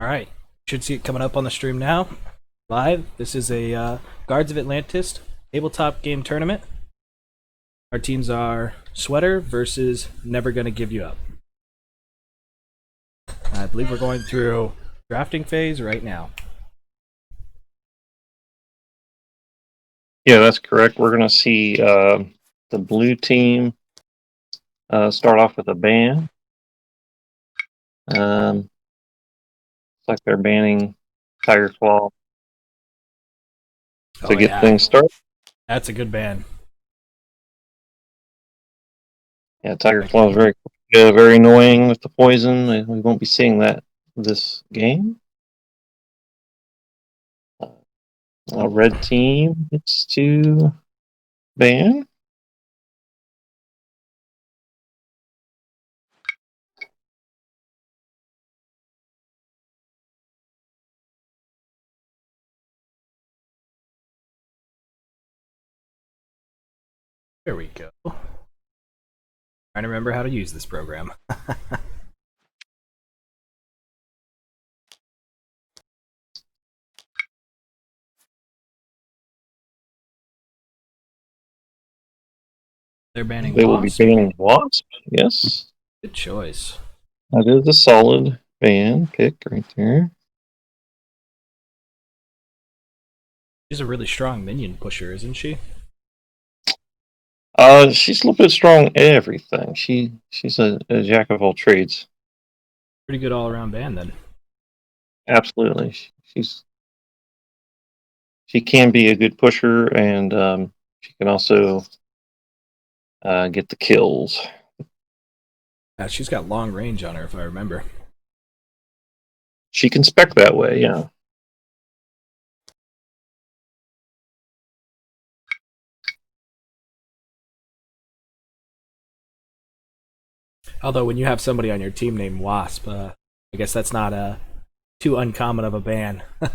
All right. Should see it coming up on the stream now. Live. This is a Guards of Atlantis tabletop game tournament. Our teams are Sweater versus Never Gonna Give You Up. I believe we're going through drafting phase right now. Yeah, that's correct. We're going to see the blue team start off with a ban. Looks like they're banning Tiger Claw to get things started. That's a good ban. Yeah, Tiger Claw is very annoying with the poison. We won't be seeing that this game. Red team gets to ban. There we go. Trying to remember how to use this program. They're banning They will be Wasp. banning Wasp. Yes. Good choice. That is a solid ban pick right there. She's a really strong minion pusher, isn't she? She's a little bit strong at everything. She's a jack of all trades. Pretty good all around ban then. Absolutely. She can be a good pusher, and she can also get the kills. She's got long range on her, if I remember. She can spec that way, yeah. Although when you have somebody on your team named Wasp, I guess that's not too uncommon of a ban. All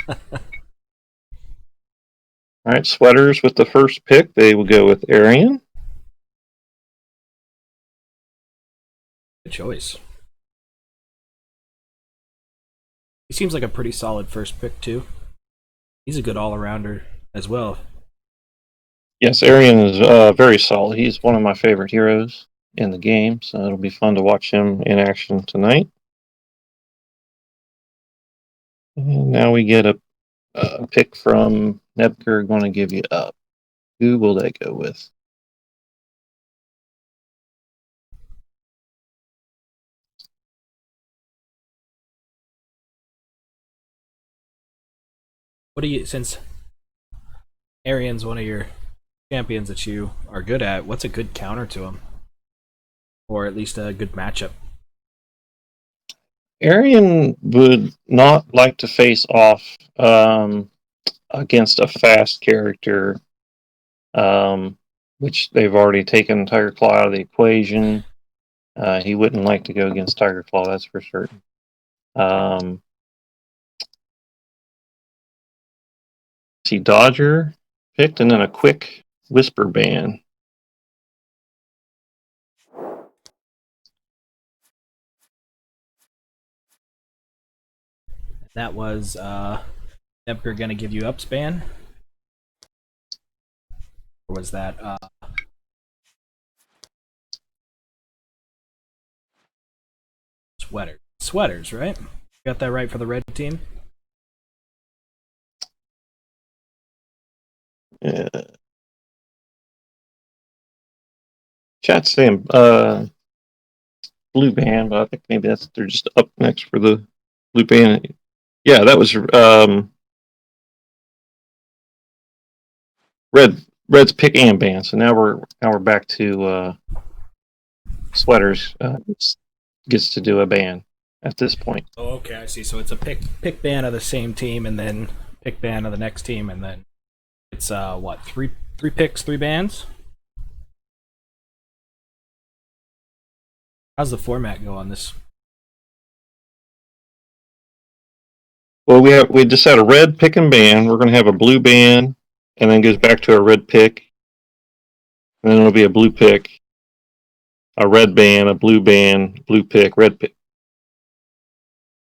right, Sweaters with the first pick. They will go with Arian. Good choice. He seems like a pretty solid first pick, too. He's a good all-arounder as well. Yes, Arian is very solid. He's one of my favorite heroes in the game, so it'll be fun to watch him in action tonight. And now we get a pick from NebKher going to give you up. Who will they go with? What do you, since Arian's one of your champions that you are good at, what's a good counter to him? Or at least a good matchup? Arian would not like to face off against a fast character, which they've already taken Tiger Claw out of the equation. He wouldn't like to go against Tiger Claw, that's for certain. See Dodger picked, and then a quick Whisper ban. That was NebKher gonna give you up span? Or was that Sweaters, right? Got that right for the red team? Chat's saying blue ban, but I think maybe they're just up next for the blue ban. Yeah, that was Red's pick and ban. So now we're back to Sweaters gets to do a ban at this point. Oh, okay, I see. So it's a pick ban of the same team, and then pick ban of the next team, and then it's what, three picks, three bans? How's the format go on this? Well, we just had a red pick and ban. We're going to have a blue ban, and then goes back to a red pick, and then it'll be a blue pick, a red ban, a blue ban, blue pick, red pick.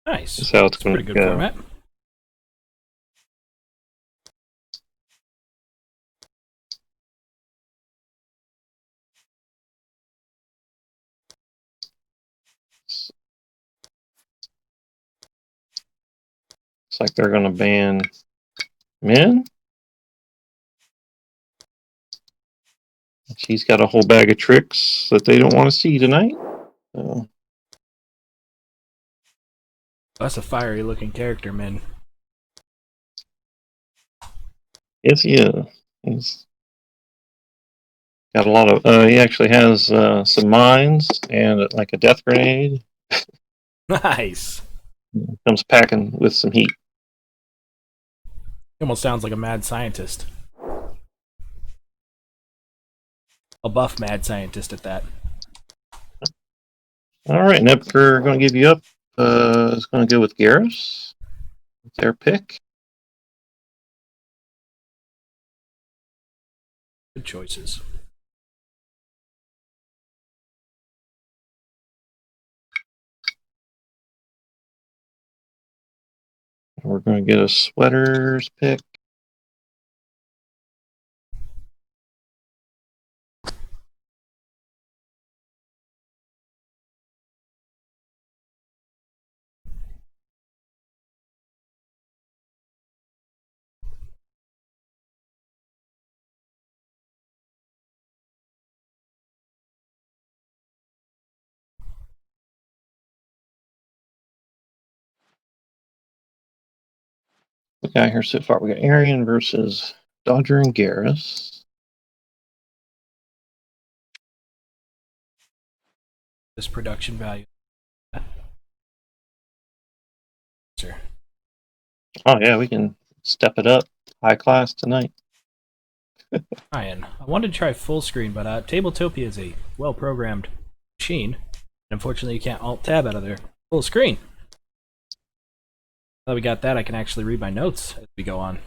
Nice. That's how it's It's a going pretty to good go. format. It's like they're going to ban men. She's got a whole bag of tricks that they don't want to see tonight. So, That's a fiery looking character, man. yes, he is. He's got a lot of. He actually has some mines and like a death grenade. Nice. Comes packing with some heat. He almost sounds like a mad scientist. A buff mad scientist at that. All right, NebKher going to give you up. It's going to go with Garrus. Their pick. Good choices. We're going to get a sweaters pick. We got here so far. We got Arian versus Dodger and Garrus. This production value. Sir. Oh yeah, we can step it up. High class tonight. Ryan, I wanted to try full screen, but Tabletopia is a well-programmed machine. Unfortunately, you can't Alt-Tab out of there. Full screen. Now that we got that, I can actually read my notes as we go on.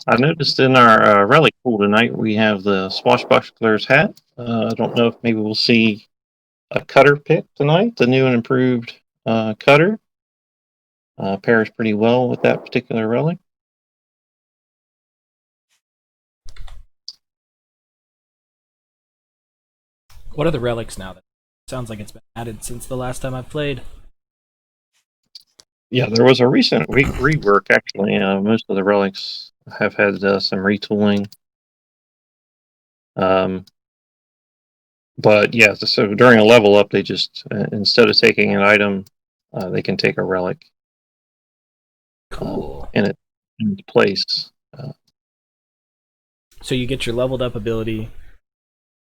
I noticed in our relic pool tonight we have the Swashbuckler's hat. I don't know if maybe we'll see a cutter pick tonight, the new and improved cutter. Pairs pretty well with that particular relic. What are the relics now? That sounds like it's been added since the last time I've played. Yeah, there was a recent rework actually. Most of the relics have had some retooling. But yeah, so during a level up, they just instead of taking an item, they can take a relic Cool. in its place. So you get your leveled up ability,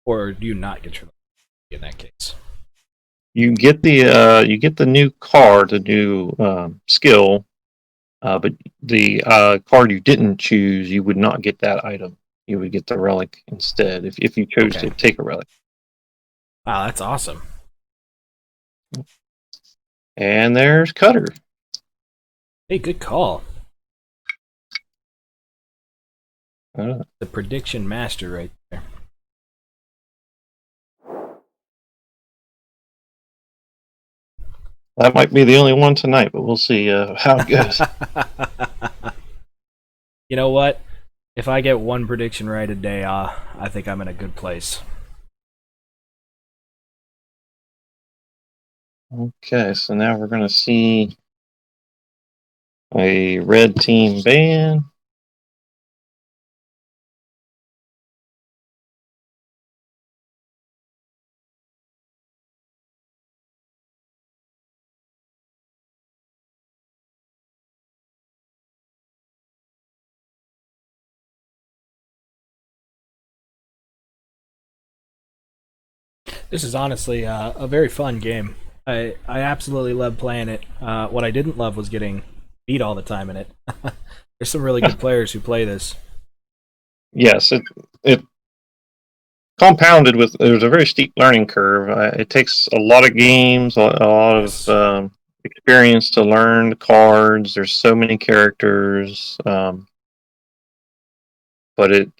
or do you not get your leveled up in that case? You get the new card, the new skill, but the card you didn't choose, you would not get that item. You would get the relic instead if you chose Okay. to take a relic. Wow, that's awesome. And there's Cutter. Hey, good call. Uh, The prediction master right there. that might be the only one tonight, but we'll see how it goes. You know what? If I get one prediction right a day, I think I'm in a good place. Okay, so now we're going to see a red team ban. This is honestly a very fun game. I absolutely love playing it. What I didn't love was getting beat all the time in it. There's some really good players who play this. Yes, it compounded with there's a very steep learning curve. It takes a lot of games, a lot of Yes. experience to learn the cards. There's so many characters, but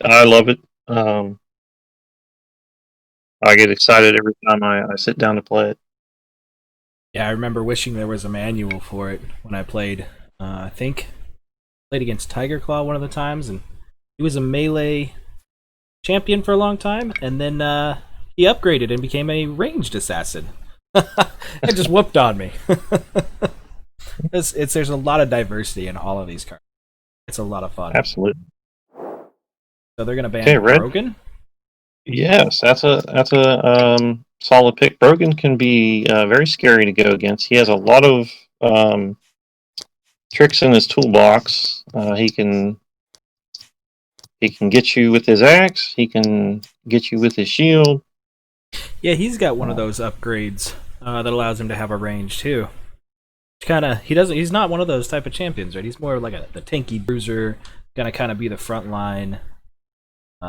I love it. I get excited every time I sit down to play it. Yeah, I remember wishing there was a manual for it when I played. I think played against Tiger Claw one of the times, and he was a melee champion for a long time, and then he upgraded and became a ranged assassin. It just whooped on me. There's a lot of diversity in all of these cards. It's a lot of fun. Absolutely. So they're gonna Okay, ban Red. Brogan. Yes, that's a solid pick. Brogan can be very scary to go against. He has a lot of um, tricks in his toolbox. He can get you with his axe. He can get you with his shield. Yeah, he's got one of Uh, those upgrades that allows him to have a range too. Kind of, he doesn't. He's not one of those type of champions, right? He's more like the tanky bruiser, gonna kind of be the front line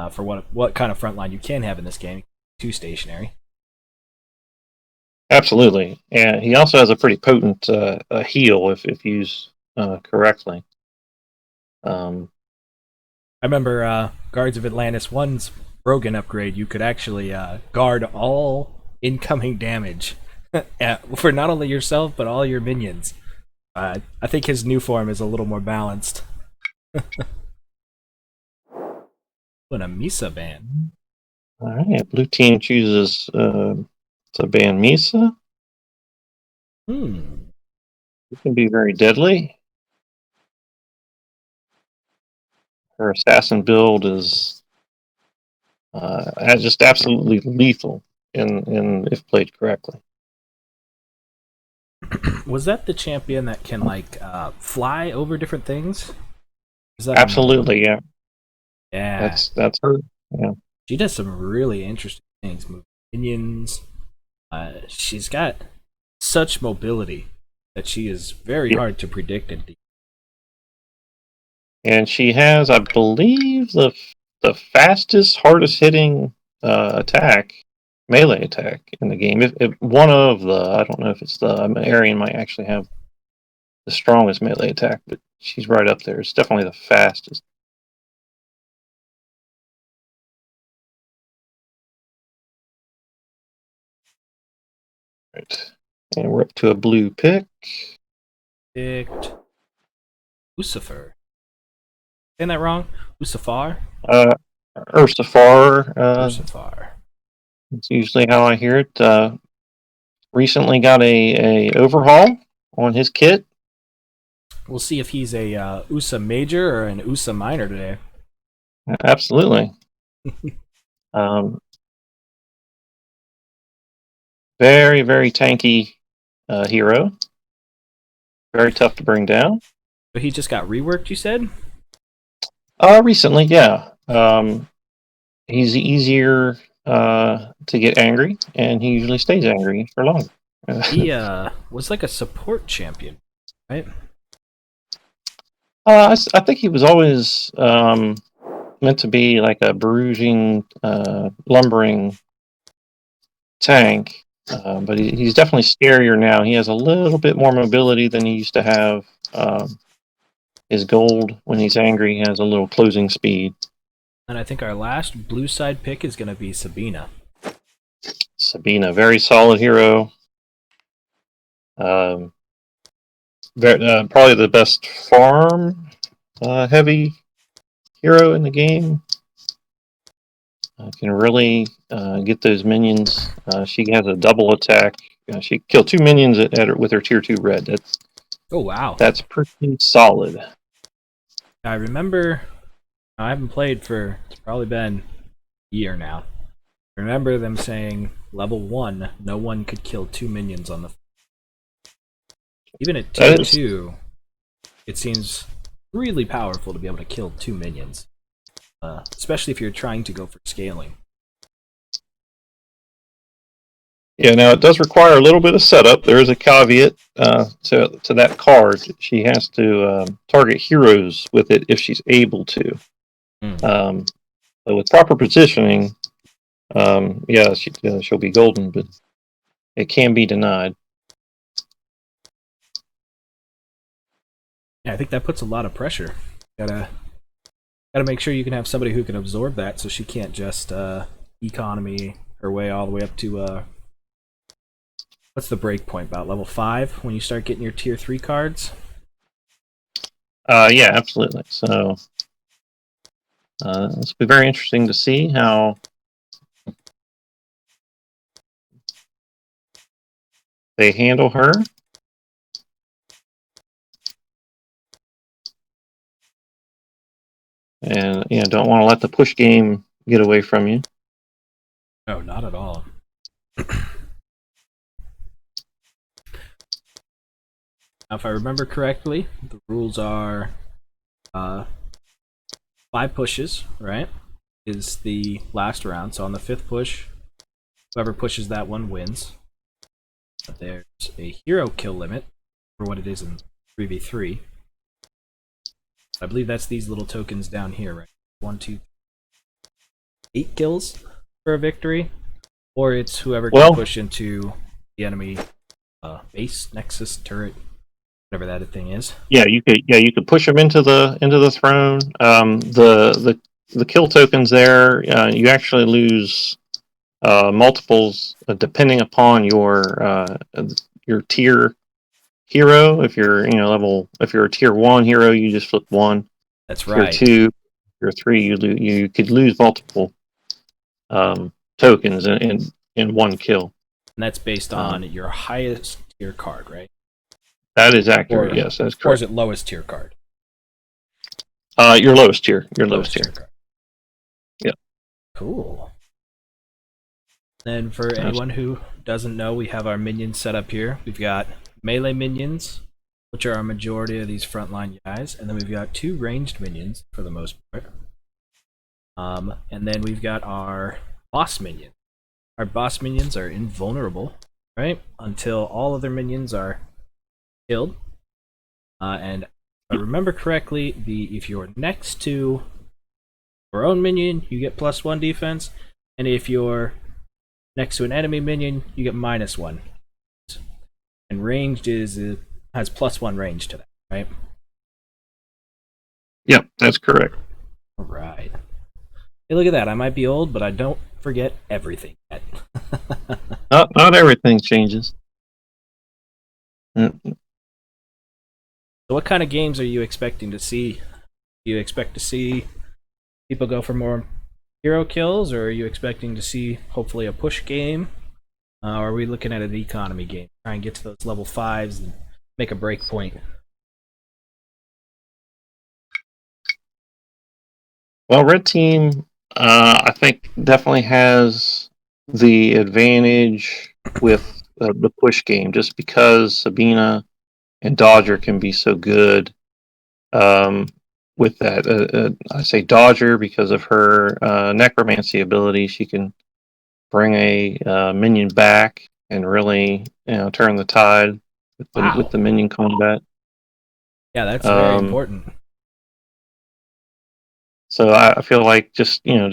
for what kind of front line you can have in this game. Too stationary. Absolutely, and he also has a pretty potent heal if used correctly. Um, I remember Guards of Atlantis one's Brogan upgrade. You could actually guard all incoming damage for not only yourself but all your minions. I think his new form is a little more balanced. What a Misa ban. all right, blue team chooses to ban Misa. Hmm. It can be very deadly. Her assassin build is just absolutely lethal in if played correctly. Was that the champion that can like fly over different things? Is that another one? Absolutely, yeah. Yeah, That's her. Yeah, she does some really interesting things. Move minions. She's got such mobility that she is very yeah. hard to predict. And she has, I believe, the fastest, hardest hitting attack, melee attack in the game. If one of the, I don't know if it's the Aryan might actually have the strongest melee attack, but she's right up there. It's definitely the fastest. Right. And we're up to a blue pick. Picked Lucifer. Saying that wrong? Lucifar? Uh, Ursifar. Lucifar. It's usually how I hear it. Recently got a overhaul on his kit. We'll see if he's a USA major or an USA minor today. Absolutely. Um, very, very tanky hero. Very tough to bring down. But he just got reworked, you said? Recently, yeah. He's easier to get angry, and he usually stays angry for long. He was like a support champion, right? I think he was always meant to be like a bruising, lumbering tank, but he's definitely scarier now. He has a little bit more mobility than he used to have. His gold, when he's angry, has a little closing speed. And I think our last blue side pick is going to be Sabina. Sabina, very solid hero. Probably the best farm heavy hero in the game. Can really get those minions. She has a double attack. She killed two minions with her tier 2 red. Oh, wow. That's pretty solid. I remember, I haven't played for, it's probably been a year now. I remember them saying level 1, no one could kill 2 minions on the. Even at tier 2, it seems really powerful to be able to kill 2 minions. Especially if you're trying to go for scaling. Yeah, now it does require a little bit of setup. There is a caveat to that card. She has to target heroes with it if she's able to. Hmm. But with proper positioning, yeah, she'll be golden, but it can be denied. Yeah, I think that puts a lot of pressure. Gotta make sure you can have somebody who can absorb that, so she can't just economy her way all the way up to what's the break point, about level 5 when you start getting your tier 3 cards? Yeah, absolutely. So this will be very interesting to see how they handle her. And don't want to let the push game get away from you. No, not at all. Now, if I remember correctly, the rules are uh, 5 pushes, right? Is the last round. So on the 5th push, whoever pushes that one wins. But there's a hero kill limit for what it is in 3v3. I believe that's these little tokens down here, right? 1, 2, 8 kills for a victory, or it's whoever can Well, push into the enemy base, nexus, turret, whatever that thing is. yeah, you could push them into the throne. The kill tokens there, you actually lose multiples depending upon your tier hero. If you're if you're a tier 1 hero, you just flip 1. That's Tier right. 2, tier 3, you could lose multiple tokens in one kill. And that's based Um, on your highest tier card, right? that is accurate. Or Yes, that's or is correct. it lowest tier card? Your lowest tier. Your lowest Lowest tier. tier card. Yeah. Cool. Then for anyone Absolutely. who doesn't know, we have our minions set up here. We've got melee minions, which are our majority of these frontline guys, and then we've got 2 ranged minions for the most part. And then we've got our boss minion. Our boss minions are invulnerable, right? Until all other minions are killed. And if I remember correctly, if you're next to your own minion, you get +1 defense, and if you're next to an enemy minion, you get -1. And ranged has +1 range to that, right? Yep, that's correct. All right. Hey, look at that! I might be old, but I don't forget everything yet. Not everything changes. Mm. So, what kind of games are you expecting to see? Do you expect to see people go for more hero kills, or are you expecting to see hopefully a push game? Or are we looking at an economy game? Try and get to those level 5s and make a break point. Well, red team, I think definitely has the advantage with the push game, just because Sabina and Dodger can be so good um, with that. I say Dodger because of her necromancy ability. She can bring a minion back and really turn the tide with Wow. the minion combat. Yeah, that's very Um, important. so I feel like just Yeah,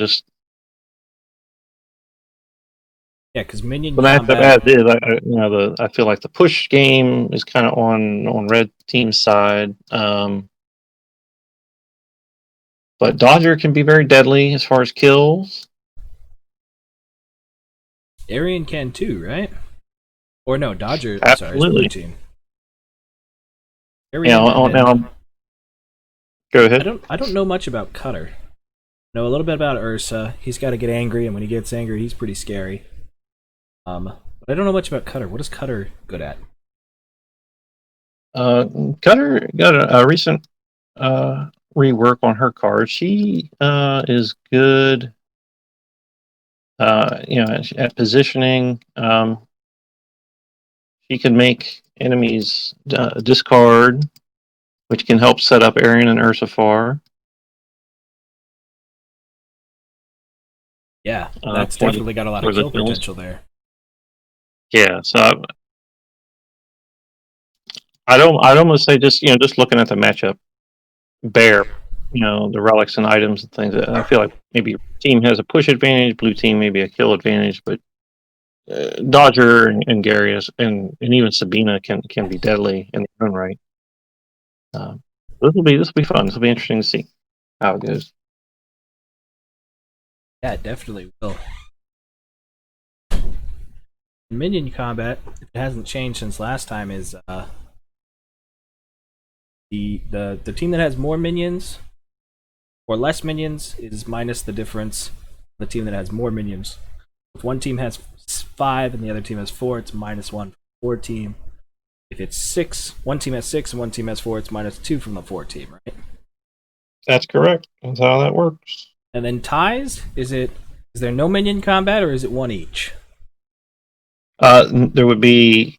because minion the matchup combat. as is. I feel like the push game is kind of on red team's side. But Dodger can be very deadly as far as kills. Arian can too, right? Or no, Dodger. Sorry, it's blue Absolutely. team. Yeah. Arian, and then Now go ahead. I don't know much about Cutter. I know a little bit about Ursa. He's got to get angry, and when he gets angry, he's pretty scary. But I don't know much about Cutter. What is Cutter good at? Uh, Cutter got a recent rework on her card. She is good. At positioning. She can make enemies discard, which can help set up Arian and Ursifar. Yeah, that's For the definitely got a lot of for the kill kills. potential there. Yeah, so I'd almost say just looking at the matchup, bear, the relics and items and things. I feel like maybe team has a push advantage, blue team maybe a kill advantage, but Dodger and Garius and even Sabina can be deadly in their own right. This will be fun. This will be interesting to see how it goes. Yeah, it definitely will. Minion combat, if it hasn't changed since last time, is the team that has more minions or less minions is minus the difference. The team that has more minions, if one team has 5 and the other team has 4, it's -1 for 4 team. If it's 6, one team has 6 and one team has 4, it's -2 from the 4 team, right? That's correct. That's how that works. And then ties, is there no minion combat or is it one each? There would be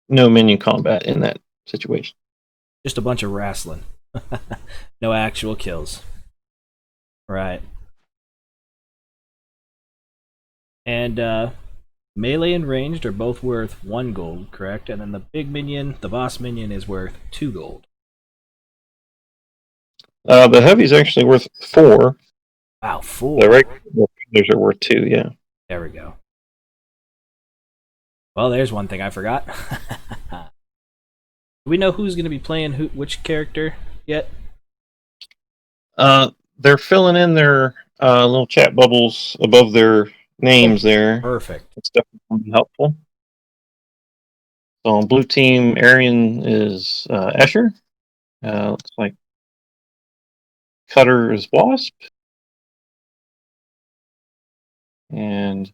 no minion combat in that situation. Just a bunch of wrestling. No actual kills. Right. And melee and ranged are both worth 1 gold, correct? And then the big minion, the boss minion, is worth 2 gold. The heavy's actually worth 4. Wow, 4. The regulars are worth 2. Yeah. There we go. Well, there's one thing I forgot. Do we know who's going to be playing which character yet? They're filling in their little chat bubbles above their names there. Perfect. It's definitely helpful. So on blue team, Arian is Escher. Looks like Cutter is Wasp. And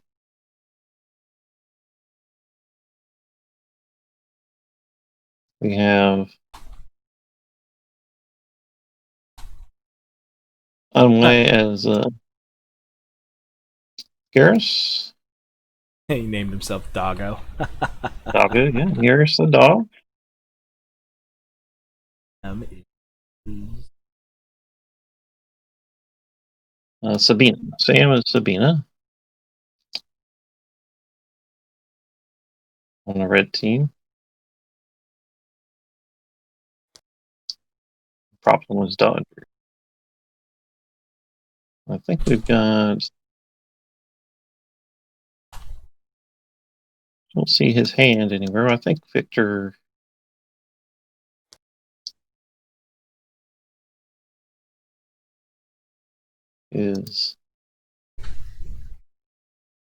we have Unway as Garrus. He named himself Doggo. Doggo, yeah. Garrus the dog. Sabina. Sam is Sabina. On the red team. Problem was Dodger. I think we've got. Don't see his hand anywhere. I think Victor is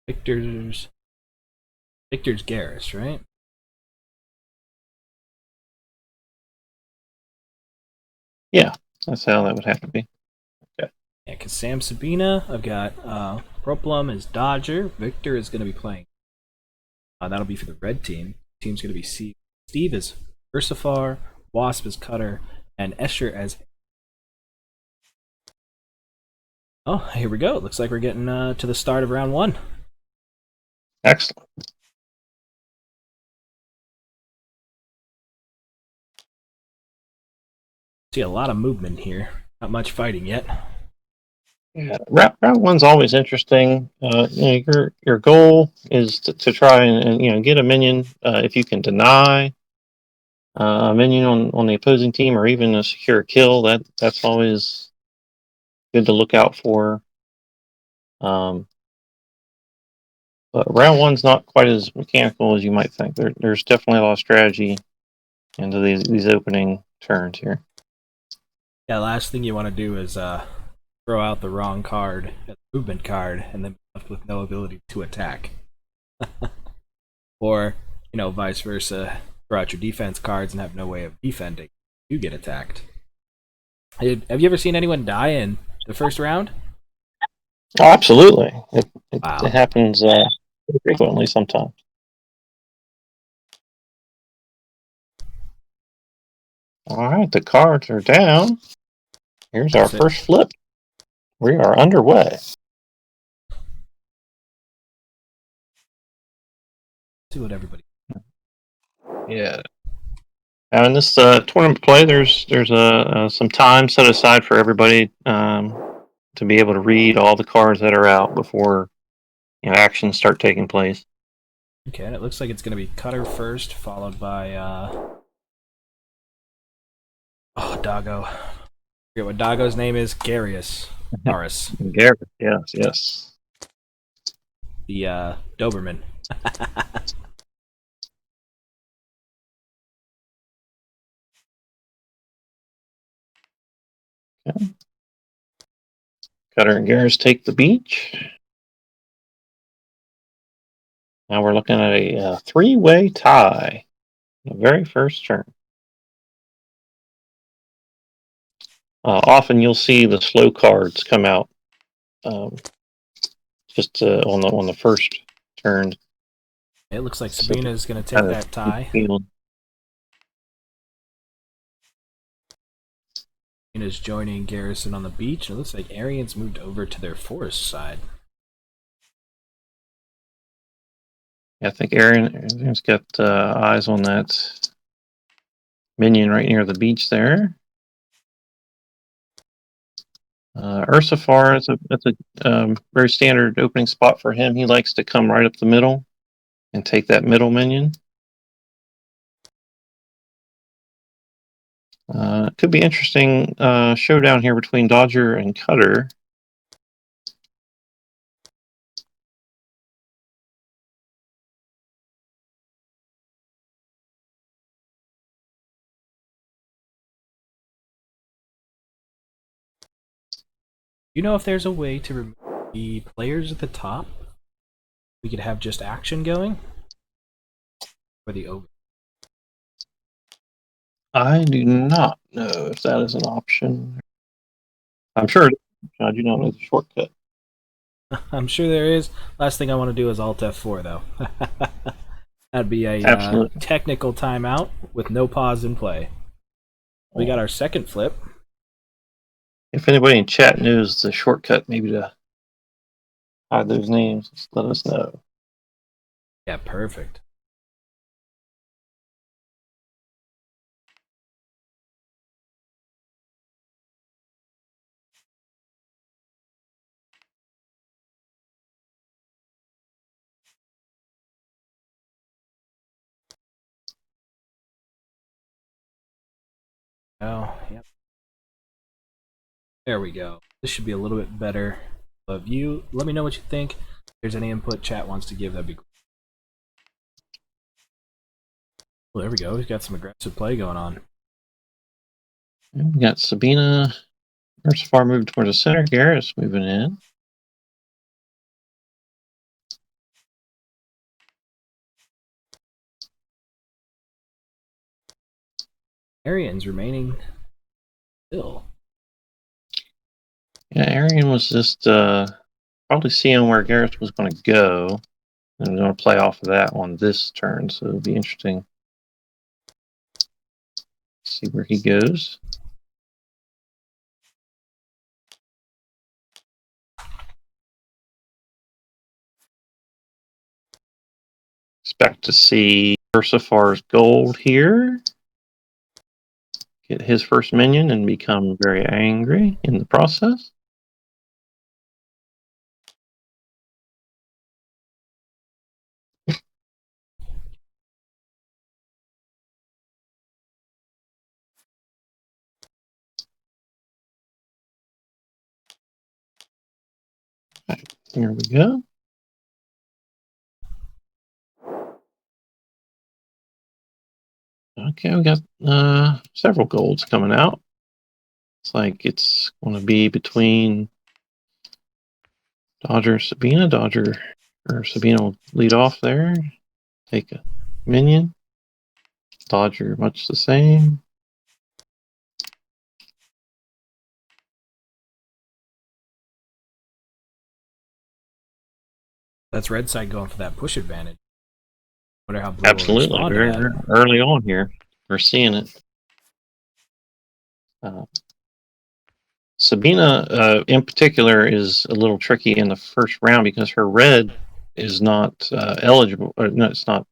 Victor's Garrus, right? Yeah, that's how that would have to be. Okay. Yeah, because Sam Sabina, I've got Proplum is Dodger. Victor is going to be playing. That'll be for the red team. Team's going to be Steve is Ursifar, Wasp is Cutter, and Escher as. Oh, here we go. It looks like we're getting to the start of round 1. Excellent. See a lot of movement here. Not much fighting yet. Yeah, round 1's always interesting. Your goal is to try and get a minion. If you can deny a minion on the opposing team, or even a secure kill, that's always good to look out for. But round 1's not quite as mechanical as you might think. There's definitely a lot of strategy into these opening turns here. Yeah, last thing you want to do is throw out the wrong card, the movement card, and then be left with no ability to attack. Or, vice versa, throw out your defense cards and have no way of defending. You get attacked. Have you ever seen anyone die in the first round? Oh, absolutely. Wow. It happens frequently sometimes. All right, the cards are down. Here's our first flip. We are underway. See what everybody. Yeah. Now in this tournament play, there's some time set aside for everybody to be able to read all the cards that are out before actions start taking place. Okay, and it looks like it's going to be Cutter first, followed by Doggo. I forget what Doggo's name is. Garius. Aris. Garrett, yes, yes. The Doberman. Okay. Cutter and Garrus take the beach. Now we're looking at a three-way tie. The very first turn. Often you'll see the slow cards come out just on the first turn. It looks like Sabina is going to take that tie. Sabina's joining Garrison on the beach. It looks like Arian's moved over to their forest side. Yeah, I think Arian's got eyes on that minion right near the beach there. Ursifar, that's a very standard opening spot for him. He likes to come right up the middle and take that middle minion. Could be interesting showdown here between Dodger and Cutter. You know if there's a way to remove the players at the top? We could have just action going? Or the over? I do not know if that is an option. I'm sure I do not know the shortcut. I'm sure there is. Last thing I want to do is Alt F4, though. That'd be a technical timeout with no pause in play. We got our second flip. If anybody in chat knows the shortcut, maybe to hide those names, just let us know. Yeah, perfect. Oh, yep. There we go. This should be a little bit better of you. Let me know what you think. If there's any input chat wants to give, that'd be cool. Well, there we go. We've got some aggressive play going on. And we got Sabina. Ursifar moving towards the center. Garrus moving in. Arian's remaining still. Yeah, Arian was just probably seeing where Garrus was going to go. And going to play off of that on this turn, so it'll be interesting. See where he goes. Expect to see Ursifar's gold here. Get his first minion and become very angry in the process. Right, here we go. Okay, we got several golds coming out. It's like it's going to be between Dodger and Sabina. Sabina will lead off there. Take a minion. Dodger, much the same. That's red side going for that push advantage. Wonder how blue Absolutely, will respond very to that. early on here. We're seeing it. Sabina, in particular, is a little tricky in the first round because her red is not eligible, or no, it's not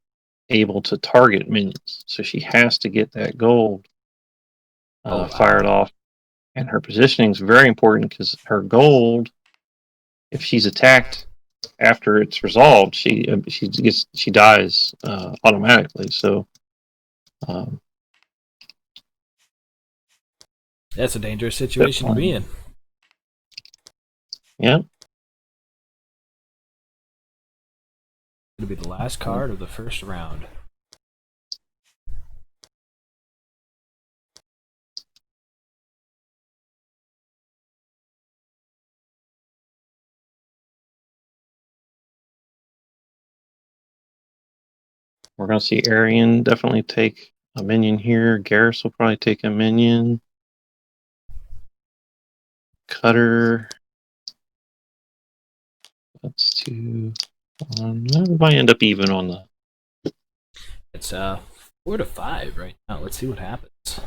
able to target minions. So she has to get that gold fired off. And her positioning is very important because her gold, if she's attacked after it's resolved, she dies automatically. So um, That's a dangerous situation to be in. Yeah. It'll be the last card of the first round. We're going to see Arian definitely take a minion here. Garrus will probably take a minion. Cutter. That's 2, 1. We might end up even on the. It's 4 to 5 right now. Let's see what happens.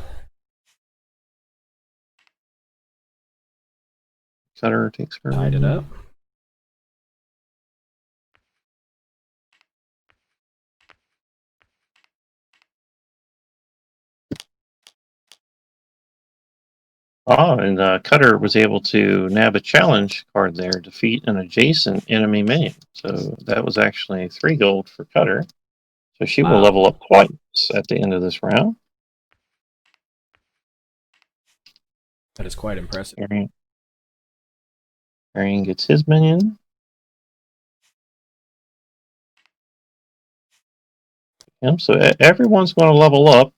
Cutter takes her. Tied it up. Oh, and Cutter was able to nab a challenge card there, defeat an adjacent enemy minion. So that was actually 3 gold for Cutter. So she will level up twice at the end of this round. That is quite impressive. Arian gets his minion. Yep, so everyone's going to level up,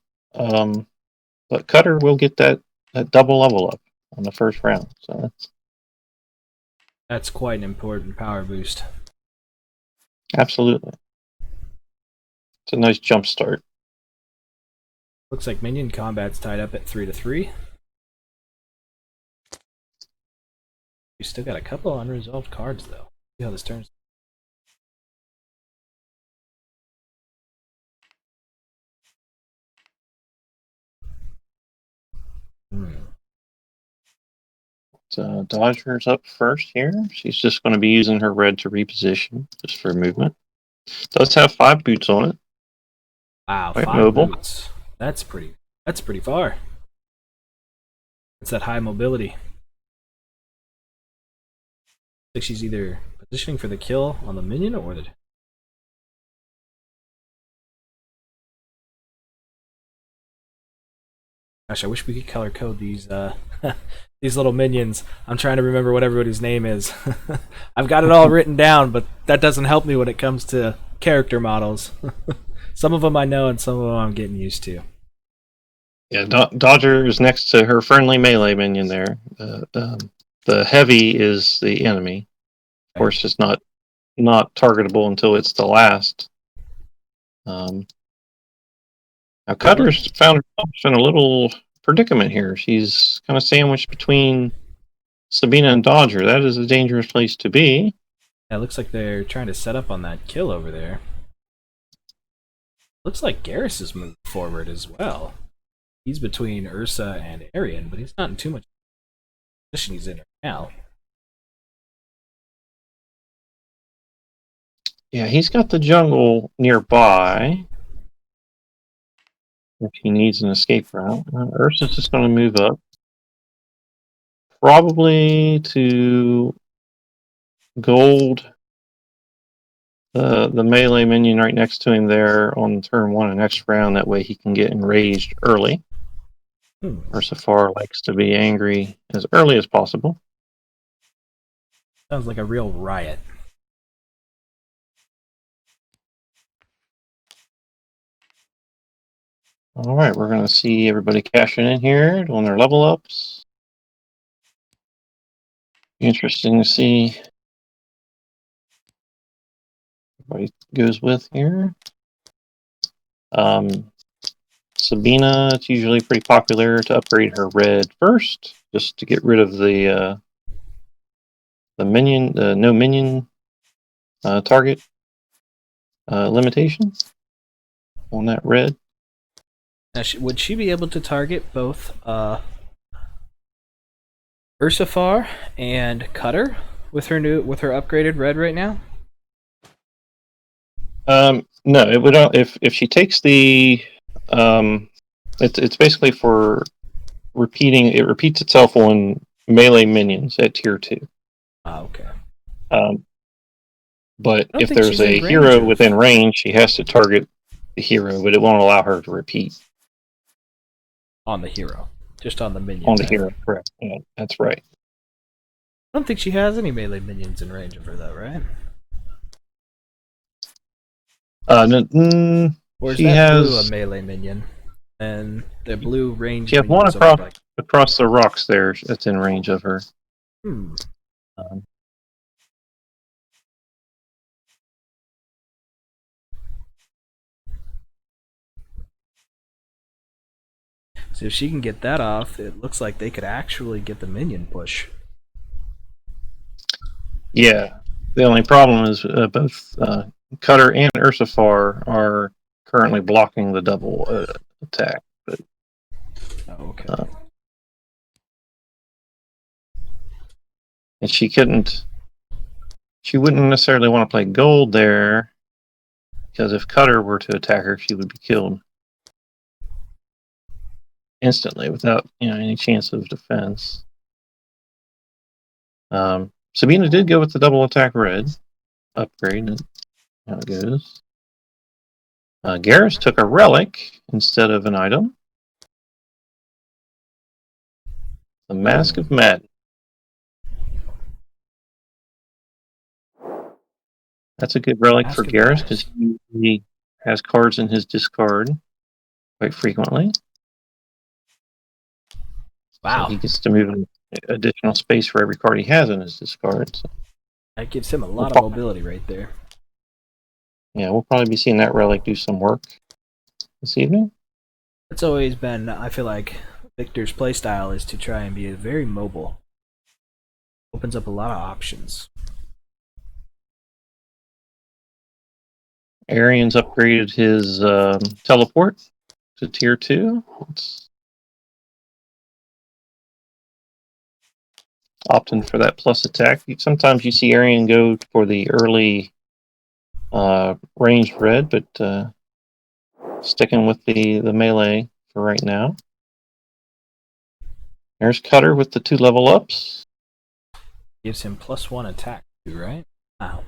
but Cutter will get that double level up on the first round. So that's quite an important power boost. Absolutely. It's a nice jump start. Looks like minion combat's tied up at 3 to 3. We still got a couple unresolved cards though. See how this turns. Dodger's up first here. She's just going to be using her red to reposition, just for movement. Does have 5 boots on it. Wow, Quite 5 mobile. boots. That's pretty far. It's that high mobility. Like she's either positioning for the kill on the minion or the. Gosh, I wish we could color code these these little minions. I'm trying to remember what everybody's name is. I've got it all written down, but that doesn't help me when it comes to character models. Some of them I know, and some of them I'm getting used to. Yeah, Dodger is next to her friendly melee minion there. The heavy is the enemy. Of course, it's not targetable until it's the last. Now, Cutter's found herself in a little predicament here. She's kind of sandwiched between Sabina and Dodger. That is a dangerous place to be. Yeah, it looks like they're trying to set up on that kill over there. Looks like Garrus is moving forward as well. He's between Ursa and Arian, but he's not in too much position he's in right now. Yeah, he's got the jungle nearby. If he needs an escape route. Ursa's just going to move up. Probably to gold the melee minion right next to him there on turn 1 and next round. That way he can get enraged early. Ursafar likes to be angry as early as possible. Sounds like a real riot. All right, we're going to see everybody cashing in here, doing their level ups. Interesting to see everybody goes with here. Sabina, it's usually pretty popular to upgrade her red first, just to get rid of the minion, no minion target limitation on that red. Now, would she be able to target both Ursafar and Cutter with her upgraded red right now? No, it would if she takes the it's basically for repeating. It repeats itself on melee minions at tier 2. Ah, okay. But I don't if think there's she's in a range hero of within range, she has to target the hero, but it won't allow her to repeat on the hero, just on the minion. on the hero. Correct. Yeah, that's right. I don't think she has any melee minions in range of her, though, right? Or is She that blue a has. melee minion? And the blue range She has minion one is over by. across the rocks there that's in range of her. Hmm. Um, So if she can get that off, it looks like they could actually get the minion push. yeah. The only problem is both Cutter and Ursifar are currently blocking the double attack. But Oh, okay. and she couldn't. She wouldn't necessarily want to play gold there because if Cutter were to attack her, she would be killed instantly without any chance of defense. Sabina did go with the double attack red upgrade. How it goes. Garrus took a relic instead of an item. The Mask of Madness. That's a good relic Mask for of Garrus Madness. because he has cards in his discard quite frequently. So Wow. he gets to move an additional space for every card he has in his discard. So That gives him a lot of mobility right there. yeah, we'll probably be seeing that relic do some work this evening. It's always been, I feel like, Victor's playstyle is to try and be very mobile. Opens up a lot of options. Arian's upgraded his teleport to tier 2. It's opting for that plus attack. Sometimes you see Arian go for the early ranged red, but sticking with the melee for right now. There's Cutter with the 2 level ups. Gives him +1 attack, too, right? Wow.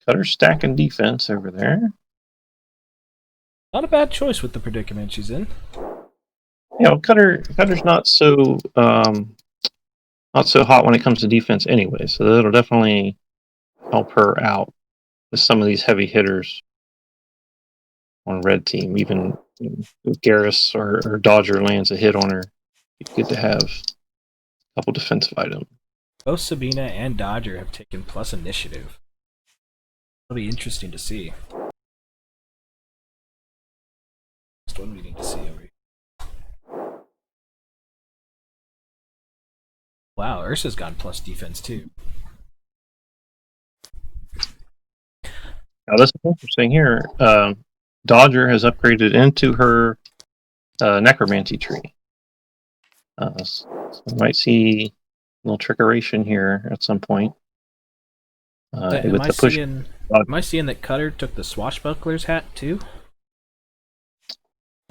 Cutter stacking defense over there. Not a bad choice with the predicament she's in. Cutter's not so hot when it comes to defense anyway, so that'll definitely help her out with some of these heavy hitters on red team. Even if Garrus or Dodger lands a hit on her, it's good to have a couple defensive items. Both Sabina and Dodger have taken plus initiative. It'll be interesting to see. Next one we need to see over here. Wow, Ursa's gone plus defense too. Now this is interesting here. Dodger has upgraded into her necromancy tree. So we might see a little trickeration here at some point. Am I seeing that Cutter took the Swashbuckler's hat too?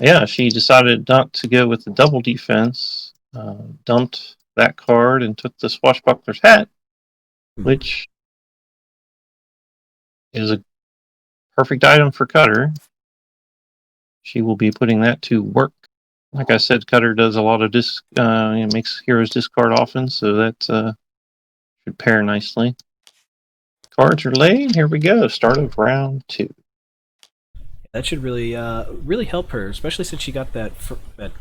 Yeah, she decided not to go with the double defense, dumped that card and took the Swashbuckler's hat, which is a perfect item for Cutter. She will be putting that to work. Like I said, Cutter does a lot of makes heroes discard often, so that should pair nicely. Cards are laid. Here we go. Start of round 2. That should really help her, especially since she got that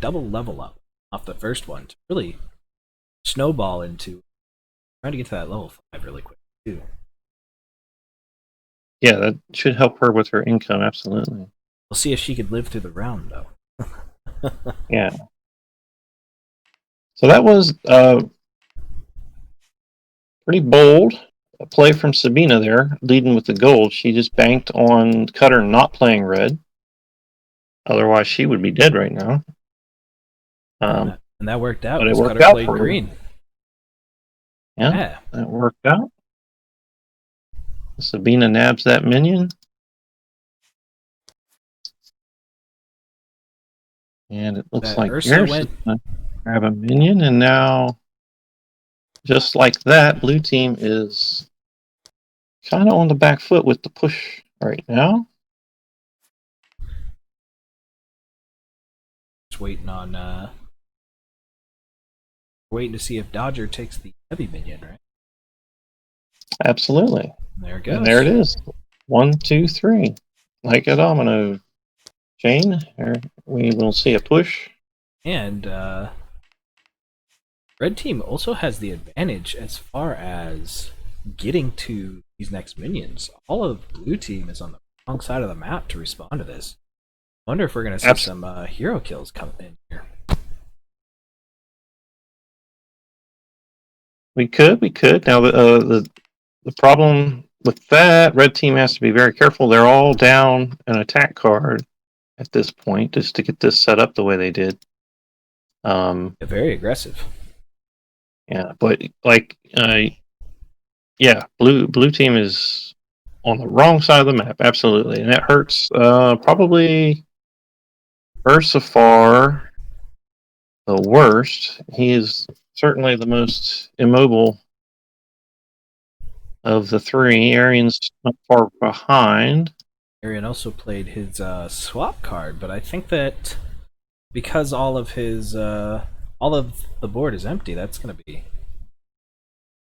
double level up off the first one to really snowball into trying to get to that level 5 really quick too. Yeah, that should help her with her income, absolutely. We'll see if she could live through the round though. Yeah. So that was pretty bold. A play from Sabina there, leading with the gold. She just banked on Cutter not playing red. Otherwise, she would be dead right now. And that worked out. But it worked Cutter out played for her. green. Yeah, that worked out. Sabina nabs that minion. And it looks like Ursa Garrus is going to grab a minion. And now, just like that, blue team is kind of on the back foot with the push right now. Just waiting to see if Dodger takes the heavy minion, right? Absolutely. There it And there goes. it is. 1, 2, 3. Like a domino chain. We will see a push. And red team also has the advantage as far as getting to these next minions. All of blue team is on the wrong side of the map to respond to this. I wonder if we're going to see some hero kills come in here. We could. Now, the problem with that, red team has to be very careful. They're all down an attack card at this point just to get this set up the way they did. Very aggressive. Yeah, but like, yeah, blue team is on the wrong side of the map, absolutely, and it hurts. Probably Ursifar the worst. He is certainly the most immobile of the three. Arian's not far behind. Arian also played his swap card, but I think that because all of the board is empty, that's going to be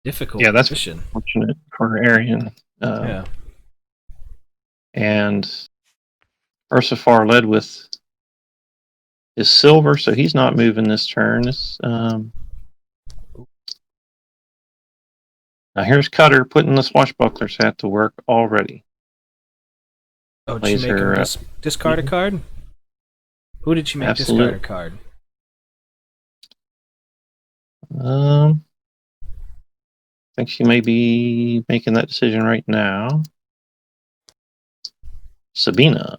difficult. Yeah, that's position. fortunate for Arian. Yeah. And Ursifar led with his silver, so he's not moving this turn. Now here's Cutter putting the swashbuckler's hat to work already. Oh, did she make him discard a card? Who did she make discard a card? I think she may be making that decision right now. Sabina.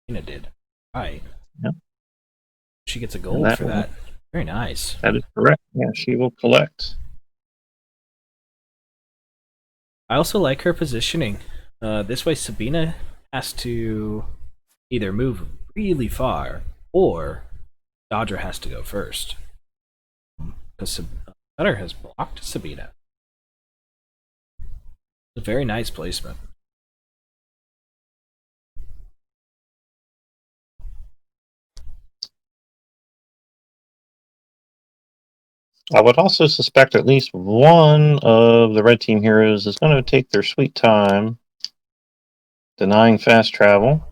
Sabina did. Right. Yep. She gets a gold for that. Very nice. That is correct. Yeah, she will collect. I also like her positioning. This way, Sabina has to either move really far or Dodger has to go first. Because Cutter has blocked Sabina. It's a very nice placement. I would also suspect at least one of the red team heroes is going to take their sweet time denying fast travel.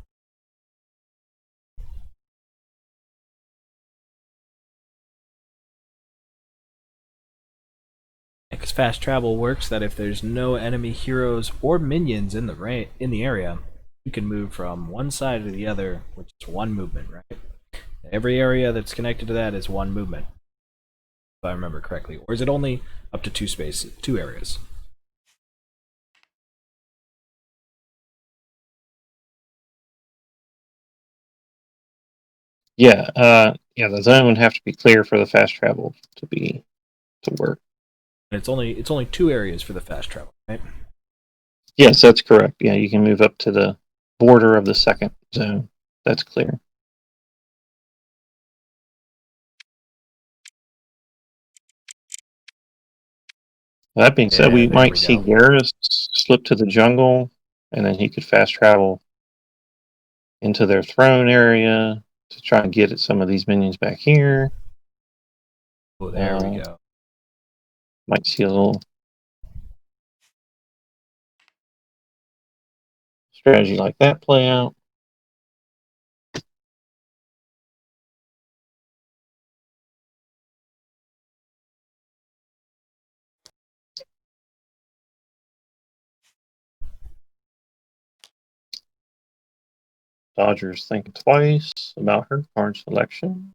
Because fast travel works that if there's no enemy heroes or minions in the area, you can move from one side to the other, which is one movement, right? Every area that's connected to that is one movement, if I remember correctly. Or is it only up to two areas? Yeah, the zone would have to be clear for the fast travel to work. And it's only two areas for the fast travel, right? Yes, that's correct. Yeah, you can move up to the border of the second zone. That's clear. That being said, we might see Garrus slip to the jungle, and then he could fast travel into their throne area to try and get at some of these minions back here. Oh, there we go. Might see a little strategy like that play out. Dodger's thinking twice about her card selection.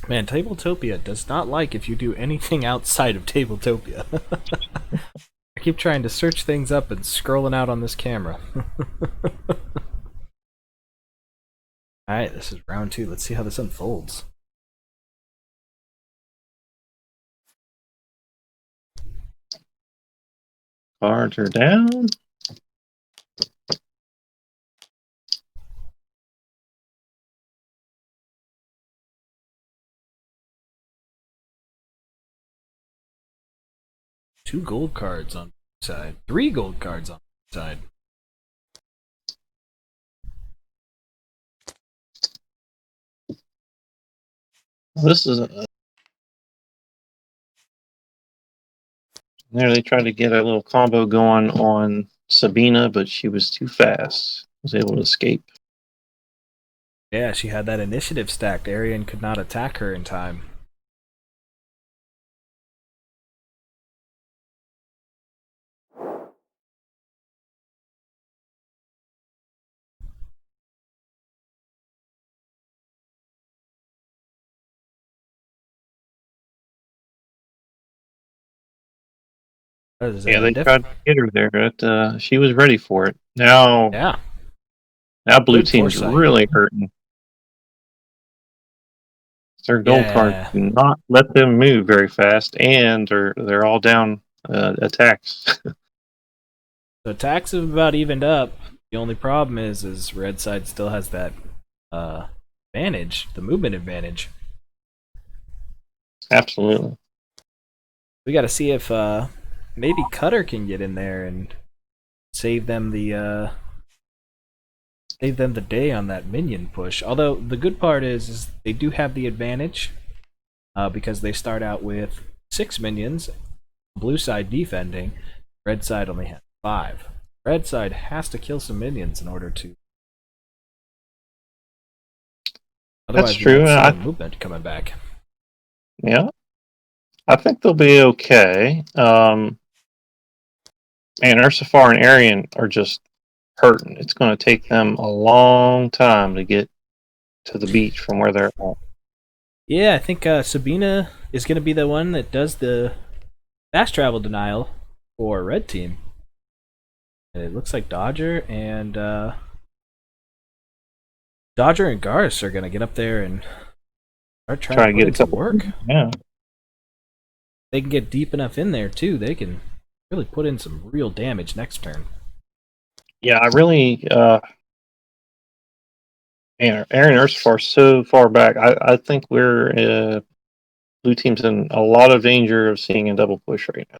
Man, Tabletopia does not like if you do anything outside of Tabletopia. I keep trying to search things up and scrolling out on this camera. Alright, this is round 2. Let's see how this unfolds. Cards are down. 2 gold cards on the side. 3 gold cards on the side. This is there. They tried to get a little combo going on Sabina, but she was too fast. Was able to escape. Yeah, she had that initiative stacked. Arian could not attack her in time. Yeah, they tried to get her there, but she was ready for it. Now, Yeah. now blue Good team's foresight. really hurting. Their gold cards Yeah. do not let them move very fast, and they're all down attacks. So attacks have about evened up. The only problem is red side still has that advantage, the movement advantage. Absolutely. We got to see if maybe Cutter can get in there and save them the day on that minion push. Although the good part is they do have the advantage because they start out with 6 minions. Blue side defending, red side only has 5. Red side has to kill some minions in order to. That's Otherwise, we true. might see the movement coming back. Yeah, I think they'll be okay. And Ursifar and Arian are just hurting. It's going to take them a long time to get to the beach from where they're at. Yeah, I think Sabina is going to be the one that does the fast travel denial for red team. And it looks like Dodger and Garrus are going to get up there and start trying to Try to put get in a some couple. work. Yeah, They can get deep enough in there too. They can really put in some real damage next turn. yeah. I really. Man, Aaron Ursifar so far back. I think we're blue team's in a lot of danger of seeing a double push right now.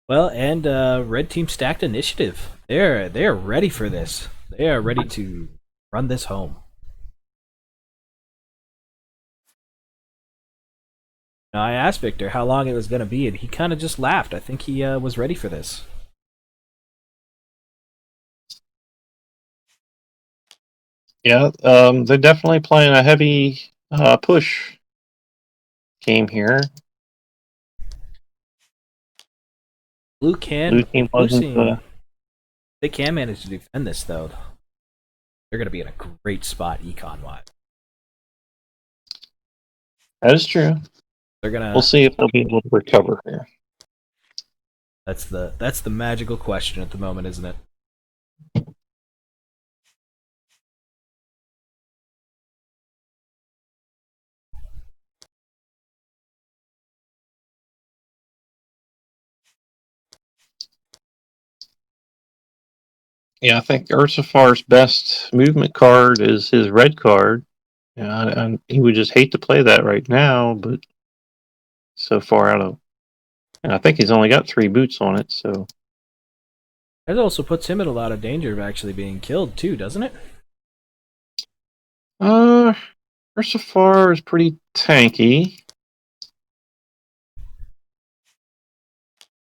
Well, and red team stacked initiative. They're ready for this. They are ready to run this home. Now, I asked Victor how long it was going to be, and he kind of just laughed. I think he was ready for this. Yeah, they're definitely playing a heavy push game here. Blue Blue team wasn't. team, they can manage to defend this though. They're going to be in a great spot econ wise. That is true. They're gonna. We'll see if they'll be able to recover here. That's the magical question at the moment, isn't it? Yeah, I think Ursifar's best movement card is his red card. Yeah, and he would just hate to play that right now, but so far out of, and I think he's only got 3 boots on it. So That also puts him in a lot of danger of actually being killed too, doesn't it? Uh, Ursifar is pretty tanky.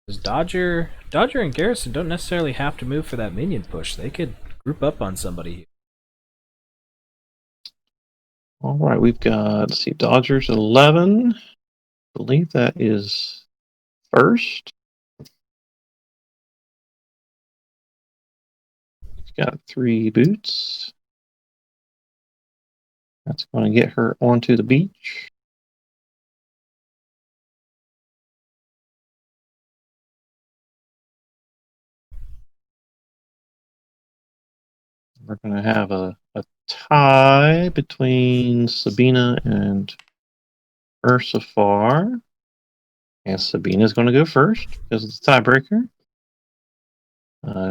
Because Dodger and Garrison don't necessarily have to move for that minion push. They could group up on somebody. All right, we've got, let's see, Dodgers 11. I believe that is first. He's got 3 boots. That's going to get her onto the beach. We're going to have a tie between Sabina and Ursifar. And Sabina's going to go first because it's the tiebreaker.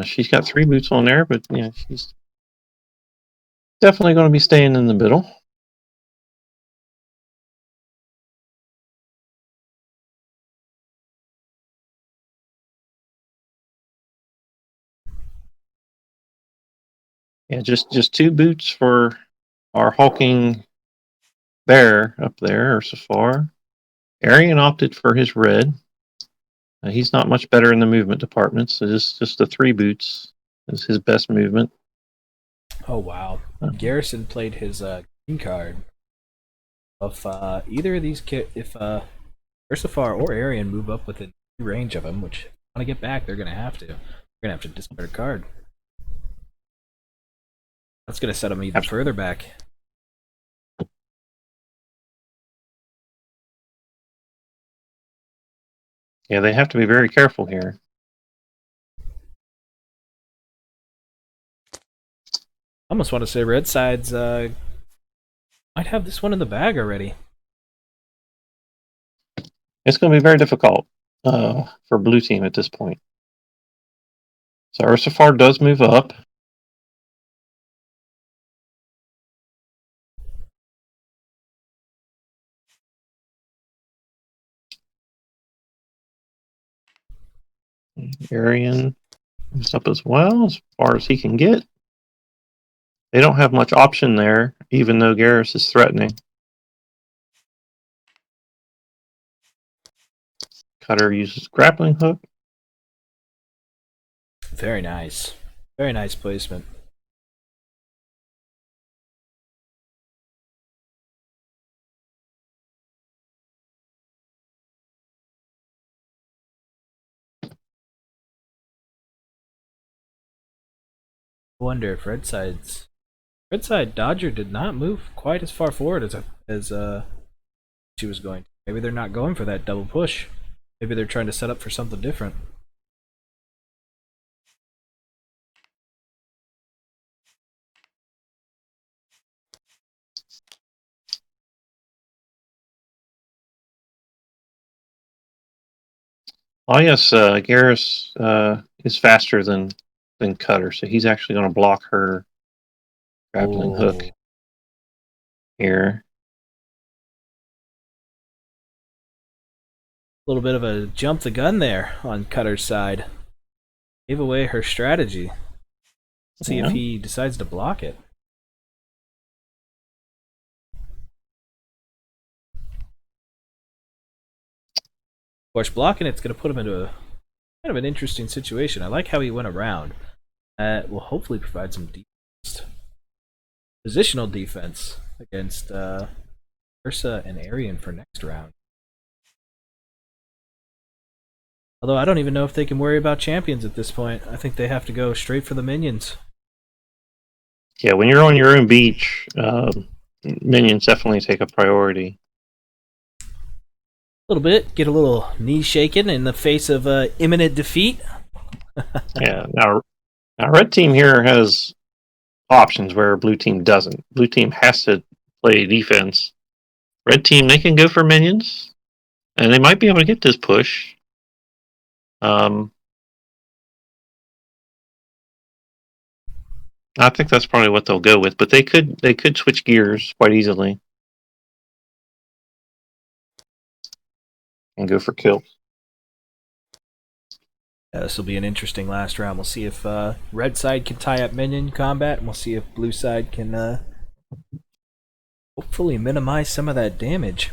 She's got 3 boots on there, but yeah, she's definitely going to be staying in the middle. Yeah, just two boots for our hulking bear up there, or so far. Arian opted for his red. He's not much better in the movement department, so just the three boots is his best movement. Oh wow! Garrison played his green card. If either of these if Ursifar or Arian move up within range of him, which want to get back, they're gonna have to. They're gonna have to discard a card. That's gonna set them even further back. Yeah, they have to be very careful here. I almost want to say red sides might have this one in the bag already. It's going to be very difficult for blue team at this point. So Ursifar does move up. Arian moves up as well, as far as he can get. They don't have much option there, even though Garrus is threatening. Cutter uses grappling hook. Very nice. Very nice placement. I wonder if red side Dodger did not move quite as far forward as she was going to. Maybe they're not going for that double push. Maybe they're trying to set up for something different. Oh yes, Garrus is faster than Cutter, so he's actually going to block her grappling hook here. A little bit of a jump the gun there on Cutter's side. Gave away her strategy. Let's see if he decides to block it. Of course, blocking it's going to put him into a kind of an interesting situation. I like how he went around. Will hopefully provide some positional defense against Ursa and Arian for next round. Although I don't even know if they can worry about champions at this point. I think they have to go straight for the minions. Yeah, when you're on your own beach, minions definitely take a priority. A little bit. Get a little knee shaken in the face of imminent defeat. Yeah, now red team here has options where blue team doesn't. Blue team has to play defense. Red team, they can go for minions, and they might be able to get this push. I think that's probably what they'll go with, but they could switch gears quite easily and go for kills. This will be an interesting last round. We'll see if red side can tie up minion combat, and we'll see if blue side can hopefully minimize some of that damage.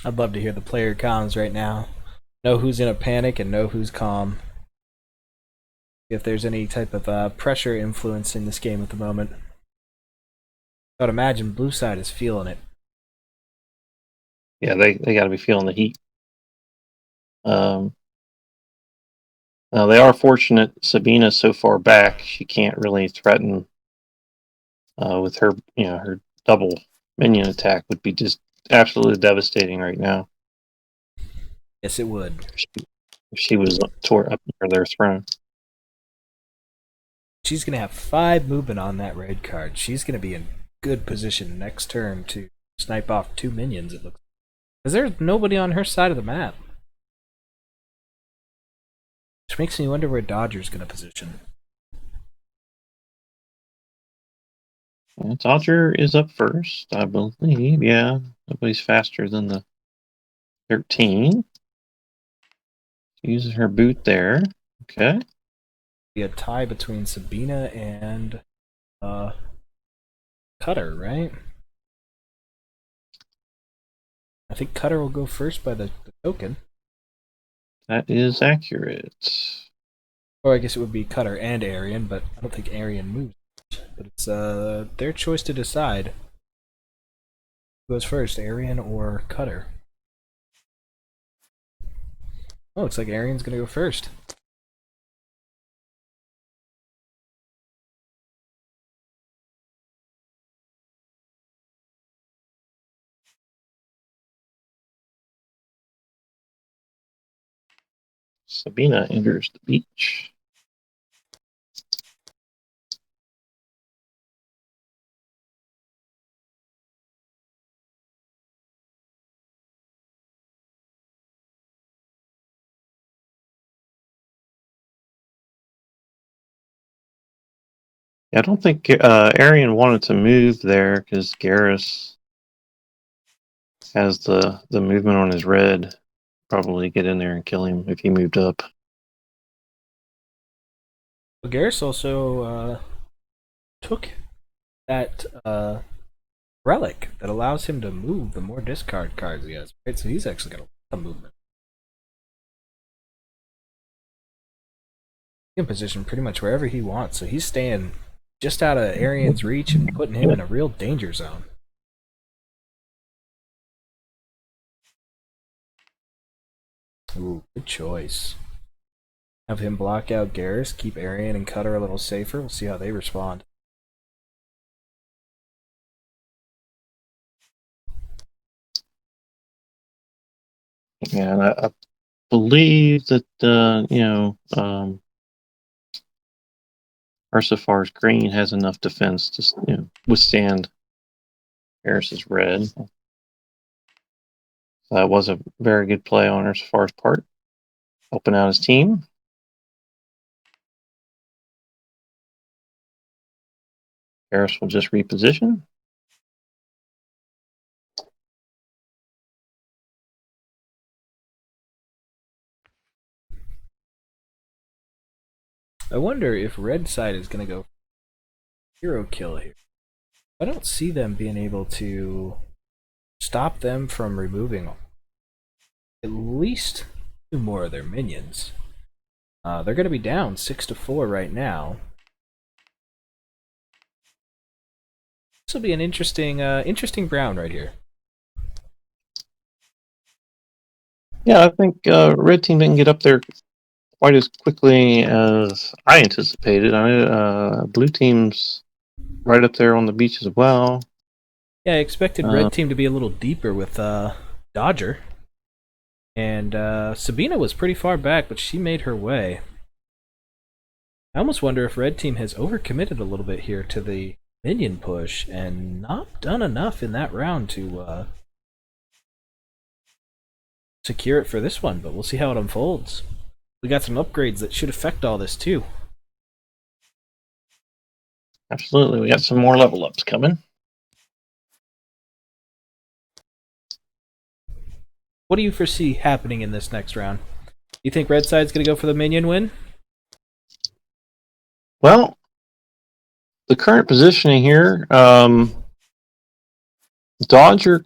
I'd love to hear the player comms right now. Know who's in a panic and know who's calm. If there's any type of pressure influence in this game at the moment. I would imagine blue side is feeling it. Yeah, they got to be feeling the heat. Now they are fortunate Sabina's so far back, she can't really threaten with her, her double minion attack would be just absolutely devastating right now. Yes, it would. If she was up near their throne. She's going to have 5 movement on that red card. She's going to be in good position next turn to snipe off 2 minions, it looks. Because there's nobody on her side of the map. Which makes me wonder where Dodger's going to position. Yeah, Dodger is up first, I believe. Yeah, nobody's faster than the 13. Uses her boot there. Okay. Be a tie between Sabina and Cutter, right? I think Cutter will go first by the token. That is accurate. Or I guess it would be Cutter and Arian, but I don't think Arian moves. But it's their choice to decide who goes first, Arian or Cutter. Oh, looks like Arian's gonna go first. Sabina enters the beach. I don't think Arian wanted to move there because Garrus has the movement on his red. Probably get in there and kill him if he moved up. Well, Garrus also took that relic that allows him to move the more discard cards he has, right? So he's actually got a lot of movement. He can position pretty much wherever he wants, so he's staying just out of Arian's reach and putting him in a real danger zone. Ooh, good choice. Have him block out Garrus, keep Arian and Cutter a little safer. We'll see how they respond. Yeah, and I believe that Ursafar's green has enough defense to withstand Harris's red. So that was a very good play on Ursafar's part, helping out his team. Harris will just reposition. I wonder if red side is going to go hero kill here. I don't see them being able to stop them from removing at least 2 more of their minions. They're going to be down 6-4 right now. This will be an interesting round right here. Yeah, I think red team didn't get up there quite as quickly as I anticipated. Blue team's right up there on the beach as well. Yeah, I expected red team to be a little deeper with Dodger. And Sabina was pretty far back, but she made her way. I almost wonder if red team has overcommitted a little bit here to the minion push and not done enough in that round to secure it for this one, but we'll see how it unfolds. We got some upgrades that should affect all this too. Absolutely, we got some more level ups coming. What do you foresee happening in this next round? You think red side's going to go for the minion win? Well, the current positioning here, Dodger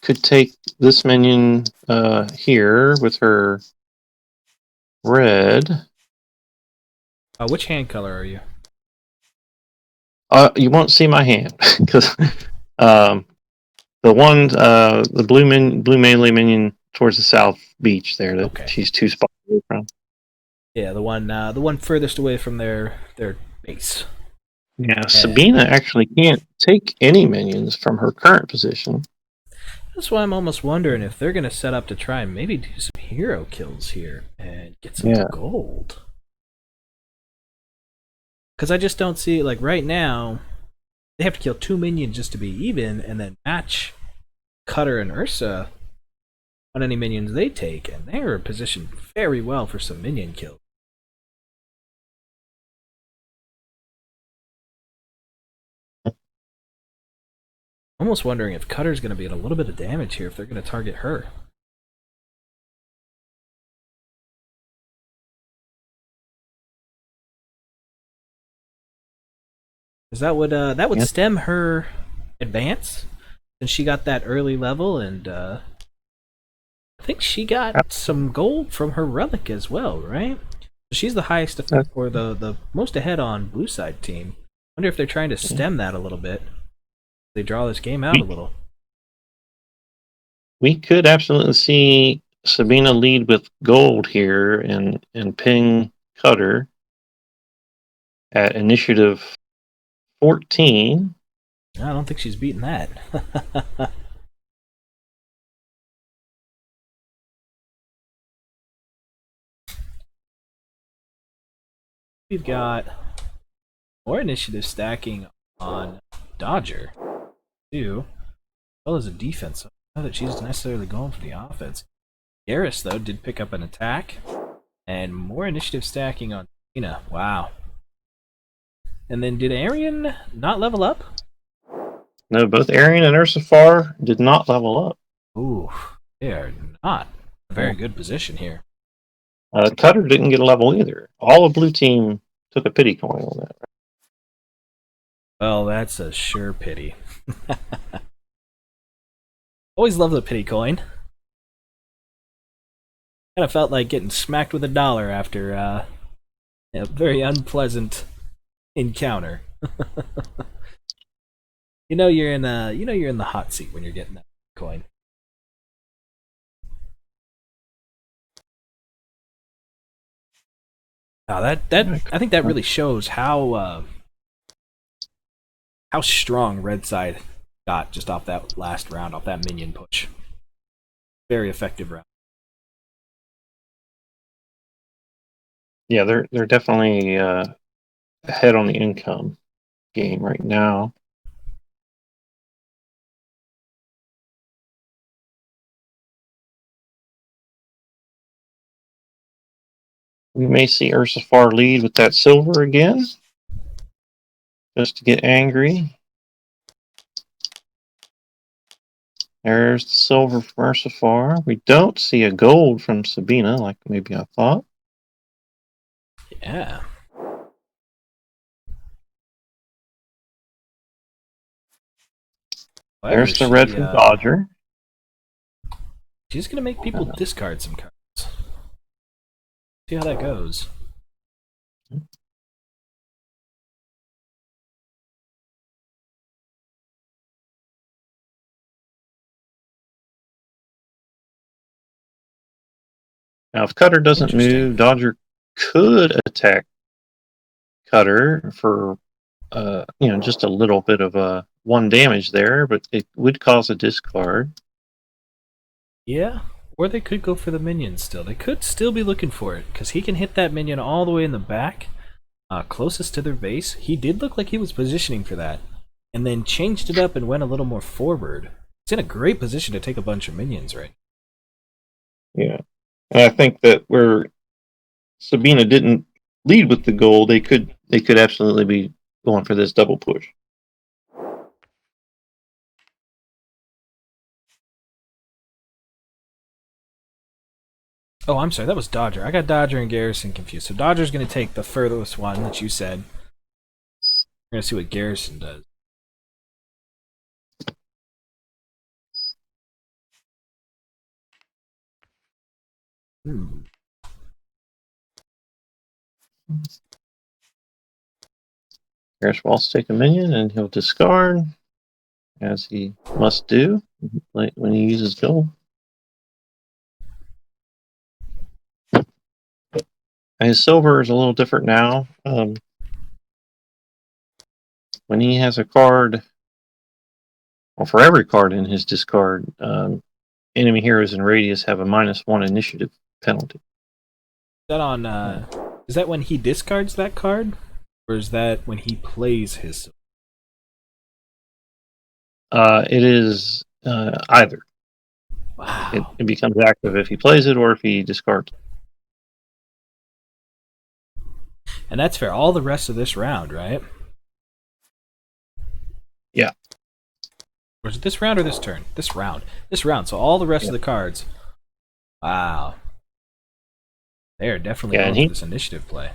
could take this minion here with her red. Which hand color are you? You won't see my hand because the blue mainly minion towards the south beach there that Okay. she's 2 spots away from. Yeah, the one furthest away from their base. Yeah, And Sabina actually can't take any minions from her current position. that's why I'm almost wondering if they're going to set up to try and maybe do some hero kills here and get some Yeah. gold. Because I just don't see, like, right now, they have to kill 2 minions just to be even, and then match Cutter and Ursa on any minions they take, and they're positioned very well for some minion kills. Almost wondering if Cutter's going to be at a little bit of damage here if they're going to target her. Because that would Yeah. stem her advance, since she got that early level, and I think she got some gold from her relic as well, right? She's the highest or the most ahead on blue side team. Wonder if they're trying to stem that a little bit. They draw this game out a little. We could absolutely see Sabina lead with gold here and ping Cutter at initiative 14. I don't think she's beating that. We've got more initiative stacking on Dodger, too, as well as a defense. Not that she's necessarily going for the offense. Garrus, though, did pick up an attack, and more initiative stacking on Tina. Wow. And then did Arian not level up? No, both Arian and Ursifar did not level up. Ooh, they are not a very good position here. Cutter didn't get a level either. All of blue team took a pity coin on that. Well, that's a sure pity. Always love the pity coin. Kind of felt like getting smacked with $1 after a very unpleasant encounter. You're in the hot seat when you're getting that coin. Now that I think that really shows how strong Red Side got just off that last round, off that minion push. Very effective round. Yeah, they're definitely ahead on the income game right now. We may see Ursifar lead with that silver again, just to get angry. There's the silver from Ursifar. We don't see a gold from Sabina, like maybe I thought. Yeah. However, There's the red from Dodger. She's gonna make people discard some cards. See how that goes. Now, if Cutter doesn't move, Dodger could attack Cutter for, just a little bit of 1 damage there, but it would cause a discard. Yeah, or they could go for the minion still. They could still be looking for it, because he can hit that minion all the way in the back, closest to their base. He did look like he was positioning for that, and then changed it up and went a little more forward. It's in a great position to take a bunch of minions, right? Yeah. And I think that where Sabina didn't lead with the goal, they could absolutely be going for this double push. Oh, I'm sorry, that was Dodger. I got Dodger and Garrison confused. So Dodger's going to take the furthest one that you said. We're going to see what Garrison does. Garrus will also take a minion, and he'll discard, as he must do when he uses gold. And his silver is a little different now. when he has a card, or for every card in his discard, enemy heroes in radius have a -1 initiative penalty. That on is that when he discards that card, or is that when he plays his? It is either. Wow. It becomes active if he plays it or if he discards it. And that's for all the rest of this round, right? Yeah. Or is it this round or this turn? This round. This round. So all the rest of the cards. Wow. They are definitely going for this initiative play.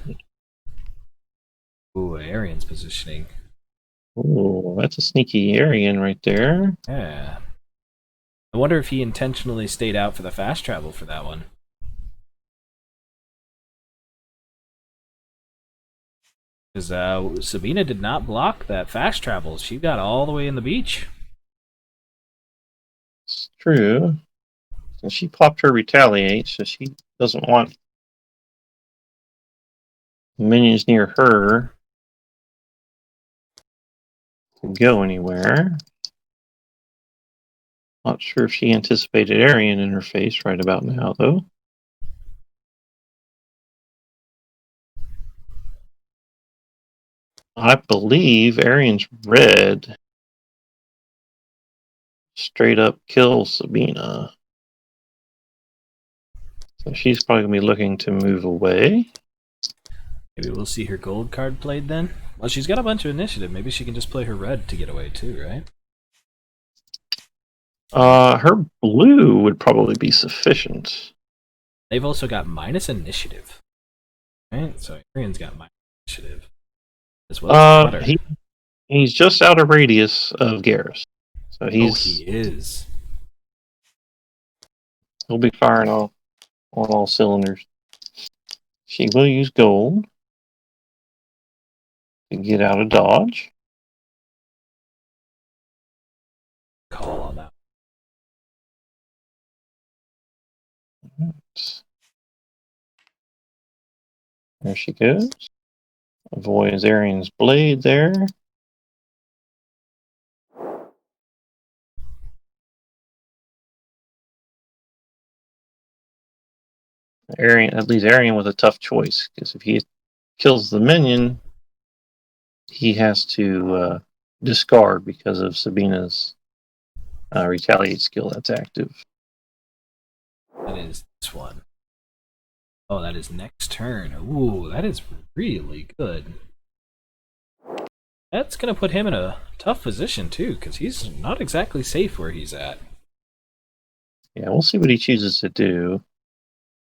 Ooh, Arian's positioning. Ooh, that's a sneaky Arian right there. Yeah. I wonder if he intentionally stayed out for the fast travel for that one. Because Sabina did not block that fast travel. She got all the way in the beach. It's true. So she popped her retaliate, so she doesn't want minions near her to go anywhere. Not sure if she anticipated Arian in her face right about now, though. I believe Arian's red straight up kills Sabina. So she's probably going to be looking to move away. Maybe we'll see her gold card played then. Well, she's got a bunch of initiative. Maybe she can just play her red to get away too, right? Her blue would probably be sufficient. They've also got minus initiative. Right? So Arian's got minus initiative. As well as Cutter. He's just out of radius of Garrus. So he is. He'll be firing on all cylinders. She will use gold to get out of dodge. Call on that. There she goes. Avoids Arian's blade there. That leaves Arian with a tough choice, because if he kills the minion, he has to discard because of Sabina's retaliate skill that's active. That is this one. Oh, that is next turn. Ooh, that is really good. That's going to put him in a tough position, too, because he's not exactly safe where he's at. Yeah, we'll see what he chooses to do.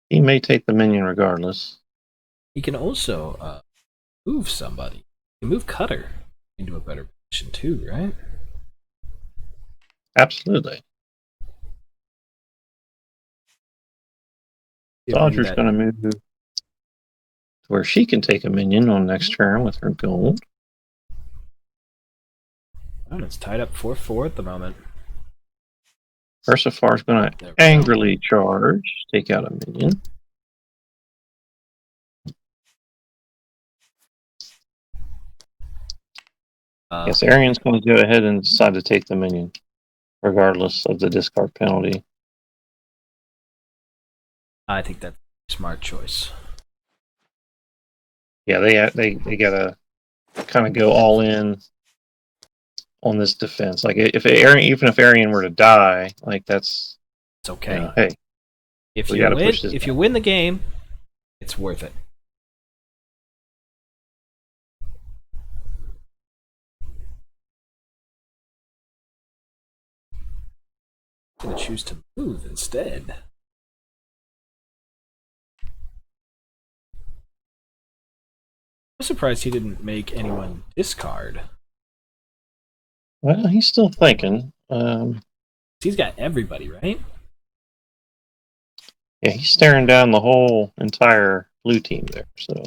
He may take the minion regardless. He can also move somebody. He can move Cutter into a better position, too, right? Absolutely. Dodger's going to move to where she can take a minion on next turn with her gold. And it's tied up 4-4 at the moment. Ursafar's going to angrily charge, take out a minion. Yes, Arian's going to go ahead and decide to take the minion, regardless of the discard penalty. I think that's a smart choice. Yeah, they gotta kind of go all in on this defense. Like even if Arian were to die, like it's okay. You know, hey, if you win the game, it's worth it. I'm gonna choose to move instead. I'm surprised he didn't make anyone discard. Well, he's still thinking. He's got everybody, right? Yeah, he's staring down the whole entire blue team there. So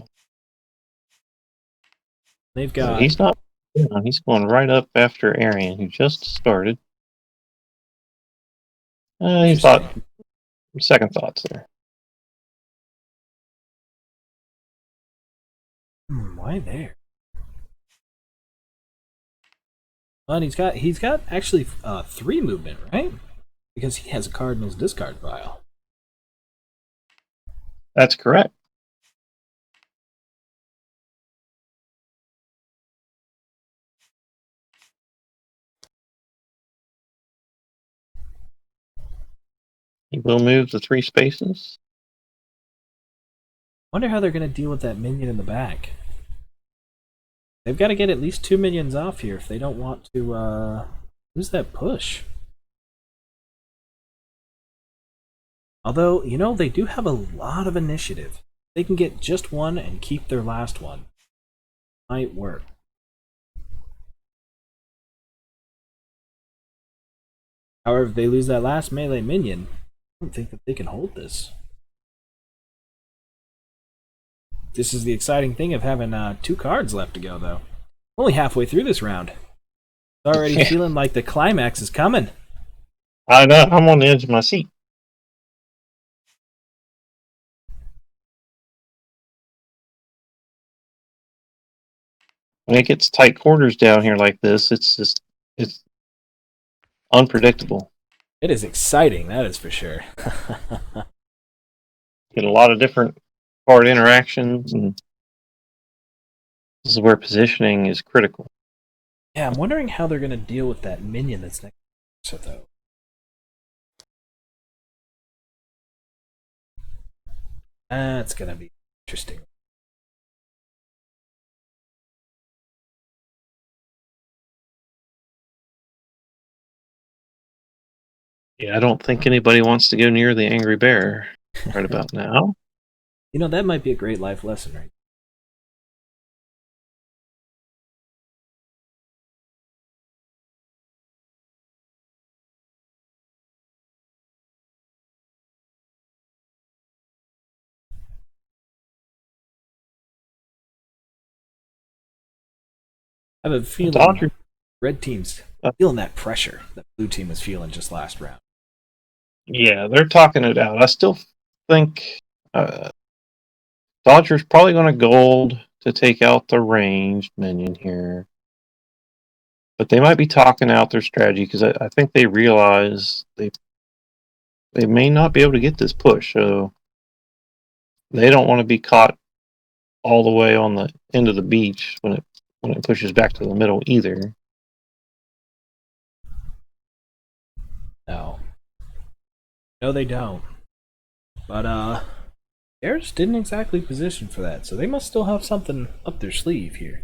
they've got. So he's not. You know, he's going right up after Arian, who just started. He thought second thoughts there. Why there? But he's got actually 3 movement, right? Because he has a card in his discard pile. That's correct. He will move the 3 spaces. Wonder how they're going to deal with that minion in the back. They've got to get at least 2 minions off here if they don't want to lose that push. Although, they do have a lot of initiative. They can get just one and keep their last one. Might work. However, if they lose that last melee minion, I don't think that they can hold this. This is the exciting thing of having 2 cards left to go, though. Only halfway through this round. It's already feeling like the climax is coming. I know. I'm on the edge of my seat. When it gets tight quarters down here like this, it's unpredictable. It is exciting, that is for sure. Get a lot of different card interactions, and this is where positioning is critical. Yeah, I'm wondering how they're going to deal with that minion that's next to it, though. That's going to be interesting. Yeah, I don't think anybody wants to go near the angry bear right about now. That might be a great life lesson, right? I have a feeling Dodger, red team's feeling that pressure that blue team was feeling just last round. yeah, they're talking it out. I still think Dodger's probably going to gold to take out the ranged minion here. But they might be talking out their strategy because I think they realize they may not be able to get this push. So they don't want to be caught all the way on the end of the beach when it pushes back to the middle either. No. No, they don't. But, Bears didn't exactly position for that, so they must still have something up their sleeve here.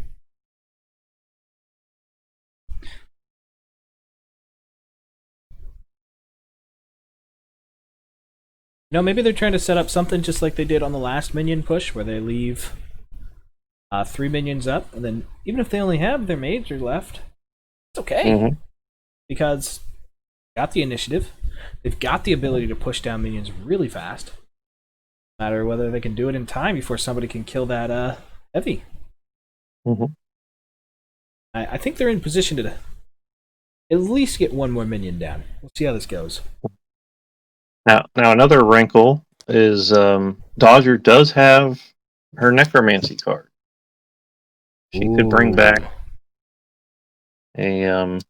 Maybe they're trying to set up something just like they did on the last minion push, where they leave 3 minions up, and then even if they only have their major left, it's okay. Mm-hmm. Because they got the initiative, they've got the ability to push down minions really fast. No matter whether they can do it in time before somebody can kill that heavy. Mm-hmm. I think they're in position to at least get 1 more minion down. We'll see how this goes. Now another wrinkle is Dodger does have her necromancy card. She could bring back a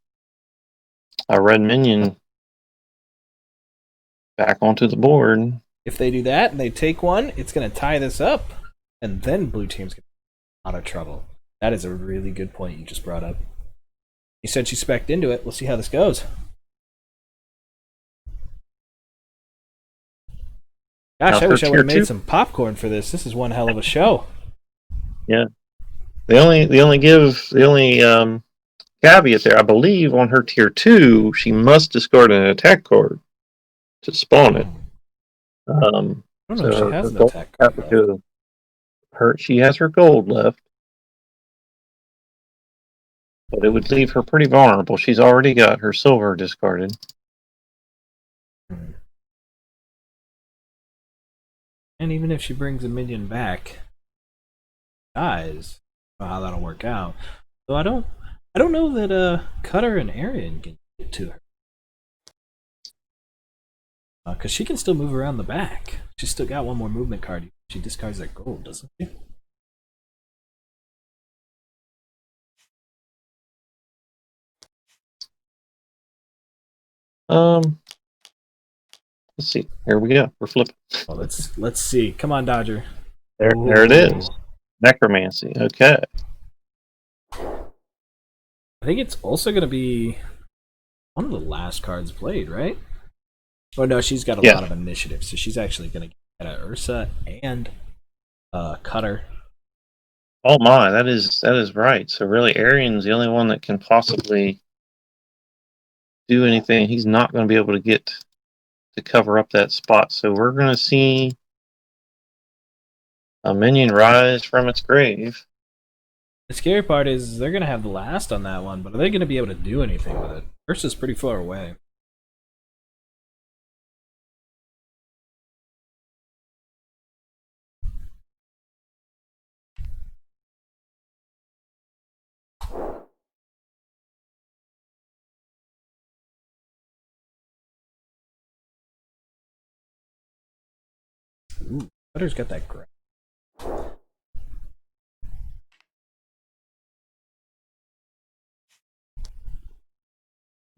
red minion back onto the board. If they do that and they take one, it's going to tie this up, and then blue team's going to be out of trouble. That is a really good point you just brought up. You said she spec'd into it. We'll see how this goes. Gosh, I wish I would have made some popcorn for this. This is one hell of a show. Yeah. The only caveat there, I believe, on her tier 2, she must discard an attack card to spawn it. I don't know if she has an attack card. She has her gold left, but it would leave her pretty vulnerable. She's already got her silver discarded. And even if she brings a minion back, dies, I don't know how that'll work out. So I don't know that Cutter and Arian can get to her. Because she can still move around the back. She's still got 1 more movement card. She discards that gold, doesn't she? Let's see. Here we go. We're flipping. Well, let's see. Come on, Dodger. There it is. Necromancy. Okay. I think it's also going to be one of the last cards played, right? Oh no, she's got a lot of initiative, so she's actually going to get at Ursa and Cutter. Oh my, that is right. So really, Arian's the only one that can possibly do anything. He's not going to be able to get to cover up that spot. So we're going to see a minion rise from its grave. The scary part is they're going to have the last on that one, but are they going to be able to do anything with it? Ursa's pretty far away. Ooh, Cutter's got that grab.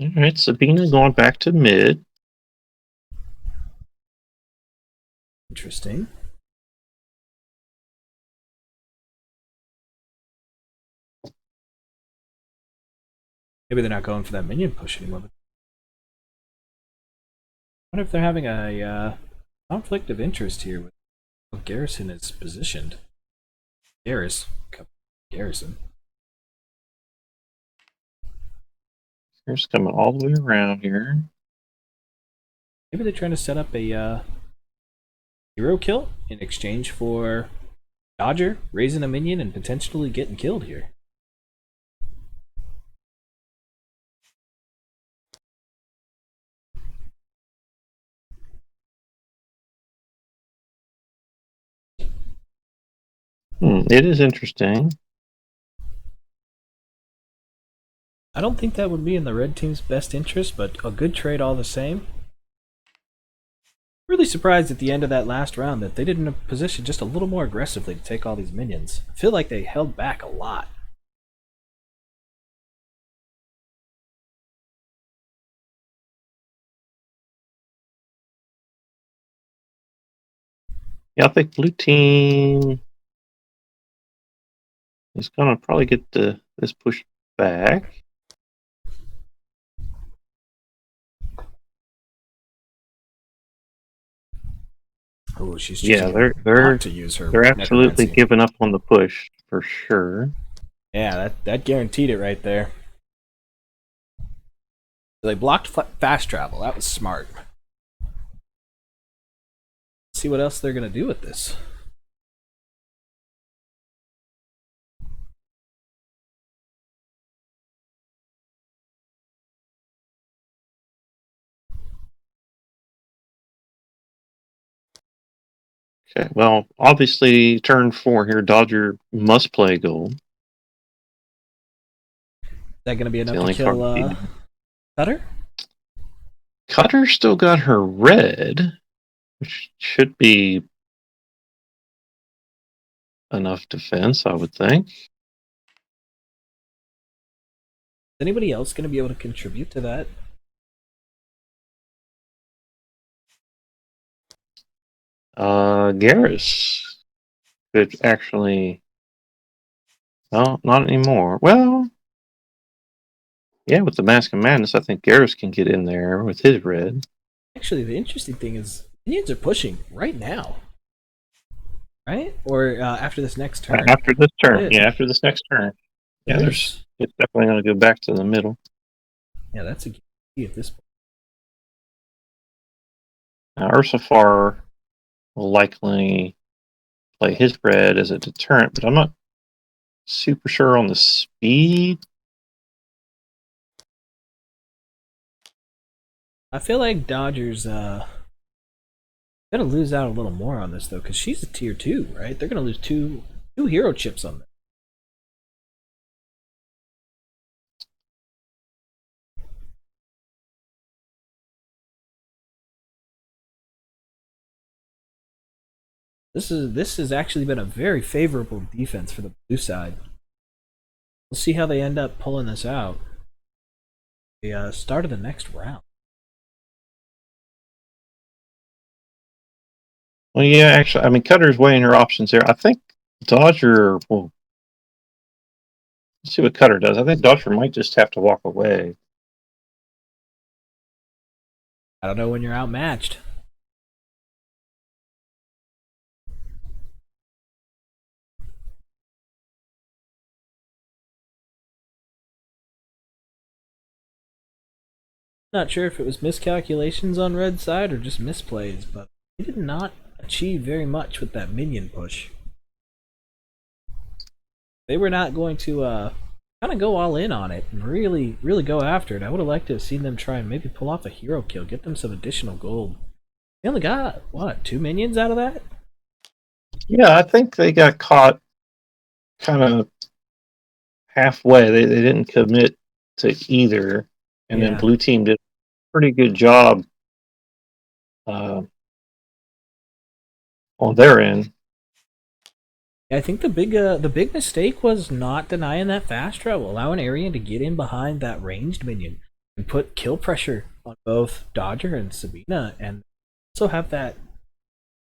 All right, Sabina going back to mid. Interesting. Maybe they're not going for that minion push anymore. But I wonder if they're having a conflict of interest here with how Garrison is positioned. Garrison. Here's coming all the way around here. Maybe they're trying to set up a hero kill in exchange for Dodger raising a minion and potentially getting killed here. It is interesting. I don't think that would be in the red team's best interest, but a good trade all the same. Really surprised at the end of that last round that they didn't position just a little more aggressively to take all these minions. I feel like they held back a lot. Yeah, I think blue team is going to probably get this pushed back. Oh, she's they're to use her. They're absolutely giving up on the push for sure. Yeah, that guaranteed it right there. They blocked fast travel. That was smart. Let's see what else they're gonna do with this. Okay, well, obviously, turn 4 here, Dodger must play gold. Is that going to be enough to kill Cutter? Cutter still got her red, which should be enough defense, I would think. Is anybody else going to be able to contribute to that? Garrus could actually... Well, not anymore. Well, yeah, with the Mask of Madness, I think Garrus can get in there with his red. Actually, the interesting thing is, minions are pushing right now. Right? Or after this next turn? After this turn, yeah, after this next turn. Yeah, it's definitely going to go back to the middle. Yeah, that's a key at this point. Now, Ursufar will likely play his red as a deterrent, but I'm not super sure on the speed. I feel like Dodger's gonna lose out a little more on this though, because she's a tier 2, right? They're gonna lose two hero chips on this. This has actually been a very favorable defense for the blue side. We'll see how they end up pulling this out. The start of the next round. Well, yeah, actually, I mean, Cutter's weighing her options there. I think Dodger will. Let's see what Cutter does. I think Dodger might just have to walk away. I don't know when you're outmatched. Not sure if it was miscalculations on red side or just misplays, but he did not achieve very much with that minion push. They were not going to kind of go all in on it and really, really go after it. I would have liked to have seen them try and maybe pull off a hero kill, get them some additional gold. They only got, what, 2 minions out of that? Yeah, I think they got caught kind of halfway. They didn't commit to either, and then Yeah. Blue Team did a pretty good job uh, on their end. I think the big mistake was not denying that fast travel, allowing Arian to get in behind that ranged minion and put kill pressure on both Dodger and Sabina, and also have that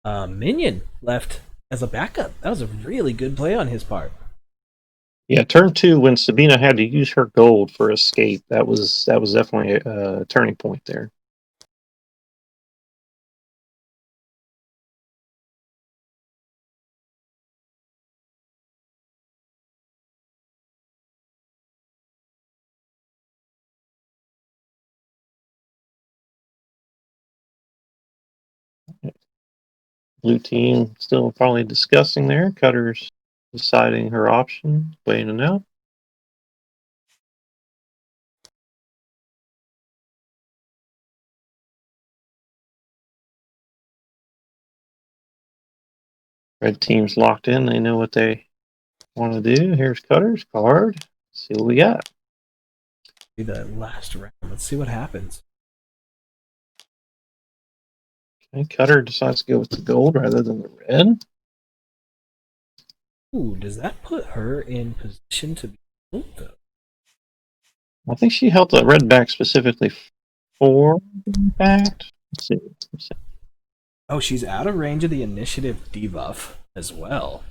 minion left as a backup. That was a really good play on his part. Yeah, turn 2 when Sabina had to use her gold for escape. That was definitely a turning point there. Blue Team still probably discussing there. Cutter's deciding her option, weighing it out. Red Team's locked in. They know what they want to do. Here's Cutter's card. Let's see what we got. Be the last round. Let's see what happens. Okay, Cutter decides to go with the gold rather than the red. Ooh, does that put her in position to be gold though? I think she held the red back specifically for impact. Let's see. Oh, she's out of range of the initiative debuff as well.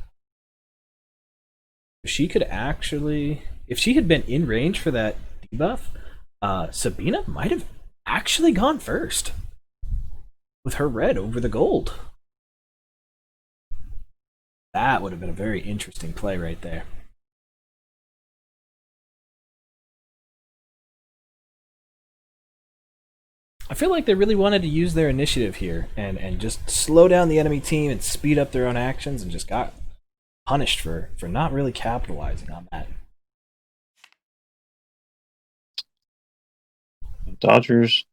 She could actually, if she had been in range for that debuff, Sabina might have actually gone first with her red over the gold. That would have been a very interesting play right there. I feel like they really wanted to use their initiative here and just slow down the enemy team and speed up their own actions, and just got punished for not really capitalizing on that. Dodgers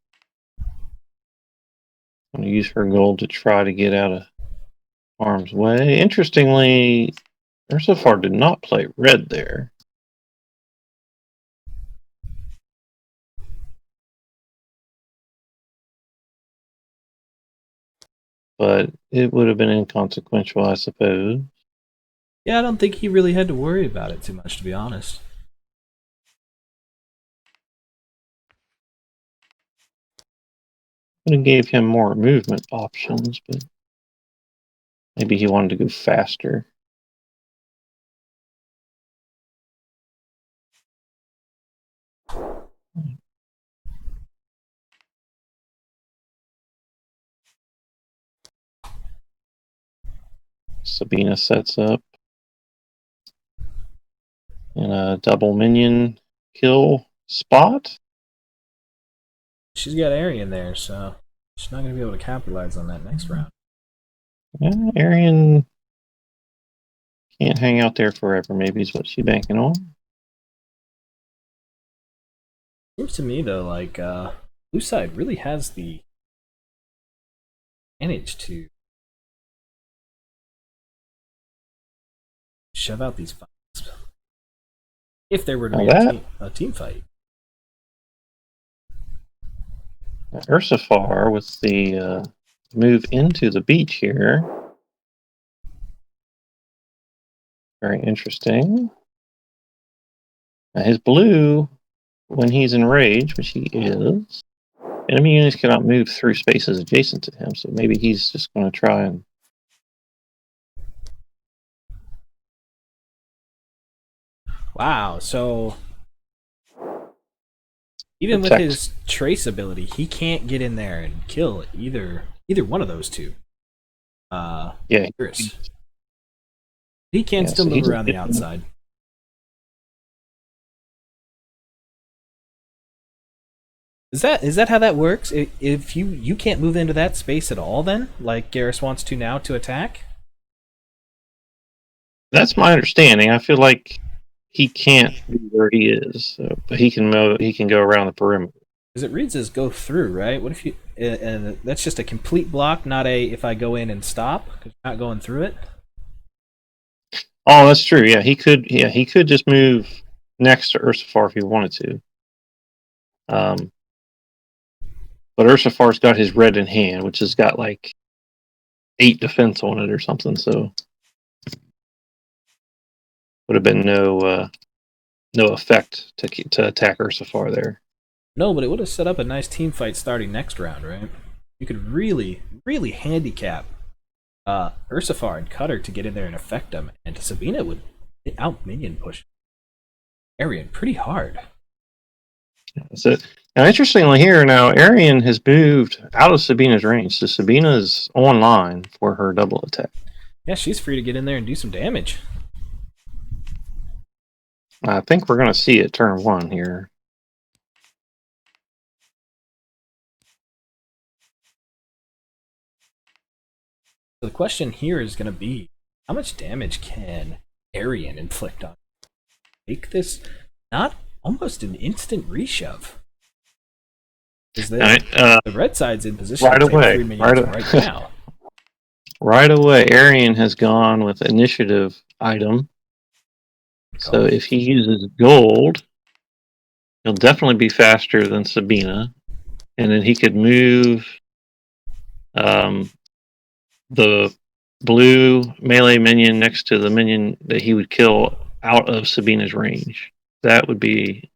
going to use her gold to try to get out of harm's way. Interestingly, Ursifar did not play red there. But it would have been inconsequential, I suppose. Yeah, I don't think he really had to worry about it too much, to be honest. Would have gave him more movement options, but maybe he wanted to go faster. Sabina sets up in a double minion kill spot. She's got Arian there, so she's not going to be able to capitalize on that next round. Yeah, Arian can't hang out there forever, maybe is what she's banking on. Seems to me though, like blue side really has the advantage to shove out these fights if there were to be a team fight. Ursifar with the move into the beach here. Very interesting. His blue, when he's in rage, which he is, enemy units cannot move through spaces adjacent to him, so maybe he's just going to try and Wow. So even with Protect. his trace ability, he can't get in there and kill either one of those two. Yeah, Iris. He can yeah. still So move he's around the outside. Is that how that works? If you can't move into that space at all, then like Garrus wants to now to attack. that's my understanding. I feel like he can't be where he is, but he can he can go around the perimeter. Because it reads as go through, right? What if you and that's just a complete block, not a if I go in and stop because you're not going through it. Oh, that's true. Yeah, he could. Yeah, he could just move next to Ursifar if he wanted to. Um, but Ursifar's got his red in hand, which has got like 8 defense on it or something. So would have been no effect to attack Ursifar there. No, but it would have set up a nice team fight starting next round, right? You could really handicap Ursifar and Cutter to get in there and affect them, and Sabina would out minion push Arian pretty hard. So now, interestingly, here now, Arian has moved out of Sabina's range, so Sabina's online for her double attack. Yeah, she's free to get in there and do some damage. I think we're going to see it turn 1 here. So the question here is going to be, how much damage can Arian inflict on? Make this not almost an instant reshove. Is the red side's in position right to take away, 3 minions right now. Right away, Arian has gone with initiative item. So if he uses gold, he'll definitely be faster than Sabina, and then he could move the blue melee minion next to the minion that he would kill out of Sabina's range. That would be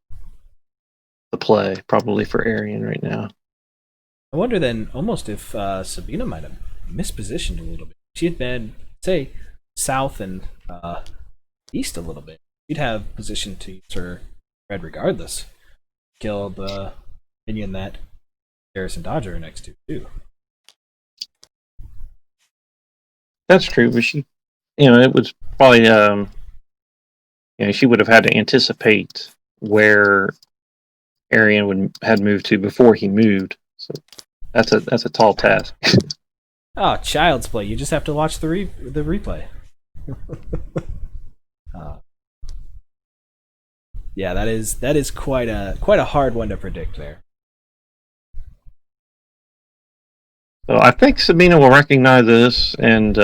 the play probably for Arian right now. I wonder then almost if Sabina might have mispositioned a little bit. She had been, say, south and east a little bit. She'd have position to use her red regardless. Kill the minion that Garrison Dodger are next to, too. That's true, but she, it was probably, she would have had to anticipate where Arian had moved to before he moved. So that's a tall task. Oh, child's play. You just have to watch the replay. Yeah, that is quite a hard one to predict there. So I think Sabina will recognize this, and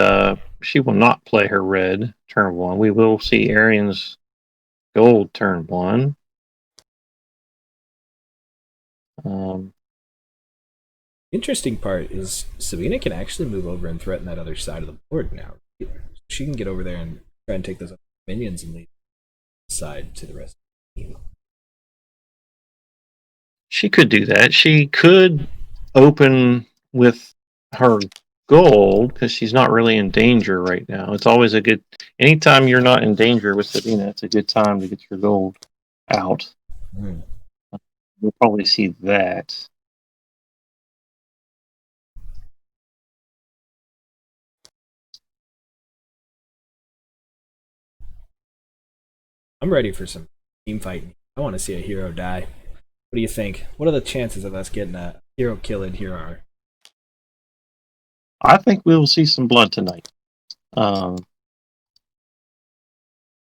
she will not play her red turn 1. We will see Arian's gold turn 1. Interesting part is Sabina can actually move over and threaten that other side of the board now. She can get over there and try and take those minions and lead the side to the rest of the team. She could do that. She could open with her gold because she's not really in danger right now. It's always a good. Anytime you're not in danger with Sabina, it's a good time to get your gold out. We'll probably see that. I'm ready for some team fighting. I want to see a hero die. What do you think? What are the chances of us getting a hero kill in here are? I think we will see some blood tonight.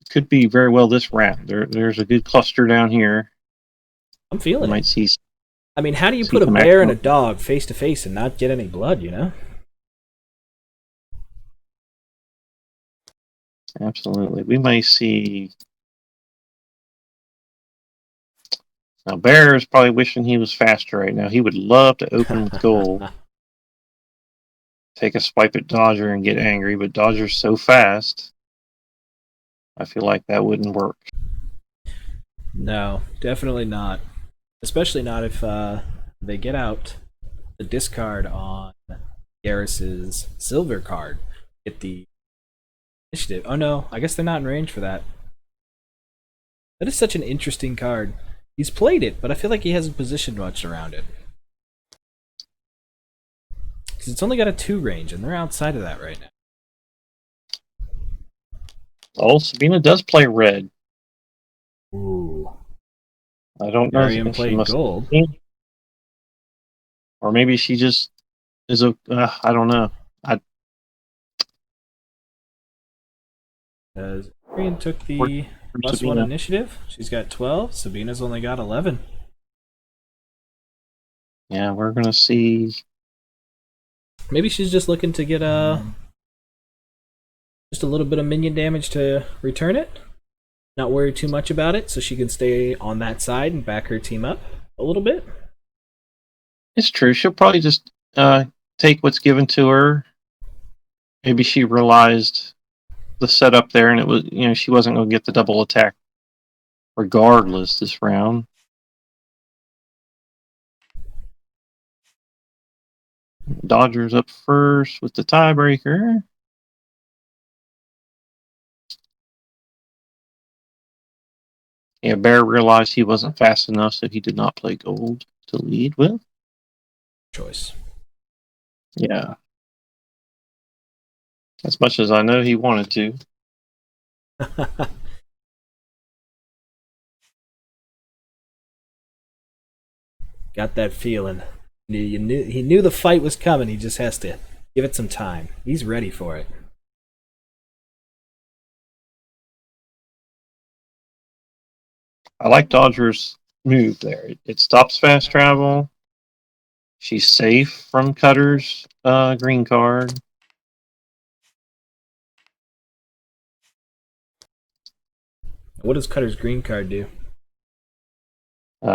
Could be very well this round. There's a good cluster down here. I'm feeling might it. See. I mean, how do you put a bear and a dog face to face and not get any blood, you know? Absolutely. We may see. Now, Bear is probably wishing he was faster right now. He would love to open with gold. Take a swipe at Dodger and get angry, but Dodger's so fast. I feel like that wouldn't work. No, definitely not. Especially not if they get out the discard on Garrus's silver card. Get the initiative. Oh no, I guess they're not in range for that. That is such an interesting card. He's played it, but I feel like he hasn't positioned much around it. Because it's only got a 2 range, and they're outside of that right now. Oh, Sabina does play red. Ooh. I don't know Arian if she played must, gold. or maybe she just is a. I don't know. Because Arian took For the +1 Sabina. initiative. She's got 12. Sabina's only got 11. Yeah, we're gonna see. Maybe she's just looking to get just a little bit of minion damage to return it. Not worry too much about it, so she can stay on that side and back her team up a little bit. It's true. She'll probably just take what's given to her. Maybe she realized the setup there, and it was she wasn't going to get the double attack regardless this round. Dodgers up first with the tiebreaker. Yeah, Bear realized he wasn't fast enough, so he did not play gold to lead with. Choice. Yeah. As much as I know he wanted to. Got that feeling. He knew the fight was coming. He just has to give it some time. He's ready for it. I like Dodger's move there. It stops fast travel. She's safe from Cutter's green card. What does Cutter's green card do?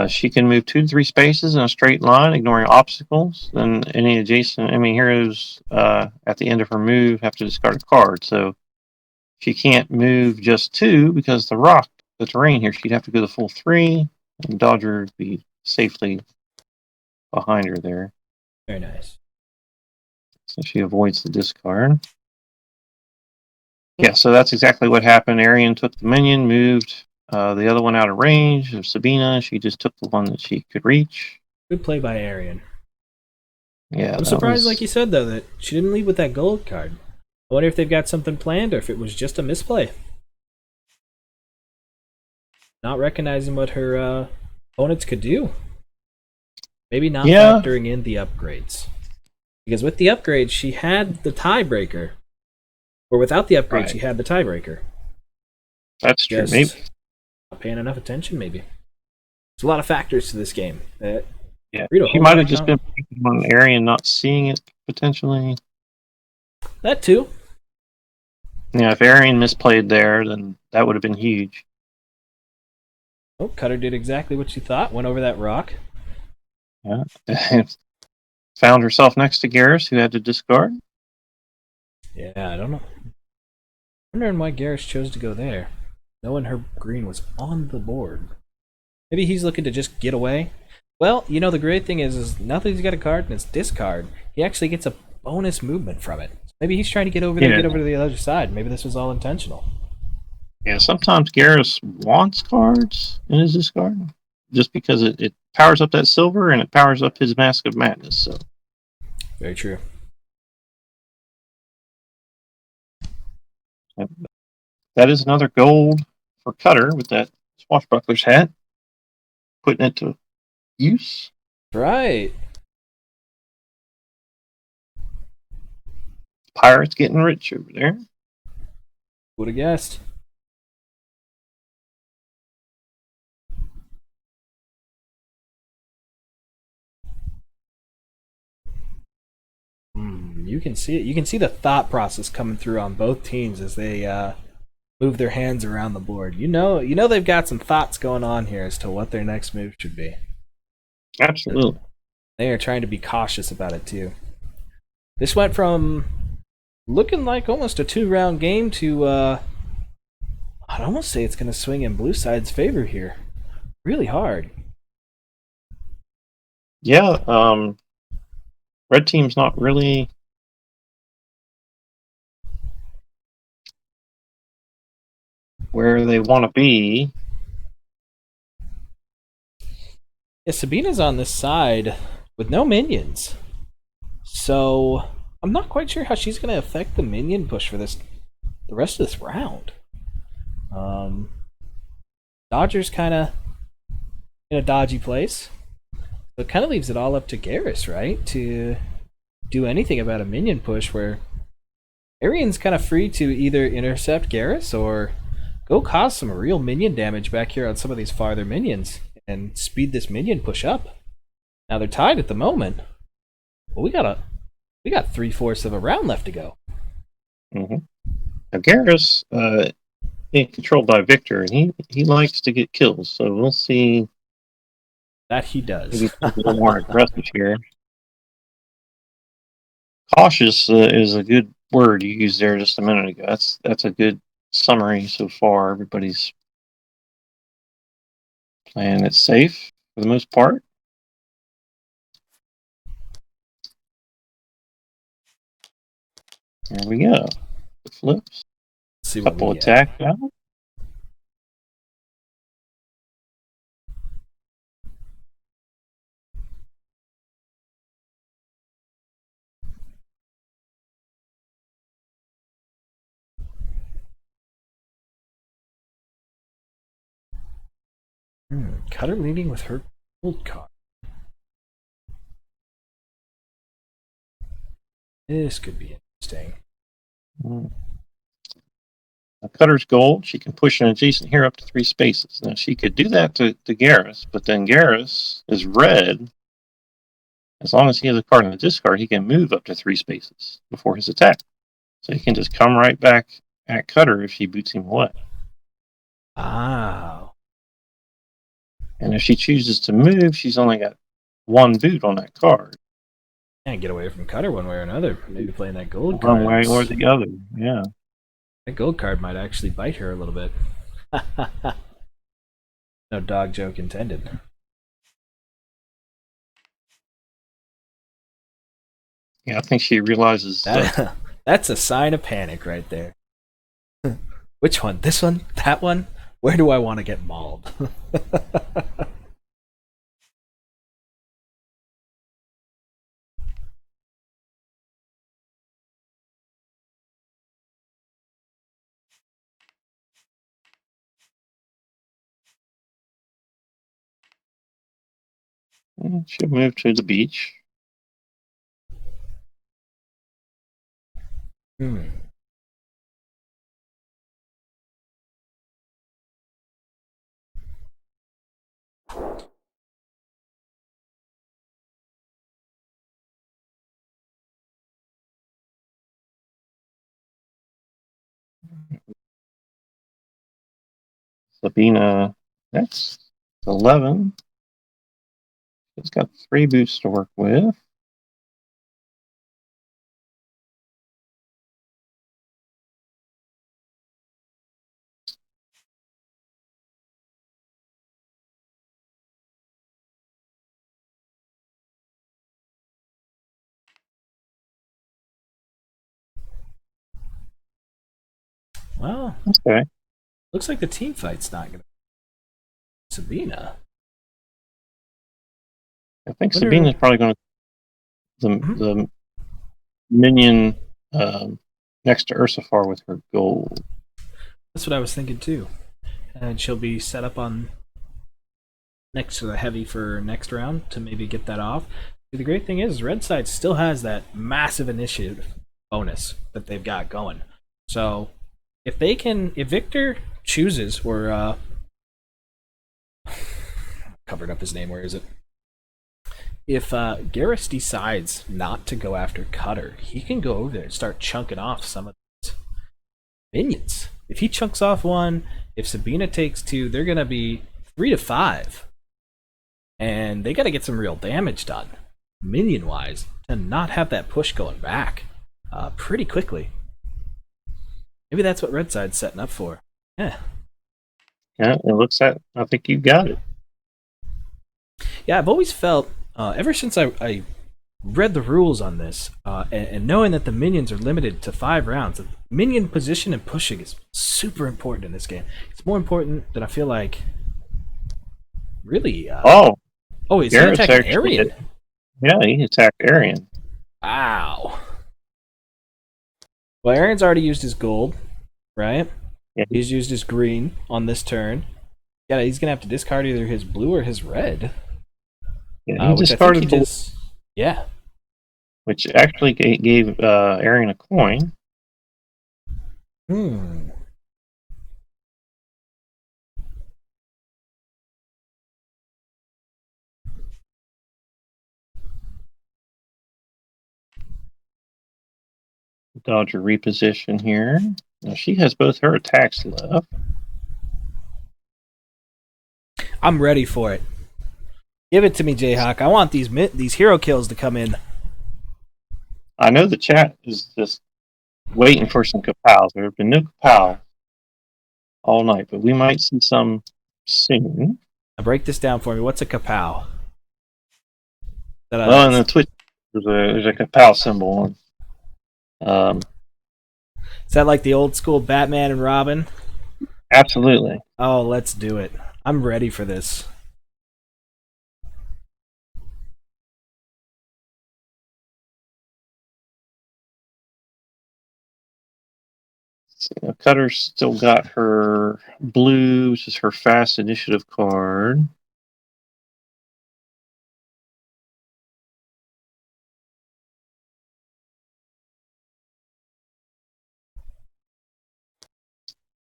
She can move 2 to 3 spaces in a straight line, ignoring obstacles. Then any adjacent enemy heroes at the end of her move have to discard a card. So she can't move just 2 because the terrain here, she'd have to go the full 3, and Dodger would be safely behind her there. Very nice. So she avoids the discard. Yeah, so that's exactly what happened. Arian took the minion, moved the other one out of range of Sabina. She just took the one that she could reach. Good play by Arian. Yeah, I'm surprised, like you said, though, that she didn't lead with that gold card. I wonder if they've got something planned or if it was just a misplay. Not recognizing what her opponents could do. Maybe not factoring in the upgrades. Because with the upgrades, she had the tiebreaker. Or without the upgrade, she had the tiebreaker. That's true. Maybe not paying enough attention. Maybe there's a lot of factors to this game. Yeah, she might have just been picking on Arian, not seeing it potentially. That too. Yeah, if Arian misplayed there, then that would have been huge. Oh, Cutter did exactly what she thought. Went over that rock. Yeah, found herself next to Garrus, who had to discard. Yeah, I don't know. Wondering why Garrus chose to go there, knowing her green was on the board. Maybe he's looking to just get away. Well, the great thing is now that he's got a card and it's discard, he actually gets a bonus movement from it. Maybe he's trying to get over there, get over to the other side. Maybe this was all intentional. Yeah, sometimes Garrus wants cards in his discard just because it powers up that silver and it powers up his Mask of Madness. So very true. That is another gold for Cutter with that Swashbuckler's hat. Putting it to use. Right. Pirates getting rich over there. Would have guessed. You can see it. You can see the thought process coming through on both teams as they move their hands around the board. You know they've got some thoughts going on here as to what their next move should be. Absolutely. They are trying to be cautious about it too. This went from looking like almost a 2-round game to I'd almost say it's going to swing in blue side's favor here. Really hard. Yeah, red team's not really where they want to be. Yeah, Sabina's on this side with no minions. So I'm not quite sure how she's going to affect the minion push for the rest of this round. Um, Dodger's kind of in a dodgy place. So it kind of leaves it all up to Garrus, right? To do anything about a minion push where Arian's kind of free to either intercept Garrus or go cause some real minion damage back here on some of these farther minions and speed this minion push up. Now they're tied at the moment. Well, we got 3/4 of a round left to go. Mm-hmm. Now, Garrus being controlled by Victor, and he likes to get kills, so we'll see. That he does. Maybe a little more aggressive here. Cautious is a good word you used there just a minute ago. That's a good summary so far. Everybody's playing it safe for the most part. There we go. The flips. Let's see what Couple we get. attack out. Cutter leading with her gold card. This could be interesting. Now, Cutter's gold. She can push an adjacent hero up to 3 spaces. Now, she could do that to Garrus, but then Garrus is red. As long as he has a card in the discard, he can move up to 3 spaces before his attack. So he can just come right back at Cutter if she boots him away. Ah. And if she chooses to move, she's only got 1 boot on that card. Can't get away from Cutter one way or another. Maybe playing that gold card. One way or the other, yeah. That gold card might actually bite her a little bit. No dog joke intended. Yeah, I think she realizes That's a sign of panic right there. Which one? This one? That one? Where do I want to get mauled? she'll move to the beach. Sabina next. 11. She's got 3 boots to work with. Well, Okay. looks like the team fight's not going to. Sabina. I think Sabina's probably going to the minion next to Ursifar with her gold. That's what I was thinking too. And she'll be set up on next to the heavy for next round to maybe get that off. The great thing is, Red Side still has that massive initiative bonus that they've got going. So if Victor chooses, or covered up his name, where is it? If Garrus decides not to go after Cutter, he can go over there and start chunking off some of these minions. If he chunks off one, if Sabina takes 2, they're going to be 3 to 5. And they got to get some real damage done, minion-wise, to not have that push going back pretty quickly. Maybe that's what Red Side's setting up for. Yeah. Yeah, it looks like I think you got it. Yeah, I've always felt, ever since I read the rules on this, and knowing that the minions are limited to 5 rounds, the minion position and pushing is super important in this game. It's more important than I feel like really Oh, is he Garrett's attacking actually, Arian? yeah, he attacked Arian. Wow. Well, Arian's already used his gold, right? Yeah, He's used his green on this turn. Yeah, he's gonna have to discard either his blue or his red. he Which I think he discarded blue, just. Yeah. which actually gave Arian a coin. Hmm. Dodger reposition here. Now she has both her attacks left. I'm ready for it. Give it to me, Jayhawk. I want these hero kills to come in. I know the chat is just waiting for some kapows. There have been no kapow all night, but we might see some soon. Now break this down for me. What's a kapow? Well, in the Twitch, there's a kapow symbol on. Is that like the old school Batman and Robin? Absolutely. Oh, let's do it. I'm ready for this. Cutter's still got her blue, which is her fast initiative card.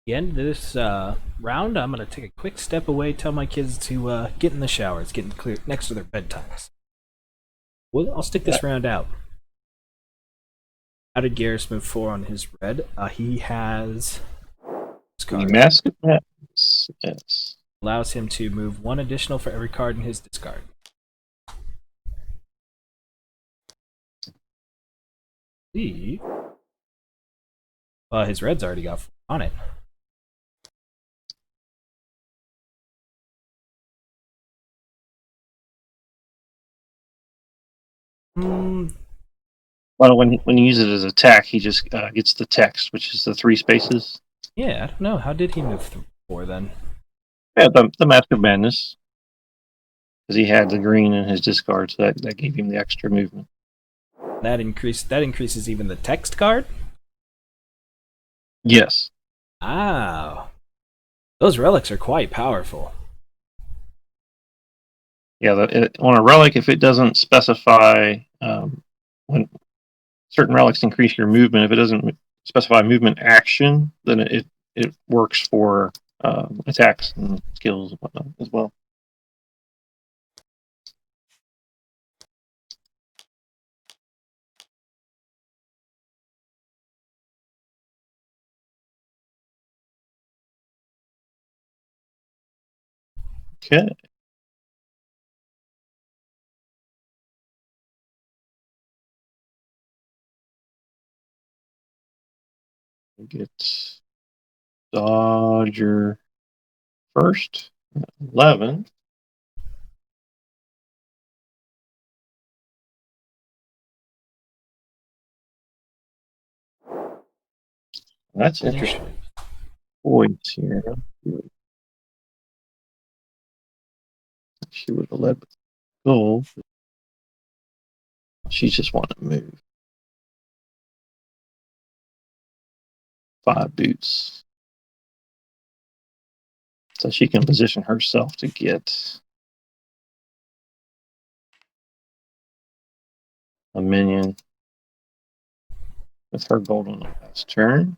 The end of this round, I'm going to take a quick step away, tell my kids to get in the showers, get clear next to their bedtimes. Well, I'll stick this round out. How did Garrus move 4 on his red? He has this The card. Mask of Madness. Yes. Allows him to move 1 additional for every card in his discard. See? His red's already got 4 on it. Well, when you use it as attack, he just gets the text, which is the 3 spaces. Yeah, I don't know. How did he move 4 then? Yeah, the Mask of Madness. Because he had the green in his discard, so that gave him the extra movement. That increases even the text card? Yes. Ah. Those relics are quite powerful. Yeah, on a relic, if it doesn't specify when certain relics increase your movement, if it doesn't specify movement action, then it works for attacks and skills and whatnot as well. Okay. Get Dodger first. 11. That's interesting. Points here. She would have led with gold. She just wanted to move. 5 boots. So she can position herself to get a minion with her gold on the last turn.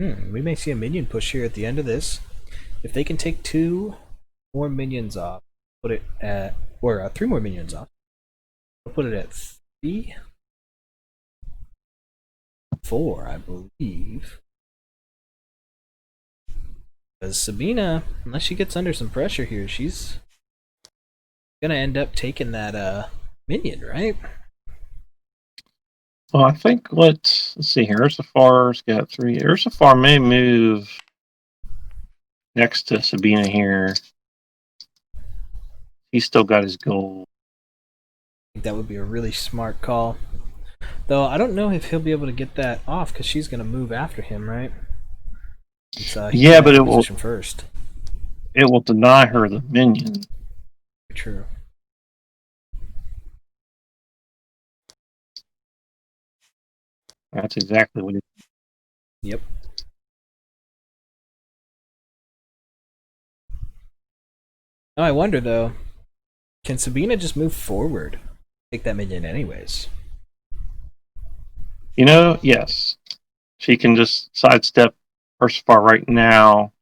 We may see a minion push here at the end of this. If they can take 2 more minions off, put it at, or 3 more minions off, I'll put it at 3, 4, I believe. Because Sabina, unless she gets under some pressure here, she's gonna end up taking that minion, right? Well, I think let's see here. Ursafar's got 3. Ursafar may move next to Sabina here. He's still got his gold. I think that would be a really smart call. Though I don't know if he'll be able to get that off because she's going to move after him, right? It's, he's Yeah, going to but enter position first. it will deny her the minion. True. That's exactly what it. Yep. Oh, I wonder though, can Sabina just move forward? Take that minion anyways. Yes, she can just sidestep Ursafar right now.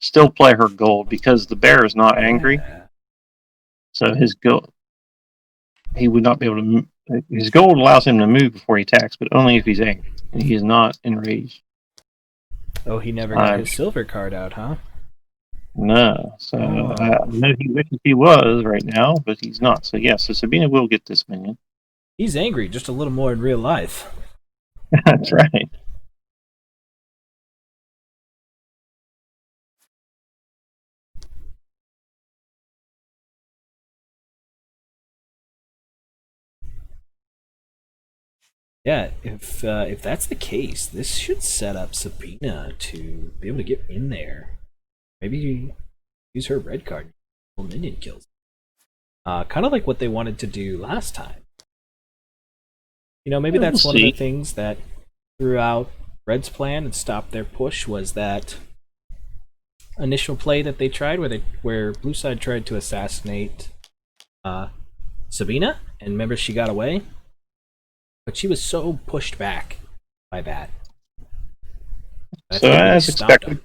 Still play her gold because the bear is not angry. Yeah. So his gold, he would not be able to. His gold allows him to move before he attacks, but only if he's angry and he is not enraged. Oh, he never got his silver card out, huh? No. So I know he wishes he was right now, but he's not. So yes, so Sabina will get this minion. He's angry, just a little more in real life. That's right. Yeah, if that's the case, this should set up Sabina to be able to get in there. Maybe use her red card, minion kills. Kind of like what they wanted to do last time. Maybe that's one of the things that threw out Red's plan and stopped their push was that initial play that they tried, where Blue Side tried to assassinate Sabina, and remember she got away, but she was so pushed back by that. So as expected,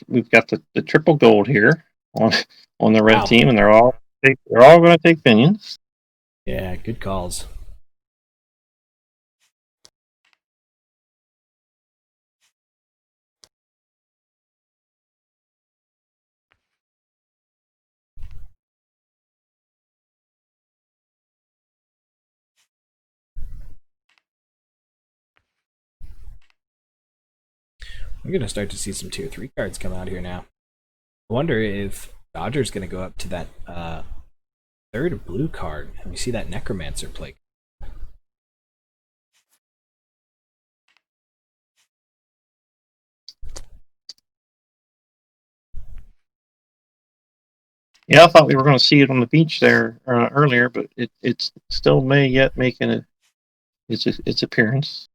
we've got the triple gold here on the red team, and they're all going to take minions. Yeah, good calls. We're gonna start to see some tier 3 cards come out here now. I wonder if Dodger's gonna go up to that third blue card, and we see that Necromancer play. Yeah, I thought we were going to see it on the beach there earlier, but it still may yet make its appearance.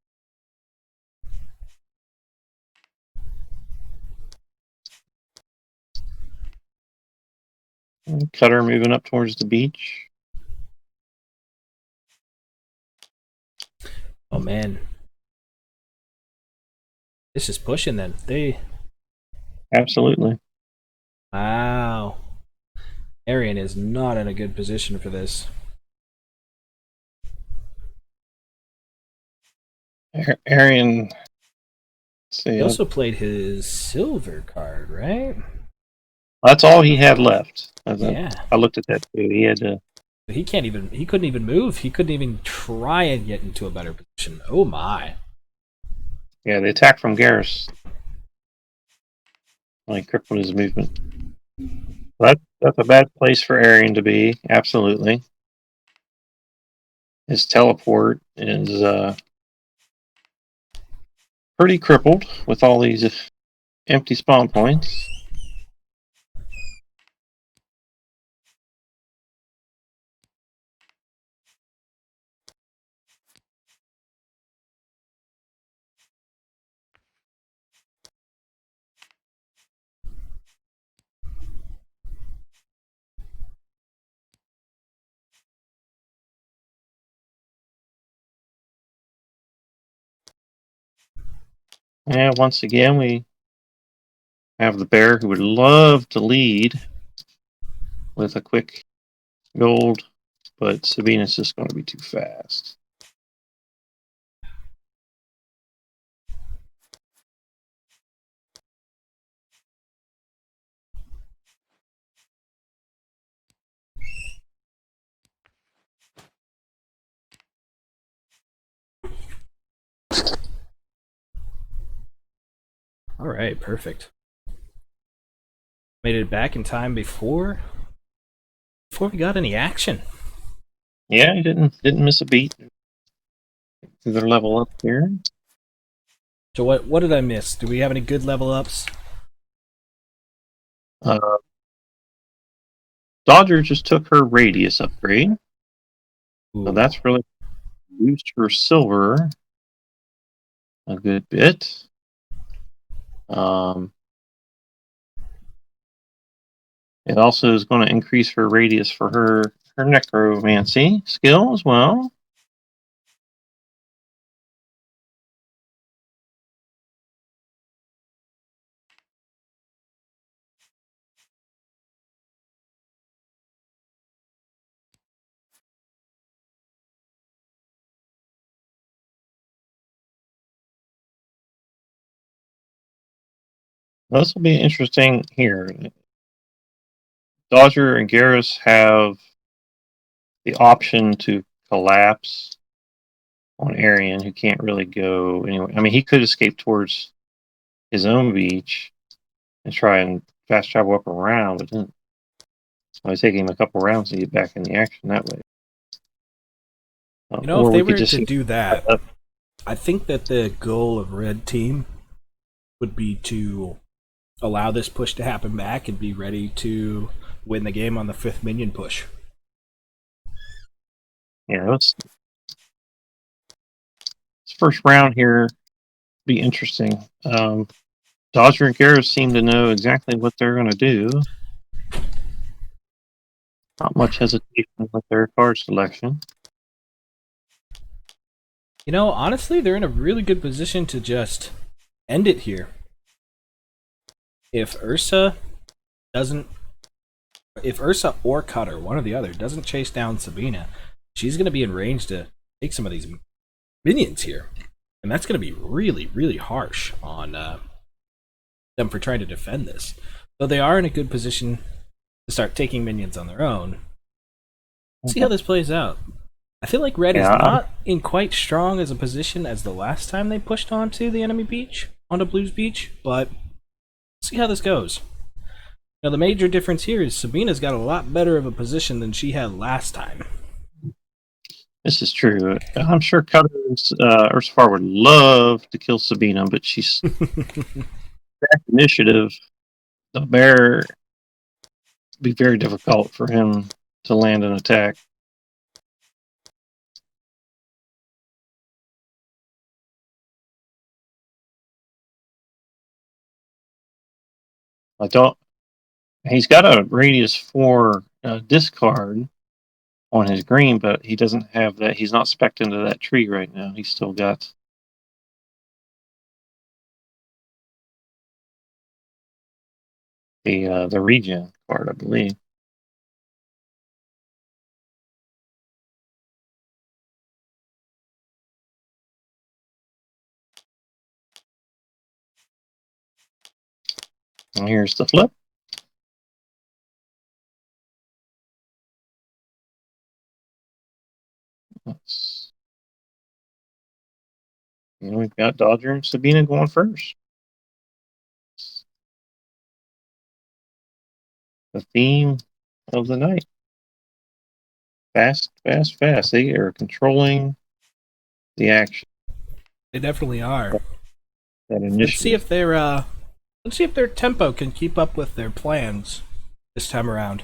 Cutter moving up towards the beach. Oh man, this is pushing them. Absolutely. Wow. Arian is not in a good position for this. Arian. He also played his silver card, right? That's all he had left. Yeah. I looked at that too. He had to. He couldn't even move. He couldn't even try and get into a better position. Oh my. Yeah, the attack from Garrus crippled his movement. That's a bad place for Arian to be. Absolutely. His teleport is pretty crippled with all these empty spawn points. And once again, we have the bear who would love to lead with a quick gold, but Sabina's just going to be too fast. All right, perfect. Made it back in time before we got any action. Yeah, he didn't miss a beat. Their level up here. So what did I miss? Do we have any good level ups? Uh, Dodger just took her radius upgrade, so Ooh. that's really boosted her silver a good bit. Um, it also is going to increase her radius for her necromancy skill as well. This will be interesting here. Dodger and Garrus have the option to collapse on Arian, who can't really go anywhere. I mean, he could escape towards his own beach and try and fast travel up around, but then it might take him a couple rounds to get back in the action that way. If Or they we could were just to see do that, I think that the goal of Red Team would be to allow this push to happen back and be ready to win the game on the 5th minion push. Yeah, this first round here be interesting. Dodger and Garrus seem to know exactly what they're going to do. Not much hesitation with their card selection. Honestly, they're in a really good position to just end it here. If Ursa or Cutter, one or the other, doesn't chase down Sabina, she's going to be in range to take some of these minions here. And that's going to be really, really harsh on them for trying to defend this. Though they are in a good position to start taking minions on their own. See how this plays out. I feel like Red is not in quite strong as a position as the last time they pushed onto the enemy beach, onto Blue's beach, but see how this goes. Now, the major difference here is Sabina's got a lot better of a position than she had last time. This is true. I'm sure Cutter's Ursafar would love to kill Sabina, but she's back initiative. The bear be very difficult for him to land an attack. I don't. He's got a radius 4 discard on his green, but he doesn't have that. He's not specced into that tree right now. He's still got the regen card, I believe. And here's the flip. We've got Dodger and Sabina going first. The theme of the night. Fast, fast, fast. They are controlling the action. They definitely are. That initiative. Let's see if their tempo can keep up with their plans this time around.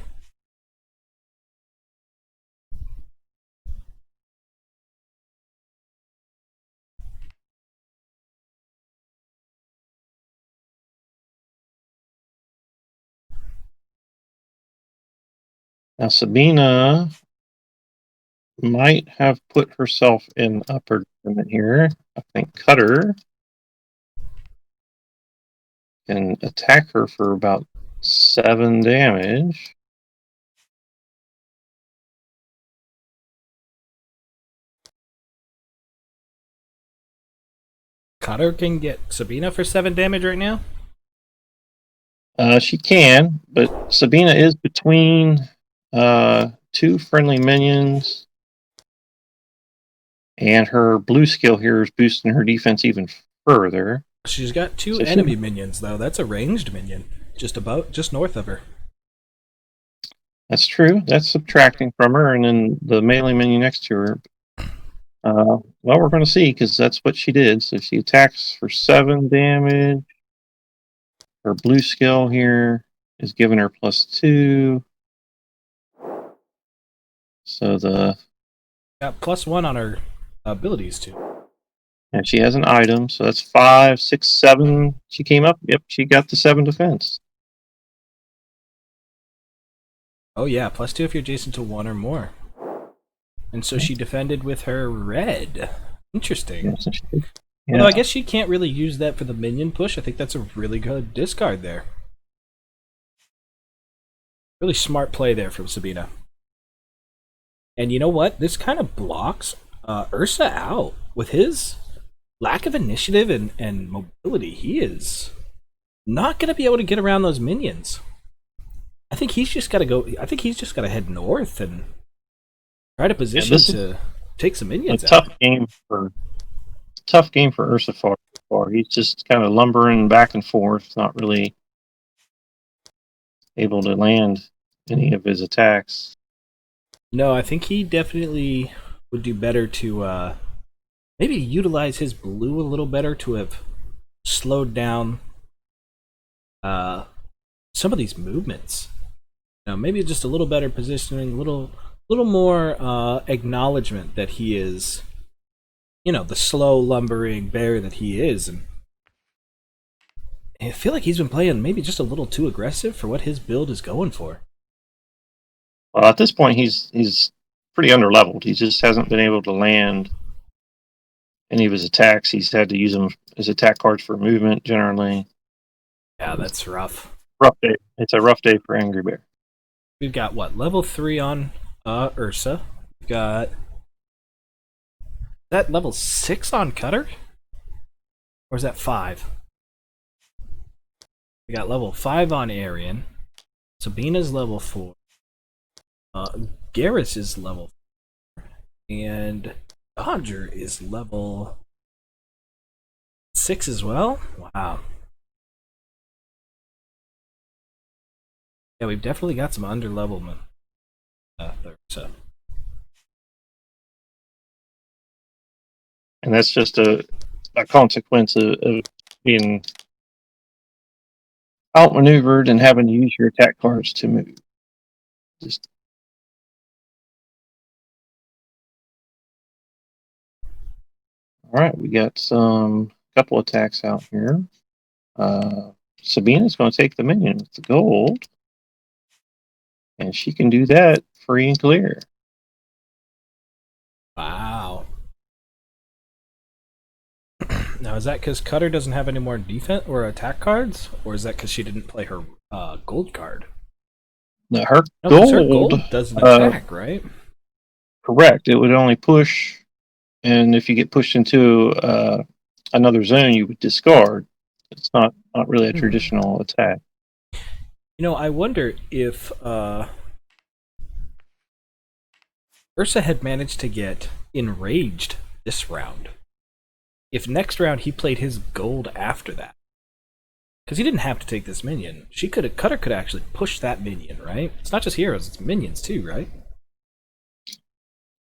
Now Sabina might have put herself in upper limit here. I think Cutter can attack her for about 7 damage. Cutter can get Sabina for 7 damage right now? She can, but Sabina is between 2 friendly minions, and her blue skill here is boosting her defense even further. She's got two So enemy minions though. That's a ranged minion, just north of her. that's true. That's subtracting from her, and then the melee minion next to her. Well, we're going to see because that's what she did. So she attacks for 7 damage. Her blue skill here is giving her +2. So Got +1 on her abilities too. and she has an item, so that's 5, 6, 7. She came up. Yep, she got the 7 defense. Oh yeah, +2 if you're adjacent to 1 or more. And so she defended with her red. Interesting. Yeah, so Although I guess she can't really use that for the minion push. I think that's a really good discard there. Really smart play there from Sabina. And you know what? This kind of blocks Ursa out. With his lack of initiative and mobility, he is not going to be able to get around those minions. I think he's just got to go. I think he's just got to head north and try to position to take some minions out. Tough game for Ursa far. He's just kind of lumbering back and forth, not really able to land any of his attacks. No, I think he definitely would do better to maybe utilize his blue a little better to have slowed down some of these movements. Maybe just a little better positioning, a little more acknowledgement that he is, the slow lumbering bear that he is. And I feel like he's been playing maybe just a little too aggressive for what his build is going for. Well, at this point, he's pretty underleveled. He just hasn't been able to land any of his attacks. He's had to use his attack cards for movement generally. Yeah, that's rough. Rough day. It's a rough day for Angry Bear. We've got level 3 on Ursa. We've got that level 6 on Cutter? Or is that 5? We got level 5 on Arian. Sabina's level 4. Garrus is level 4. And Dodger is level 6 as well? Wow. Yeah, we've definitely got some underlevelment there. So. And that's just a consequence of being outmaneuvered and having to use your attack cards to move. All right, we got some couple attacks out here. Sabina's going to take the minion with the gold, and she can do that free and clear. Wow. Now, is that because Cutter doesn't have any more defense or attack cards, or is that because she didn't play her gold card? Now, her gold doesn't attack, right? Correct. It would only push, and if you get pushed into another zone, you would discard. It's not really a traditional attack. I wonder if Ursa had managed to get enraged this round. If next round he played his gold after that, because he didn't have to take this minion. Cutter could actually push that minion, right? It's not just heroes; it's minions too, right?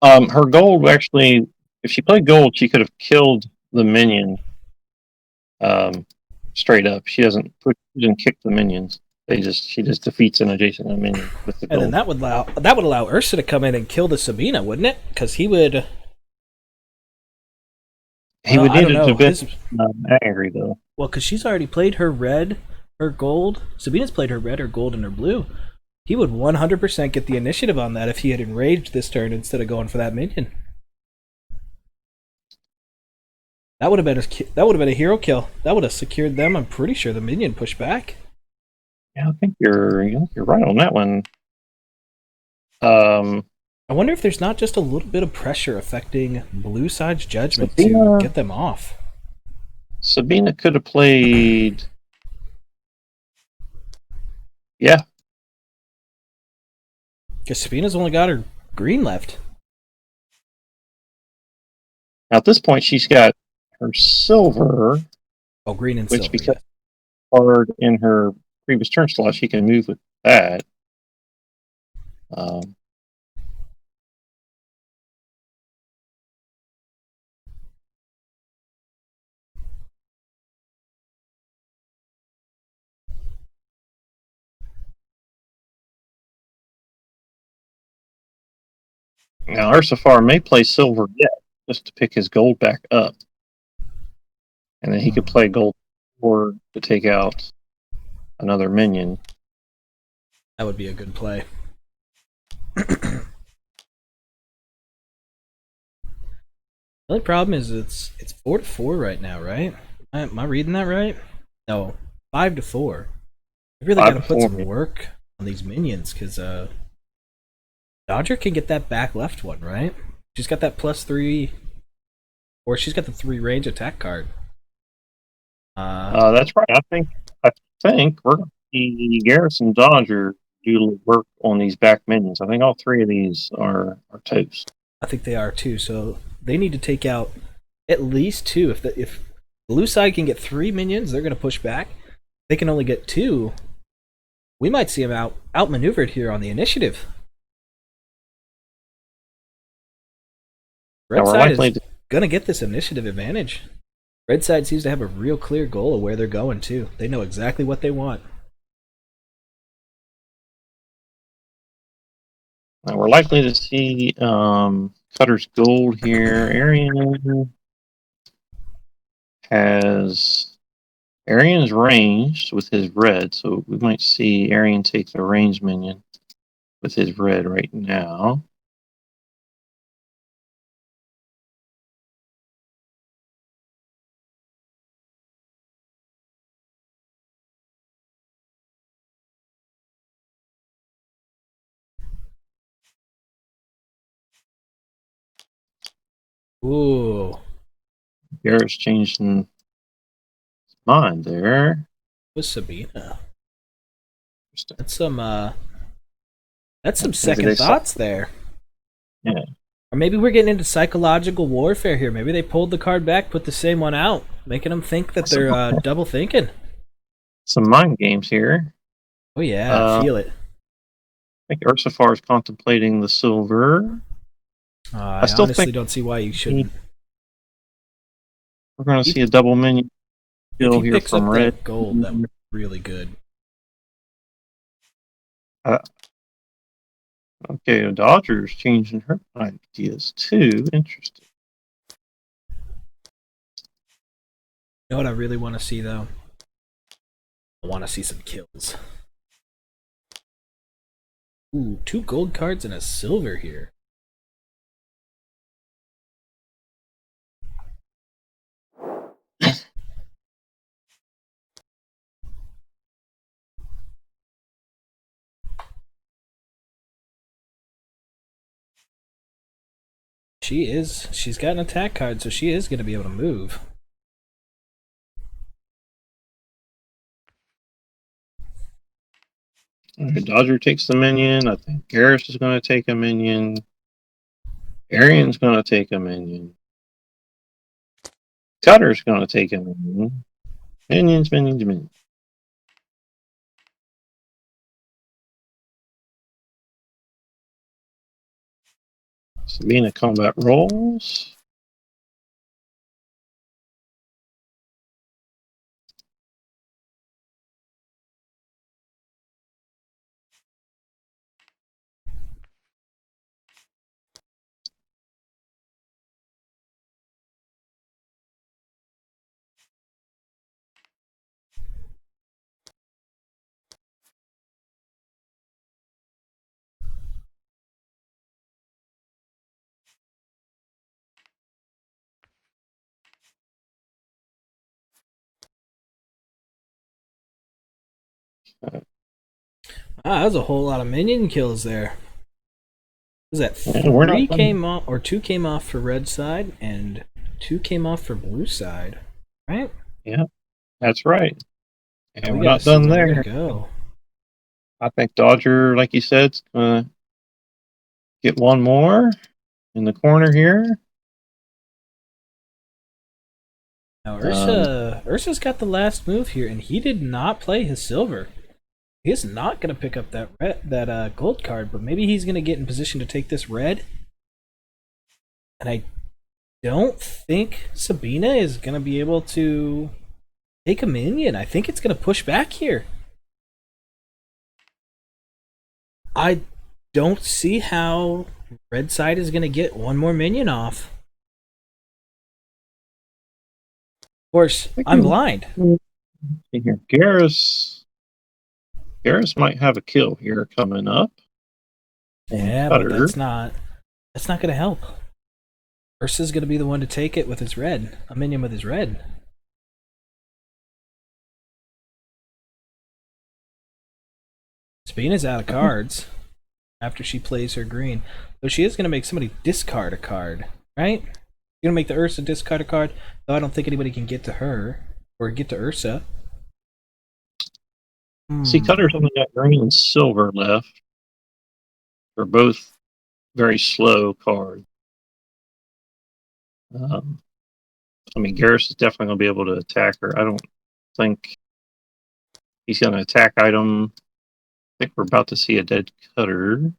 Her gold actually, if she played gold, she could have killed the minion. Straight up, she didn't kick the minions. She just defeats an adjacent minion with the gold. And then that would allow Ursa to come in and kill the Sabina, wouldn't it? Because he would. He would need to defend Angry, though. Well, because she's already played her red, her gold. Sabina's played her red, her gold, and her blue. He would 100% get the initiative on that if he had enraged this turn instead of going for that minion. That would have been a hero kill. That would have secured them. I'm pretty sure the minion pushed back. Yeah, I think you're right on that one. I wonder if there's not just a little bit of pressure affecting Blue Side's judgment to get them off. Sabina could have played. Yeah. Because Sabina's only got her green left. Now, at this point, she's got her silver. Oh, green and which silver. because Yes. card in her previous turn slot, she can move with that. Um, Now, Ursifar may play silver yet, just to pick his gold back up. And then he could play gold or to take out another minion. That would be a good play. The only problem is it's 4-4 right now, right? Am I reading that right? No, 5-4. I really got to put 5-4. some work on these minions because Dodger can get that back left one, right? She's got that +3, or she's got the 3 range attack card. That's right. I think we're going to see Garrison Dodger do work on these back minions. I think all three of these are toast. I think they are too. So they need to take out at least 2. If blue side can get 3 minions, they're going to push back. If they can only get 2, we might see them outmaneuvered here on the initiative. Red side is going to get this initiative advantage. Red side seems to have a real clear goal of where they're going to. They know exactly what they want. Now we're likely to see Cutter's Gold here. Arian's ranged with his red, so we might see Arian take the range minion with his red right now. Ooh. Garrett's changed his mind there. With Sabina. That's some Maybe second thoughts there. Yeah. Or maybe we're getting into psychological warfare here. Maybe they pulled the card back, put the same one out, making them think that they're double thinking. Some mind games here. Oh yeah, I feel it. I think Ursifar is contemplating the silver. I still honestly think don't see why you shouldn't. we're going to see a double minion If kill he here picks from up red. that gold, that would be really good. Okay, Dodger's changing her ideas too. Interesting. You know what I really want to see though? I want to see some kills. Ooh, 2 gold cards and a silver here. She's got an attack card, so she is going to be able to move. Okay, Dodger takes the minion. I think Garrus is going to take a minion. Arian's going to take a minion. Cutter's going to take a minion. Minions. Sabina combat rolls. That was a whole lot of minion kills there. Was that We're 3 not came off, or 2 came off for red side, and 2 came off for blue side, right? Yeah, that's right. And We we're gotta not see done where there. they go. I think Dodger, like you said, is going to get one more in the corner here. Now Um, Ursa's got the last move here, and he did not play his silver. He's not gonna pick up that gold card, but maybe he's gonna get in position to take this red. And I don't think Sabina is gonna be able to take a minion. I think it's gonna push back here. I don't see how red side is gonna get one more minion off. Of course, I'm blind. see here, Garrus might have a kill here coming up. Yeah, but Cutter. that's not gonna help. Ursa's gonna be the one to take it with his red. A minion with his red. Sabina's out of cards after she plays her green. So she is gonna make somebody discard a card, right? You're gonna make the Ursa discard a card, though I don't think anybody can get to her or get to Ursa. See, Cutter's only got green and silver left. They're both very slow cards. I mean, Garrus is definitely going to be able to attack her. I don't think he's going to attack item. I think we're about to see a dead Cutter.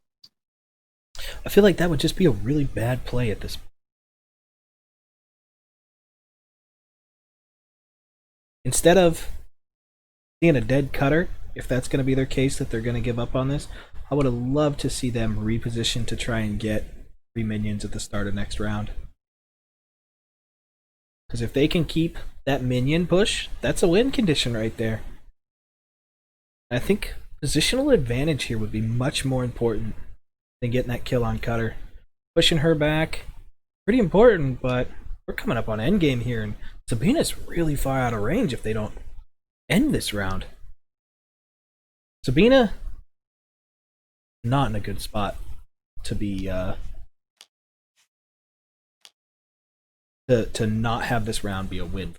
I feel like that would just be a really bad play at this point. Instead of seeing a dead Cutter, if that's going to be their case that they're going to give up on this, I would have loved to see them reposition to try and get 3 minions at the start of next round. Because if they can keep that minion push, that's a win condition right there. I think positional advantage here would be much more important than getting that kill on Cutter. Pushing her back, pretty important, but we're coming up on endgame here, and Sabina's really far out of range if they don't end this round. Sabina, not in a good spot to be to not have this round be a win.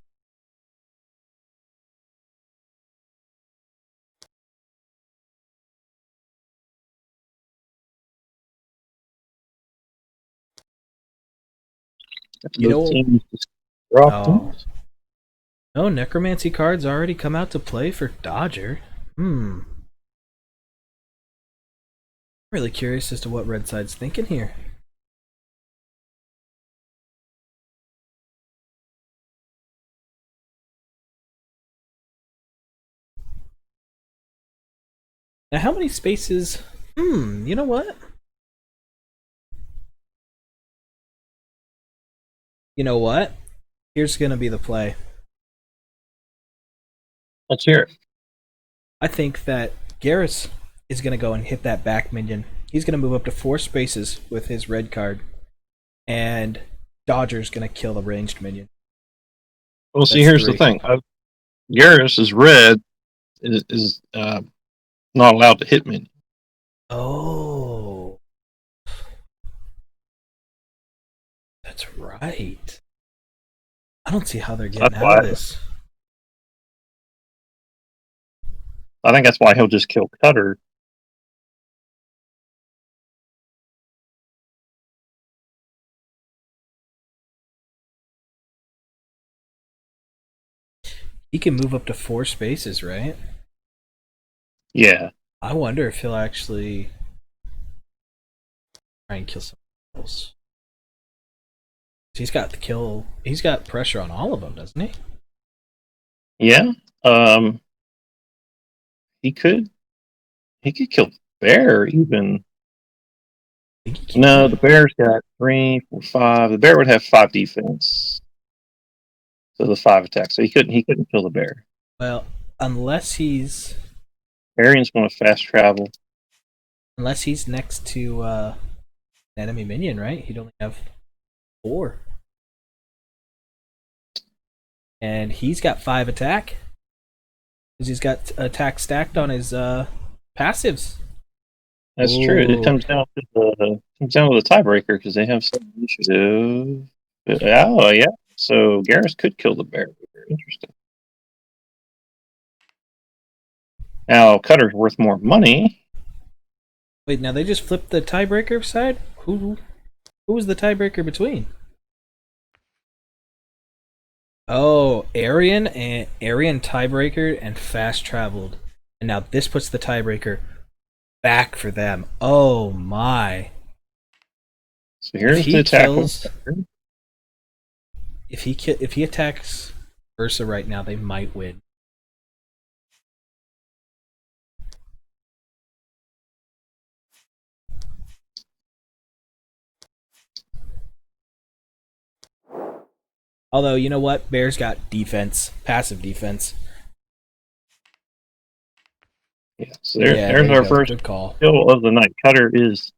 You Both know, teams just dropped oh, them. no, necromancy cards already come out to play for Dodger. Really curious as to what Red Side's thinking here. Now, how many spaces? You know what? You know what? Here's gonna be the play. Let's hear it. I think that Garrus is gonna go and hit that back minion. He's gonna move up to 4 spaces with his red card, and Dodger's gonna kill the ranged minion. Well, see, That's here's 3. the thing. Garrus is red, is not allowed to hit minions. Oh, that's right. I don't see how they're getting That's out why of this. I think that's why he'll just kill Cutter. He can move up to 4 spaces, right? Yeah. I wonder if he'll actually try and kill someone else. He's got the kill. He's got pressure on all of them, doesn't he? Yeah. He could kill Bear even. No, the Bear's got 3, 4, 5. The Bear would have 5 defense. So the 5 attack. So he couldn't kill the Bear. Well, unless he's Arian's going to fast travel. next to an enemy minion, right? He'd only have 4. And he's got 5 attack. Because he's got attack stacked on his passives. That's true. It comes down to the tiebreaker because they have some initiative. Oh yeah. So Garrus could kill the Bear. Interesting. Now Cutter's worth more money. Wait, now they just flipped the tiebreaker side? Who was the tiebreaker between? Oh, Arian tiebreaker and fast traveled. And now this puts the tiebreaker back for them. Oh my. So If here's the he attack on kills Cutter. if he attacks Ursa right now, they might win. Although, you know what? Bears got defense, passive defense. Yeah, so Yeah, there there's you our go. first Good call. kill of the night. Cutter is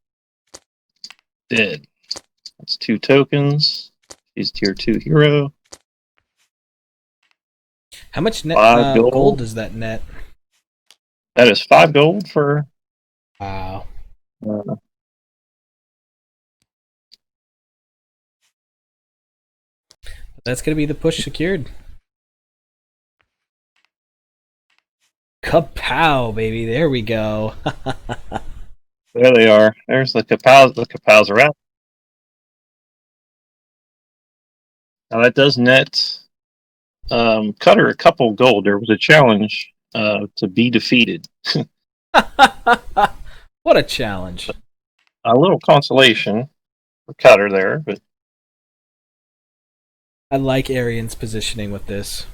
dead. That's 2 tokens. He's tier 2 hero. How much net 5 gold gold. does that net? That is 5 gold for. Wow. Uh, That's going to be the push secured. Kapow, baby. There we go. there they are. There's the Kapows. The Kapows are out. Now that does net Cutter a couple gold. There was a challenge to be defeated. What a challenge. A little consolation for Cutter there, but I like Arian's positioning with this.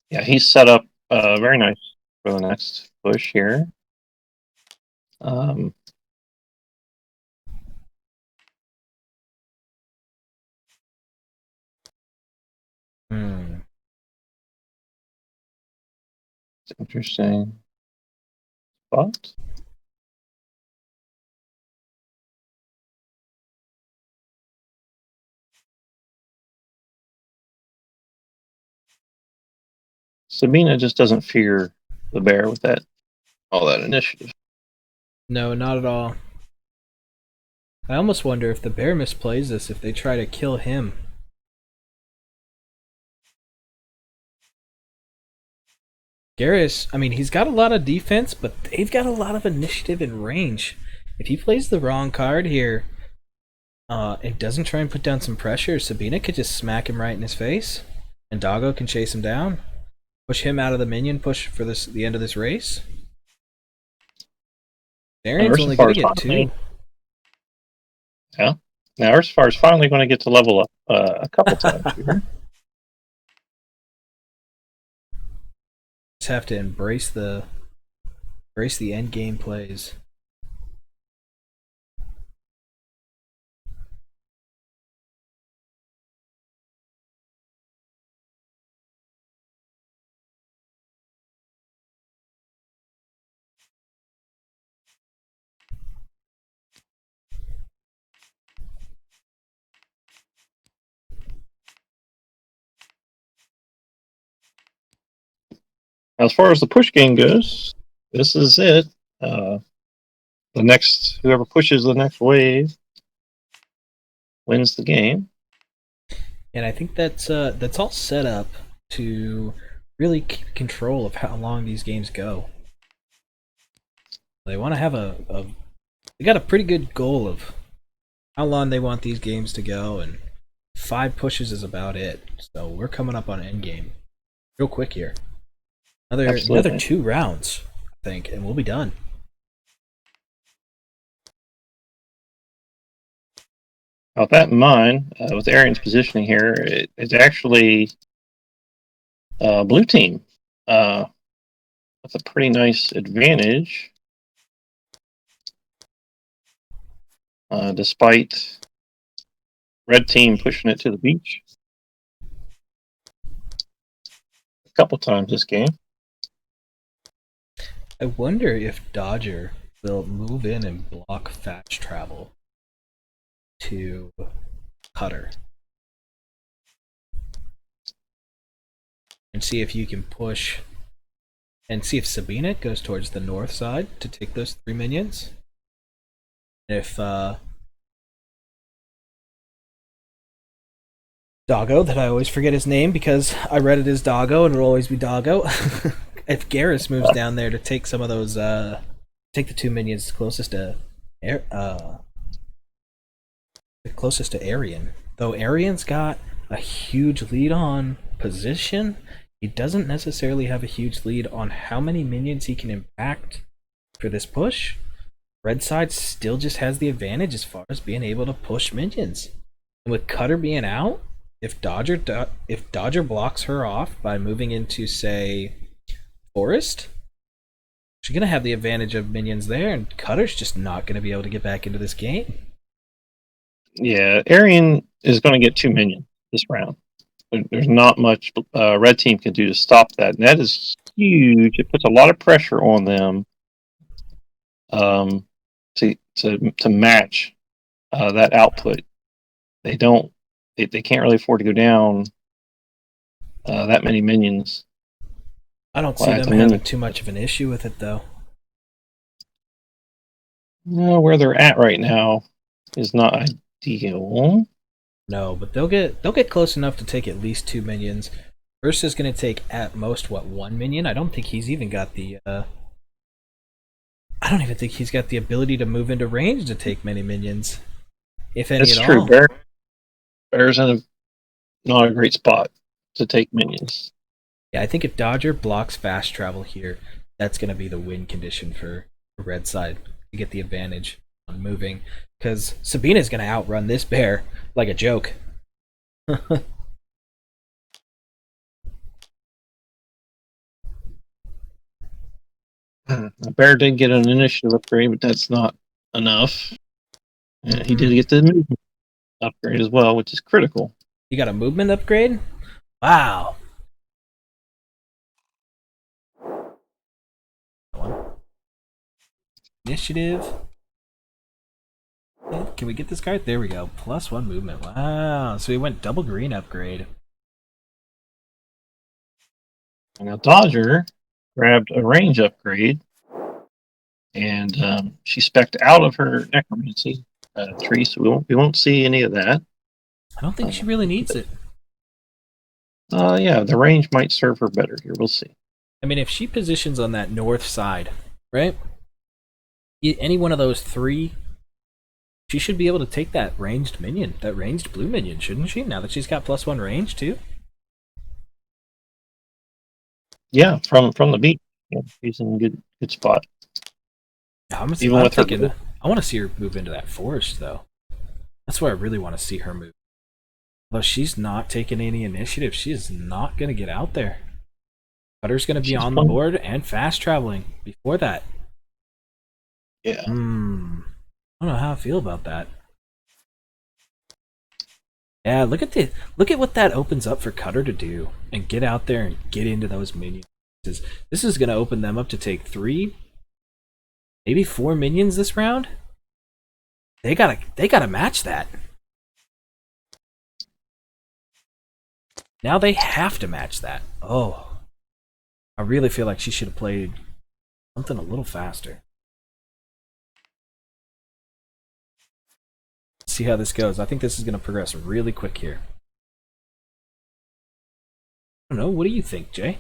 yeah, he's set up very nice for the next push here. Um, Hmm. it's interesting spot. Sabina just doesn't fear the bear with that all that initiative. No, not at all. I almost wonder if the bear misplays this if they try to kill him. Garrus, I mean, he's got a lot of defense, but they've got a lot of initiative and range. If he plays the wrong card here, and doesn't try and put down some pressure, Sabina could just smack him right in his face, and Doggo can chase him down, push him out of the minion push for the end of this race. Arian's only going to get 2. Yeah. Now Ursufar is finally going to get to level up a couple times here. Just have to embrace the end game plays. As far as the push game goes, this is it. The next whoever pushes the next wave wins the game. And I think that's all set up to really keep control of how long these games go. They want to have they got a pretty good goal of how long they want these games to go, and 5 pushes is about it. So we're coming up on endgame real quick here. Another 2 rounds, I think, and we'll be done. With that in mind, with Arian's positioning here, it's actually blue team with a pretty nice advantage, despite red team pushing it to the beach a couple times this game. I wonder if Dodger will move in and block fast travel to Cutter. And see if you can push. And see if Sabina goes towards the north side to take those 3 minions. If Doggo, that I always forget his name because I read it as Doggo and it'll always be Doggo. If Garrus moves down there to take some of those, take the 2 minions closest to Arian. Though Arian's got a huge lead on position. He doesn't necessarily have a huge lead on how many minions he can impact for this push. Red side still just has the advantage as far as being able to push minions. And with Cutter being out, if Dodger blocks her off by moving into, say, Forest, she's gonna have the advantage of minions there, and Cutter's just not gonna be able to get back into this game. Yeah, Arian is going to get 2 minions this round. There's not much red team can do to stop that, and that is huge. It puts a lot of pressure on them to match that output. They don't. They can't really afford to go down that many minions. I don't see them having too much of an issue with it, though. No, where they're at right now is not ideal. No, but they'll get close enough to take at least 2 minions. Ursa's going to take at most 1 minion. I don't think he's even got the. I don't even think he's got the ability to move into range to take many minions, if any That's at true. all. Bear's in not a great spot to take minions. Yeah, I think if Dodger blocks fast travel here, that's going to be the win condition for red side to get the advantage on moving, because Sabina's going to outrun this bear like a joke. Bear did get an initiative upgrade, but that's not enough. And he did get the movement upgrade as well, which is critical. You got a movement upgrade? Wow. Initiative. Can we get this card? There we go. +1 movement. Wow. So he went double green upgrade. Now Dodger grabbed a range upgrade, and she spec'd out of her necromancy tree, so we won't see any of that. I don't think she really needs it. Yeah, the range might serve her better here. We'll see. I mean, if she positions on that north side, right? Any one of those 3, she should be able to take that ranged minion, that ranged blue minion, shouldn't she? Now that she's got +1 range too. Yeah, from the beat, yeah, she's in a good spot. I'm thinking, I want to see her move into that forest, though. That's where I really want to see her move. Although she's not taking any initiative, she is not going to get out there. Cutter's going to be on the board and fast traveling before that. Yeah. I don't know how I feel about that. Yeah, look at what that opens up for Cutter to do and get out there and get into those minions. This is going to open them up to take 3, maybe 4 minions this round. They gotta match that. Now they have to match that. Oh, I really feel like she should have played something a little faster. Let's see how this goes. I think this is going to progress really quick here. I don't know. What do you think, Jay?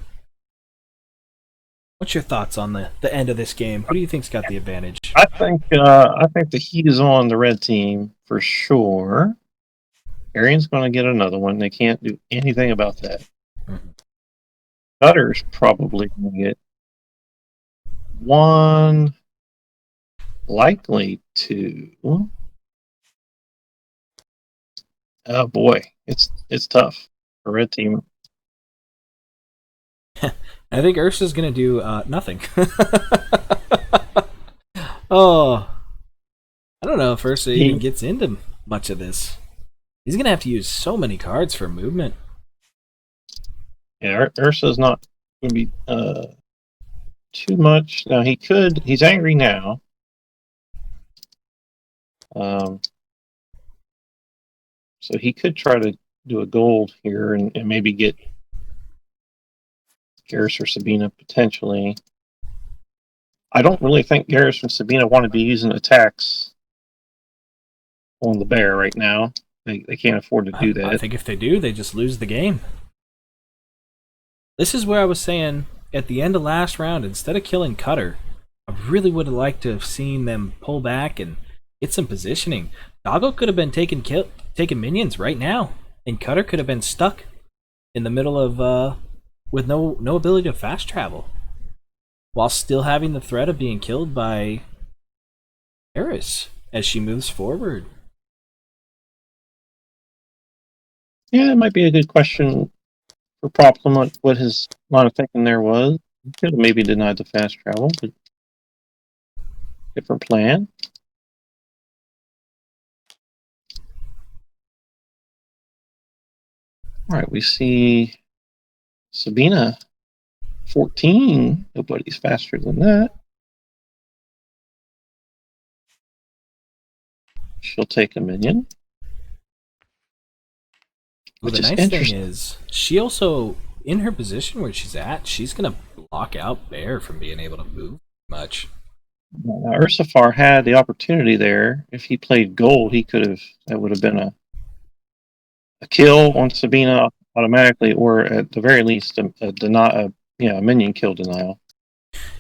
What's your thoughts on the end of this game? Who do you think's got the advantage? I think the heat is on the red team for sure. Arian's going to get another one. They can't do anything about that. Mm-hmm. Cutter's probably going to get 1, likely 2. Oh boy, it's tough for red team. I think Ursa's going to do nothing. Oh, I don't know if Ursa even gets into much of this. He's going to have to use so many cards for movement. Yeah, Ursa's not going to be too much. Now he's angry now. So he could try to do a gold here and maybe get Garrus or Sabina potentially. I don't really think Garrus and Sabina want to be using attacks on the bear right now. They can't afford to do that. I think if they do, they just lose the game. This is where I was saying at the end of last round, instead of killing Cutter, I really would have liked to have seen them pull back and get some positioning. Doggo could have been taking minions right now. and Cutter could have been stuck in the middle of with no ability to fast travel, while still having the threat of being killed by Eris as she moves forward. Yeah, it might be a good question for Problem what his line of thinking there was. He could have maybe denied the fast travel, but different plan. All right, we see Sabina 14. Nobody's faster than that. She'll take a minion. Well, Which the is nice thing interesting. is, she also, in her position where she's at, she's going to block out Bear from being able to move much. Now, Ursifar had the opportunity there. If he played gold, he could have. That would have been a kill on Sabina automatically, or at the very least, a minion kill denial.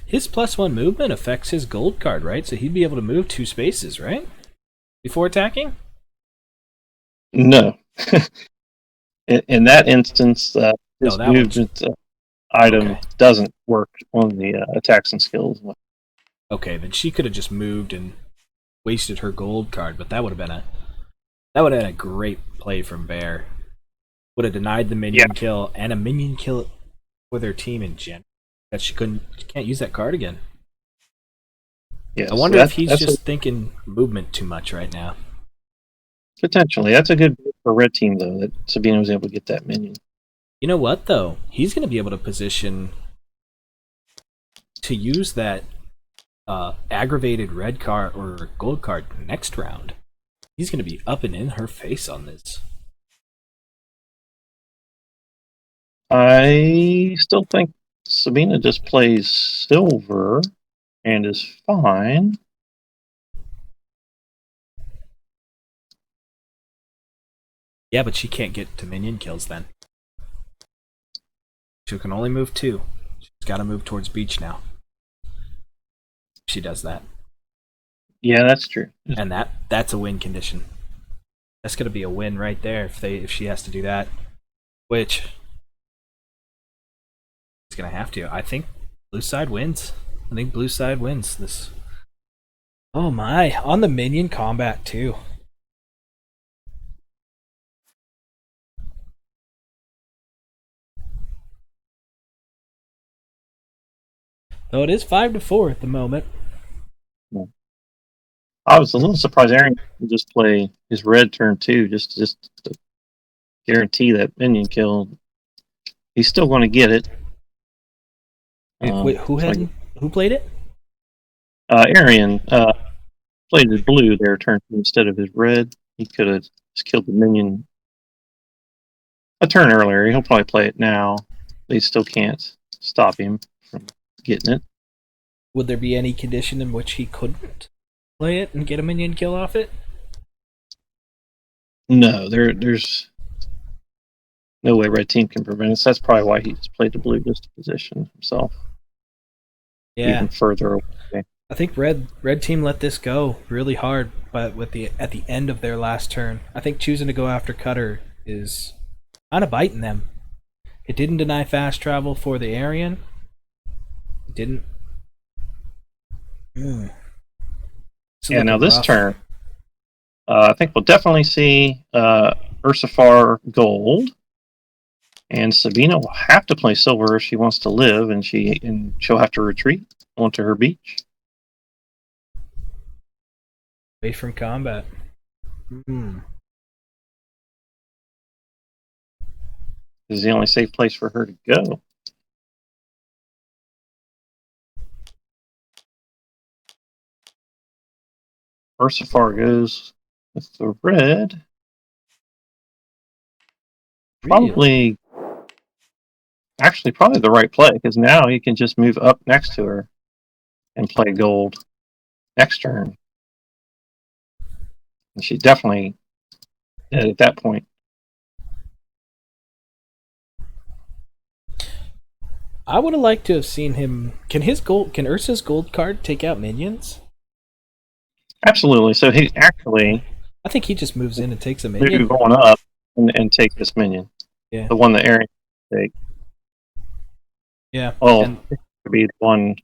His +1 movement affects his gold card, right? So he'd be able to move 2 spaces, right? Before attacking? No, in that instance, No, his that one's movement item okay. doesn't work on the attacks and skills. Okay, then she could have just moved and wasted her gold card, but that would have been a great play from Bear. Would have denied the Yeah, minion kill and a minion kill with her team in general. That she can't use that card again. yeah. I So wonder if he's that's just thinking movement too much right now. potentially that's a good move for red team though. That Sabina was able to get that minion. You know what though? He's going to be able to position to use that aggravated red card or gold card next round. He's going to be up and in her face on this. I still think Sabina just plays silver and is fine. Yeah, but she can't get to minion kills then. She can only move 2. She's got to move towards beach now. She does that. Yeah, that's true. And that's a win condition. That's going to be a win right there if she has to do that, which it's going to have to. I think blue side wins. I think blue side wins this. Oh my, on the minion combat too. Though it is 5-4 at the moment. I was a little surprised Aaron would just play his red turn too, just to guarantee that minion kill. He's still going to get it. Wait, who played it? Arian played his blue there turn two instead of his red. He could have just killed the minion a turn earlier. He'll probably play it now. They still can't stop him from getting it. Would there be any condition in which he couldn't play it and get a minion kill off it? No, there's no way red team can prevent us. That's probably why he's played the blue just to position himself Yeah, even further away. I think red team let this go really hard, but at the end of their last turn, I think choosing to go after Cutter is kind of biting them. It didn't deny fast travel for the Aryan. It didn't. Yeah, now this rough. turn, I think we'll definitely see Ursifar gold, and Sabina will have to play silver if she wants to live, and she'll have to retreat onto her beach. Away from combat. This is the only safe place for her to go. Ursifar goes with the red. Probably the right play, because now he can just move up next to her and play gold next turn. And she definitely did at that point. I would have liked to have seen him. Can Ursa's gold card take out minions? Absolutely. So he actually I think he just moves in and takes a minion. going up. and take this minion. Yeah. The one that Aaron take. Yeah. Oh, And it could be the one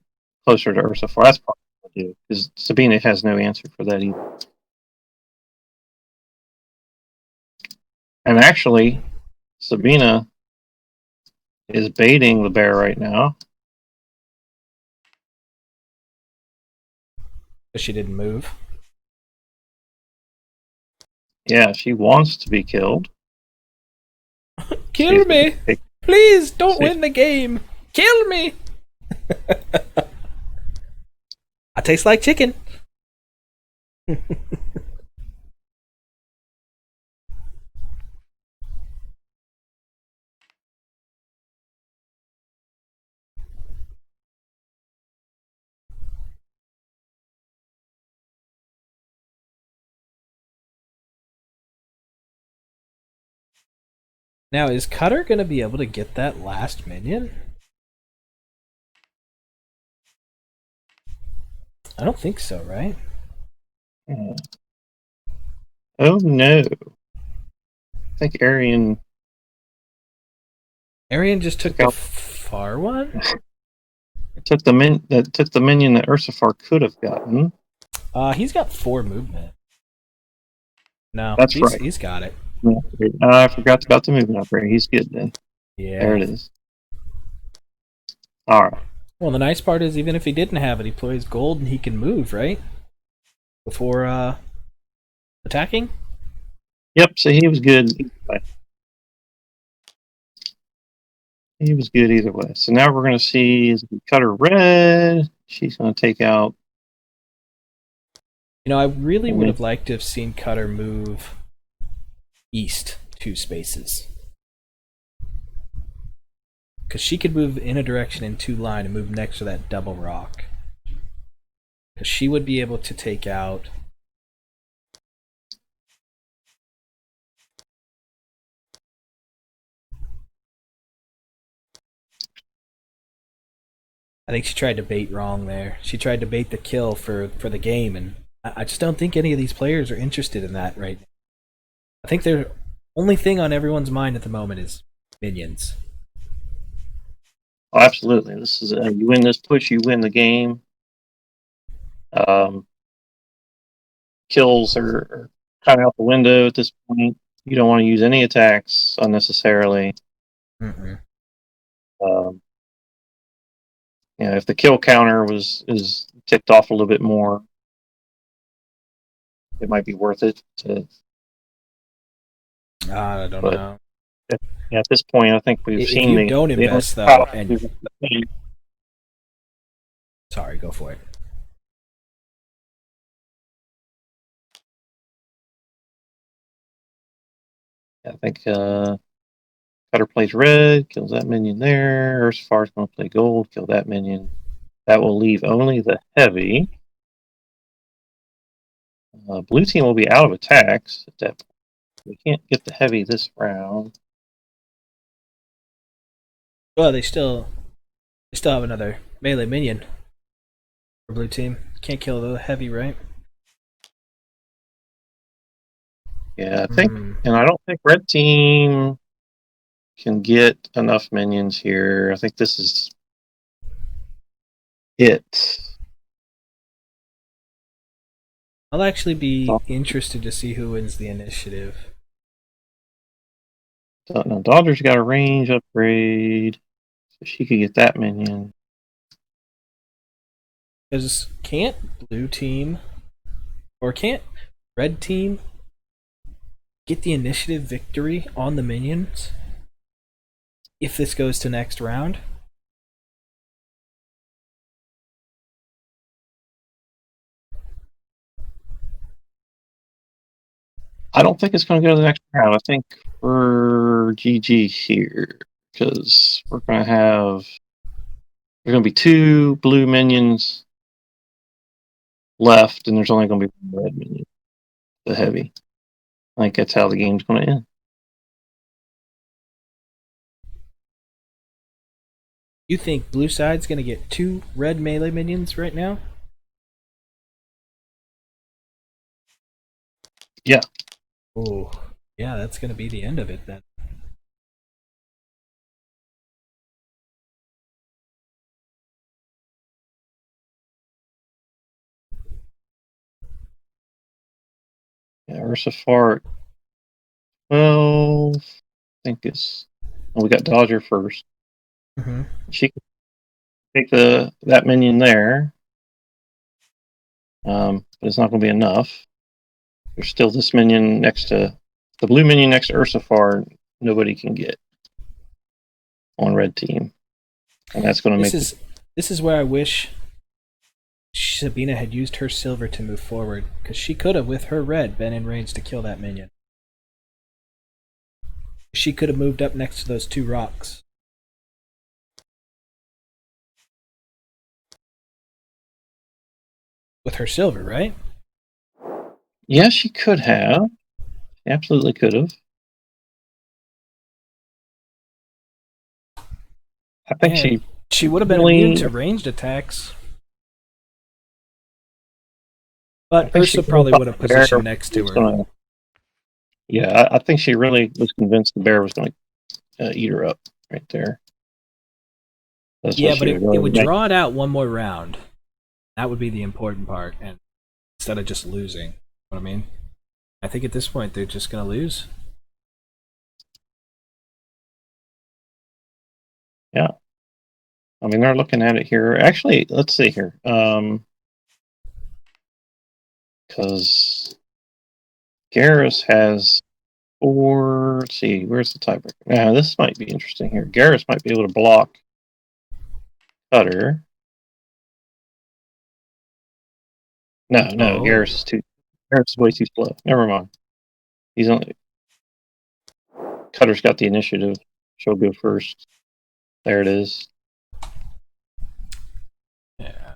closer to Ursa 4. That's probably what I'll do, because Sabina has no answer for that either. And actually, Sabina is baiting the bear right now. she didn't move. Yeah, she wants to be killed. Kill me! Please don't win the game! Kill me! I taste like chicken. Now, is Cutter going to be able to get that last minion? I don't think so, right? Oh no. I think Arian just took the far one? took the minion that Ursifar could have gotten. He's got 4 movement. No, That's right. He's got it. I forgot about the movement upgrade. He's good then. Yeah. There it is. All right. Well, the nice part is even if he didn't have it, he plays gold and he can move, right? Before attacking? Yep, so he was good either way. He was good either way. So now we're going to see is we cut her red. She's going to take out. You know, I really would have liked to have seen Cutter move east 2 spaces. Because she could move in a direction in 2 line and move next to that double rock. Because she would be able to take out. I think she tried to bait wrong there. She tried to bait the kill for the game, and I just don't think any of these players are interested in that right now. I think the only thing on everyone's mind at the moment is minions. Oh, absolutely. This is you win this push, you win the game. Kills are kind of out the window at this point. You don't want to use any attacks unnecessarily. Mm-mm. If the kill counter is ticked off a little bit more, it might be worth it to. I don't know. At this point, I think we've seen if you don't invest though, and sorry, go for it. I think Cutter plays red, kills that minion there. Ursafar's going to play gold, kill that minion. That will leave only the heavy. Blue team will be out of attacks at that point. We can't get the heavy this round. Well, they still have another melee minion for blue team. Can't kill the heavy, right? Yeah, I think, and I don't think red team can get enough minions here. I think this is it. I'll actually be interested to see who wins the initiative. No, Dodger's got a range upgrade, so she could get that minion. Because can't blue team or can't red team get the initiative victory on the minions if this goes to next round? I don't think it's going to go to the next round. I think we're GG here because we're going to have there's going to be 2 blue minions left, and there's only going to be 1 red minion, the heavy. I think that's how the game's going to end. You think blue side's going to get 2 red melee minions right now? Yeah. Oh, Yeah, that's going to be the end of it then. Yeah, Ursifar 12. I think it's. Well, we got Dodger first. Mm-hmm. She can take that minion there. But it's not going to be enough. There's still this minion next to the blue minion next to Ursifar. Nobody can get on red team, and that's going to make. This is where I wish Sabina had used her silver to move forward, because she could have, with her red, been in range to kill that minion. She could have moved up next to those two rocks. With her silver, right? Yeah, she could have. She absolutely could have. I think she would have been immune to ranged attacks. But Ursa probably would have positioned next to her. Yeah, I think she really was convinced the bear was going to eat her up right there. Yeah, but it would draw it out one more round. That would be the important part, and instead of just losing. You know what I mean? I think at this point they're just going to lose. Yeah. I mean, they're looking at it here. Actually, let's see here. Because Garrus has 4. Let's see, where's the tiebreaker? Now, this might be interesting here. Garrus might be able to block Cutter. No, Garrus is way too slow. Never mind. He's only. Cutter's got the initiative. She'll go first. There it is. Yeah.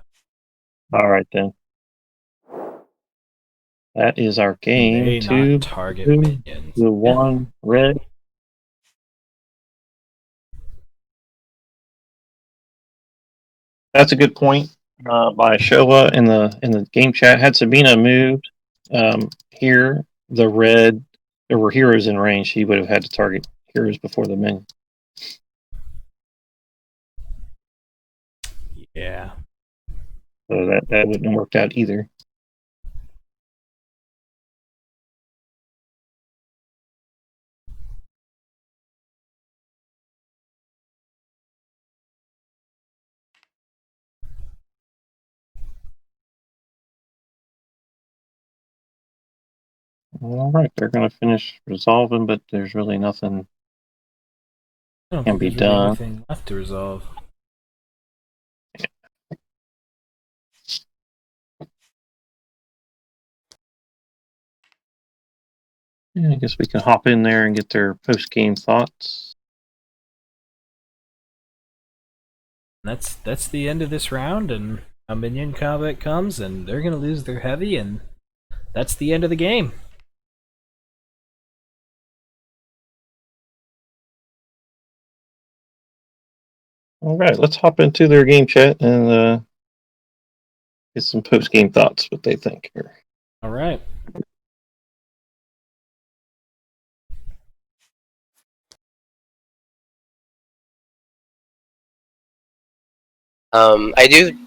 All right then. That is our game. Two target minions. The one red. That's a good point by Shova in the game chat. Had Sabina moved here, the red, there were heroes in range. He would have had to target heroes before the minion. Yeah. So that wouldn't have worked out either. All right, they're going to finish resolving, but there's really nothing can be done. Really anything left to resolve. Yeah, I guess we can hop in there and get their post-game thoughts. That's the end of this round, and a minion combat comes, and they're going to lose their heavy, and that's the end of the game. All right, let's hop into their game chat and get some post-game thoughts, what they think here. All right. I do.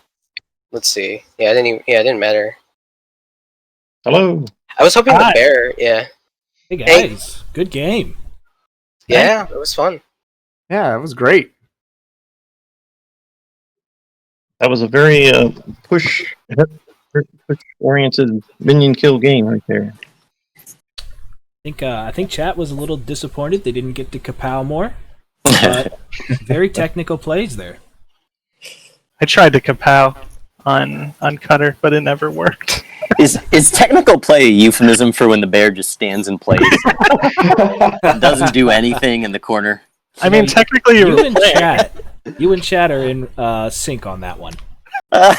Let's see. Yeah, it didn't matter. Hello. I was hoping the bear. Yeah. Hey guys, good game. Yeah, it was fun. Yeah, it was great. That was a very push-oriented minion kill game right there. I think chat was a little disappointed they didn't get to kapow more, but very technical plays there. I tried to kapow on Cutter, but it never worked. Is technical play a euphemism for when the bear just stands and plays? Doesn't do anything in the corner? I mean, technically you and chat are in sync on that one. Yeah,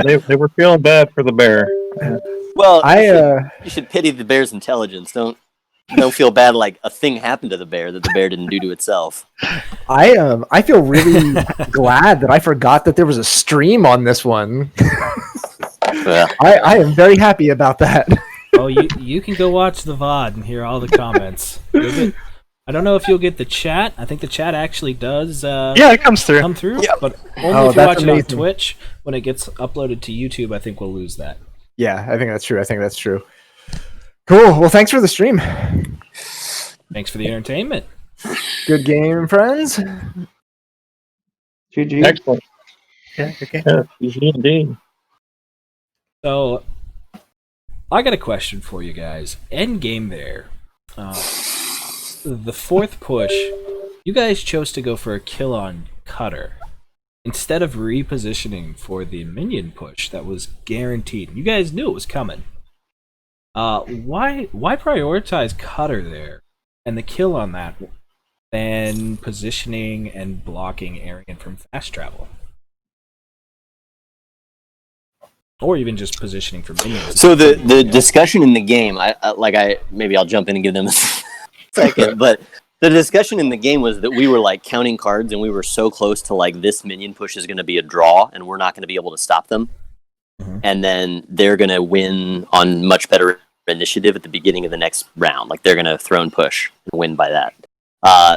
they were feeling bad for the bear. Well, you should pity the bear's intelligence. Don't feel bad like a thing happened to the bear that the bear didn't do to itself. I feel really glad that I forgot that there was a stream on this one. Yeah. I am very happy about that. Oh, you can go watch the VOD and hear all the comments. I don't know if you'll get the chat. I think the chat actually does Yeah, it comes through. come through, Yep. but only Oh, if you that's watch it on amazing. Twitch. When it gets uploaded to YouTube, I think we'll lose that. Yeah, I think that's true. Cool. Well, thanks for the stream. Thanks for the entertainment. Good game, friends. GG. Excellent. Yeah, okay. Yeah, indeed. So, I got a question for you guys. End game there. The fourth push, you guys chose to go for a kill on Cutter instead of repositioning for the minion push that was guaranteed. You guys knew it was coming. Why prioritize Cutter there and the kill on that than positioning and blocking Arian from fast travel? Or even just positioning for minions. So the discussion in the game, maybe I'll jump in and give them a second, but the discussion in the game was that we were like counting cards and we were so close to like this minion push is going to be a draw and we're not going to be able to stop them. Mhm. And then they're going to win on much better initiative at the beginning of the next round. Like they're going to throne push and win by that.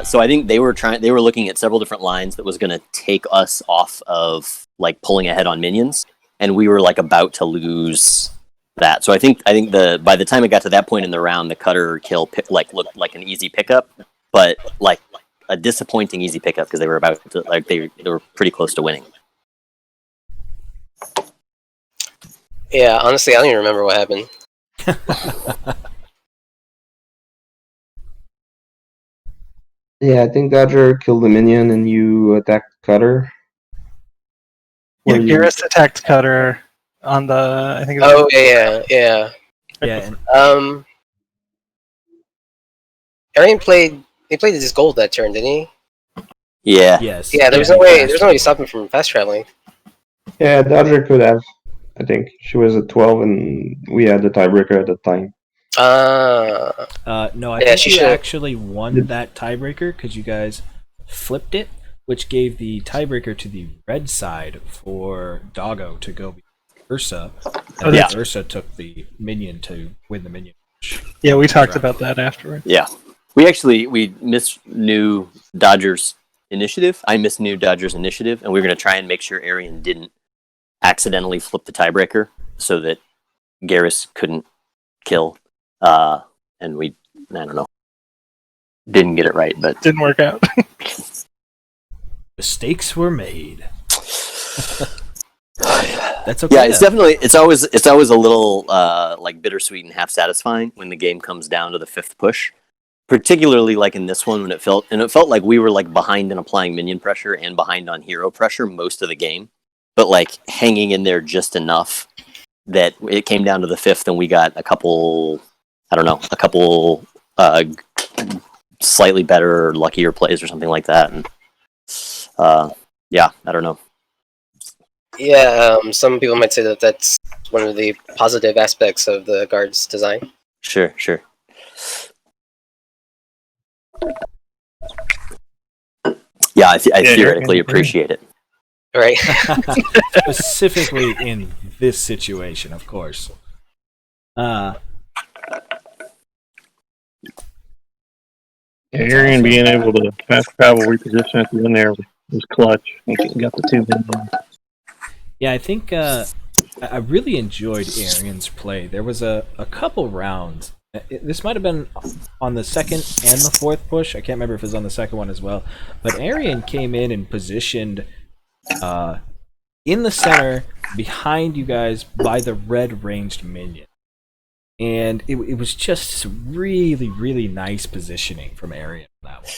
So I think they were looking at several different lines that was going to take us off of like pulling ahead on minions. And we were like about to lose that. So I think by the time it got to that point in the round, the Cutter kill looked like an easy pickup, but like a disappointing easy pickup because they were about to they were pretty close to winning. Yeah, honestly, I don't even remember what happened. Yeah, I think Dodger killed the minion and you attacked Cutter. Yeah, Or you- Garrus attacked Cutter on the. I think. It was Oh yeah. Yeah, and Arian played. He played his gold that turn, didn't he? Yeah. yes. Yeah, there was no way. There's no way to stop him from fast traveling. Yeah, Dodger could have. I think she was at 12 and we had the tiebreaker at the time. No, I Yeah, think she you should've- actually won that tiebreaker because you guys flipped it, which gave the tiebreaker to the red side for Doggo to go beat Ursa, and yeah. Ursa took the minion to win the minion. Yeah, we talked about that afterwards. Yeah. We misknew Dodgers' initiative. I misknew Dodgers' initiative, and we were going to try and make sure Arian didn't accidentally flip the tiebreaker so that Garrus couldn't kill. And I don't know, didn't get it right, but Didn't work out. Mistakes were made. That's okay. yeah, it's always a little like bittersweet and half satisfying when the game comes down to the fifth push. Particularly like in this one when it felt like we were like behind in applying minion pressure and behind on hero pressure most of the game, but like hanging in there just enough that it came down to the fifth and we got a couple slightly better or luckier plays or something like that. And yeah, I don't know. Yeah, some people might say that that's one of the positive aspects of the guard's design. Sure. Yeah, I theoretically appreciate it. Right. Specifically in this situation, of course. Arian being able to fast travel reposition at the end there was clutch. I think it got the two in. Yeah, I think I really enjoyed Arian's play. There was a couple rounds. This might have been on the second and the fourth push. I can't remember if it was on the second one as well. But Arian came in and positioned in the center behind you guys by the red ranged minion. And it was just really, really nice positioning from Arian on that one.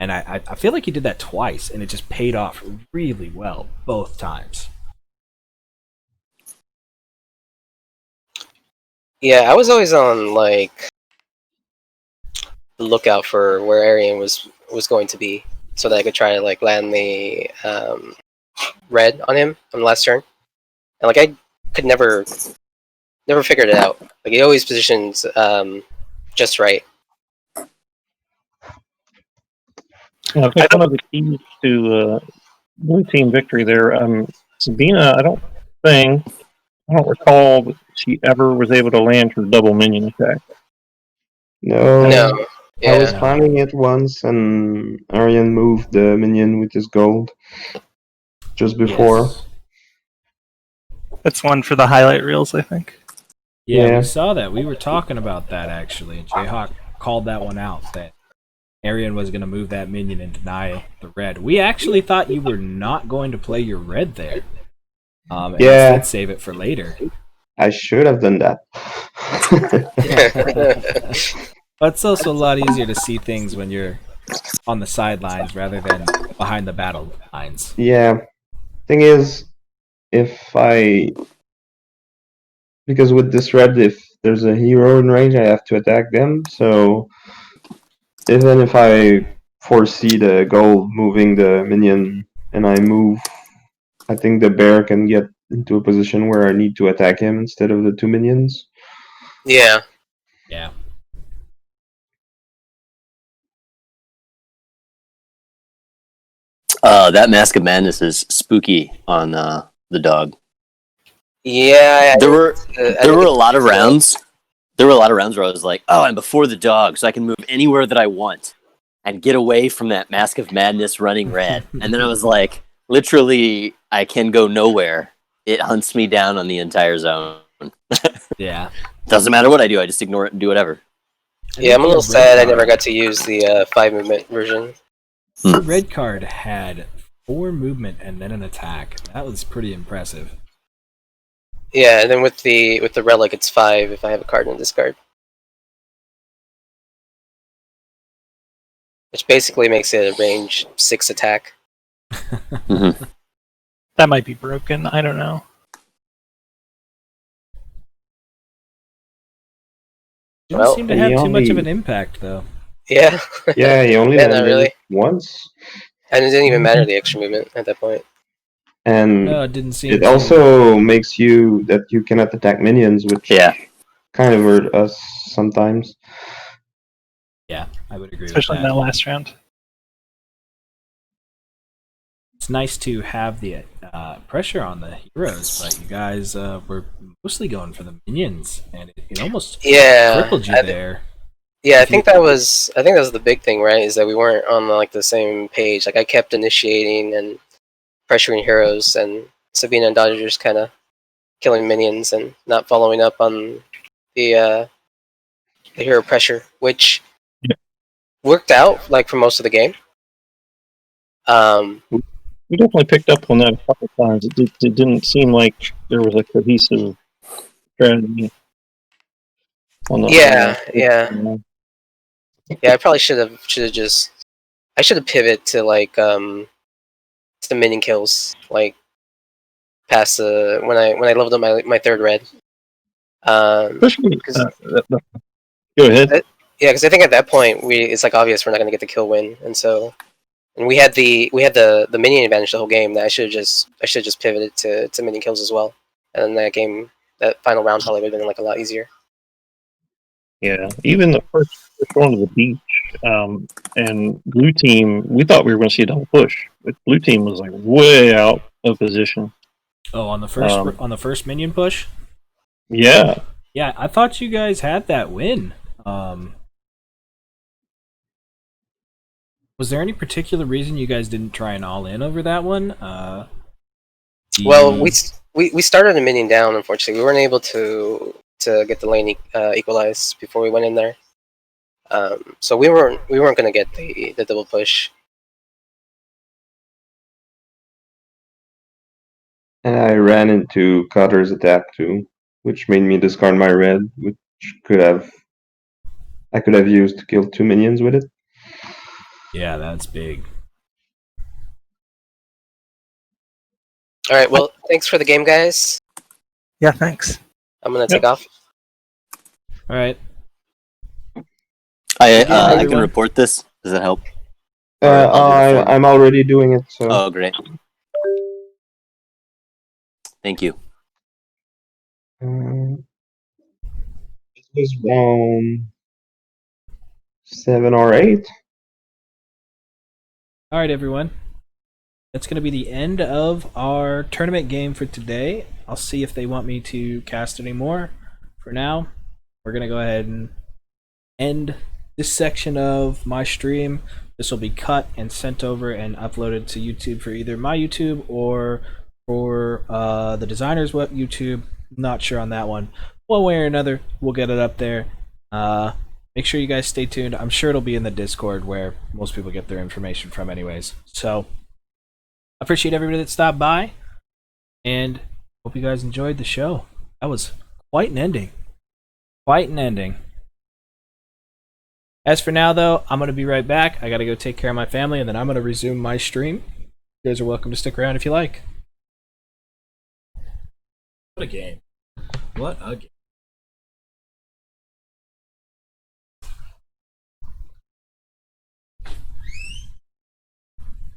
And I feel like he did that twice, and it just paid off really well both times. Yeah, I was always on like the lookout for where Arian was going to be, so that I could try to like land the red on him on the last turn. And like I could never figured it out. Like he always positions just right. I think one of the keys to blue team victory there, Sabina, I don't think, I don't recall that she ever was able to land her double minion attack. No. No. I was Yeah. planning it once, and Aryan moved the minion with his gold just before. Yes. That's one for the highlight reels, I think. Yeah, Yeah. we saw that. We were talking about that actually. Jayhawk called that one out, that Arian was going to move that minion and deny the red. We actually thought you were not going to play your red there. And Yeah. instead save it for later. I should have done that. But it's also a lot easier to see things when you're on the sidelines rather than behind the battle lines. Yeah. Thing is, because with this red, if there's a hero in range, I have to attack them. So even if I foresee the gold moving the minion and I move, I think the bear can get into a position where I need to attack him instead of the 2 minions. Yeah. Yeah. That Mask of Madness is spooky on the dog. Yeah. There were a lot of rounds. There were a lot of rounds where I was like, "Oh, I'm before the dog, so I can move anywhere that I want and get away from that Mask of Madness running red." And then I was like, "Literally, I can go nowhere. It hunts me down on the entire zone. Yeah. Doesn't matter what I do. I just ignore it and do whatever." Yeah, I'm a little sad I never got to use the 5 movement version. The red card had 4 movement and then an attack. That was pretty impressive. Yeah, and then with the relic, it's 5 if I have a card in the discard, which basically makes it a range 6 attack. Mm-hmm. That might be broken. I don't know. Didn't Well, seem to have he too much of only- an impact, though. Yeah, Yeah, he only Yeah, not landed really. it once. and it didn't even matter the extra movement at that point. And No, it didn't seem it to. also makes you that you cannot attack minions, which Yeah. kind of hurt us sometimes. Yeah, I would agree Especially in with that that. last round. It's nice to have the pressure on the heroes, but you guys were mostly going for the minions, and it almost Yeah, crippled you I- there. Yeah, I If you- think that was the big thing, right? Is that we weren't on like the same page. Like I kept initiating and pressuring heroes, and Sabina and Dodger just kind of killing minions and not following up on the hero pressure, which Yeah. worked out like for most of the game. We definitely picked up on that a couple times. It didn't seem like there was a cohesive strategy. On the, Yeah. Yeah, I probably should have just I should have pivoted to like to the minion kills like past the when I leveled up my 3rd red. Especially, 'Cause- go ahead. Yeah, because I think at that point it's like obvious we're not gonna get the kill win, and we had the minion advantage the whole game. That I should have just pivoted to minion kills as well, and then that final round probably would have been like a lot easier. Yeah, even the first one to the beach, and blue team, we thought we were going to see a double push, but blue team was like way out of position. Oh, on the first minion push. Yeah, Yeah, I thought you guys had that win. Was there any particular reason you guys didn't try an all in over that one? Well, we started a minion down. Unfortunately, we weren't able to get the lane equalized before we went in there. So we weren't going to get the double push. And I ran into Cutter's attack too, which made me discard my red, which I could have used to kill 2 minions with it. Yeah, that's big. All right. Well, thanks for the game, guys. Yeah, thanks. I'm going to take off. All right. I everyone. can report this. Does that help? I'm already doing it, so Oh, great. Thank you. it was round 7 or 8. All right, everyone. That's going to be the end of our tournament game for today. I'll see if they want me to cast any more. For now, we're going to go ahead and end this section of my stream. This will be cut and sent over and uploaded to YouTube for either my YouTube or for the designer's web YouTube. Not sure on that one. One way or another, we'll get it up there. Make sure you guys stay tuned. I'm sure it'll be in the Discord where most people get their information from anyways. So, I appreciate everybody that stopped by, and hope you guys enjoyed the show. That was quite an ending. Quite an ending. As for now, though, I'm going to be right back. I got to go take care of my family, and then I'm going to resume my stream. You guys are welcome to stick around if you like. What a game. What a game.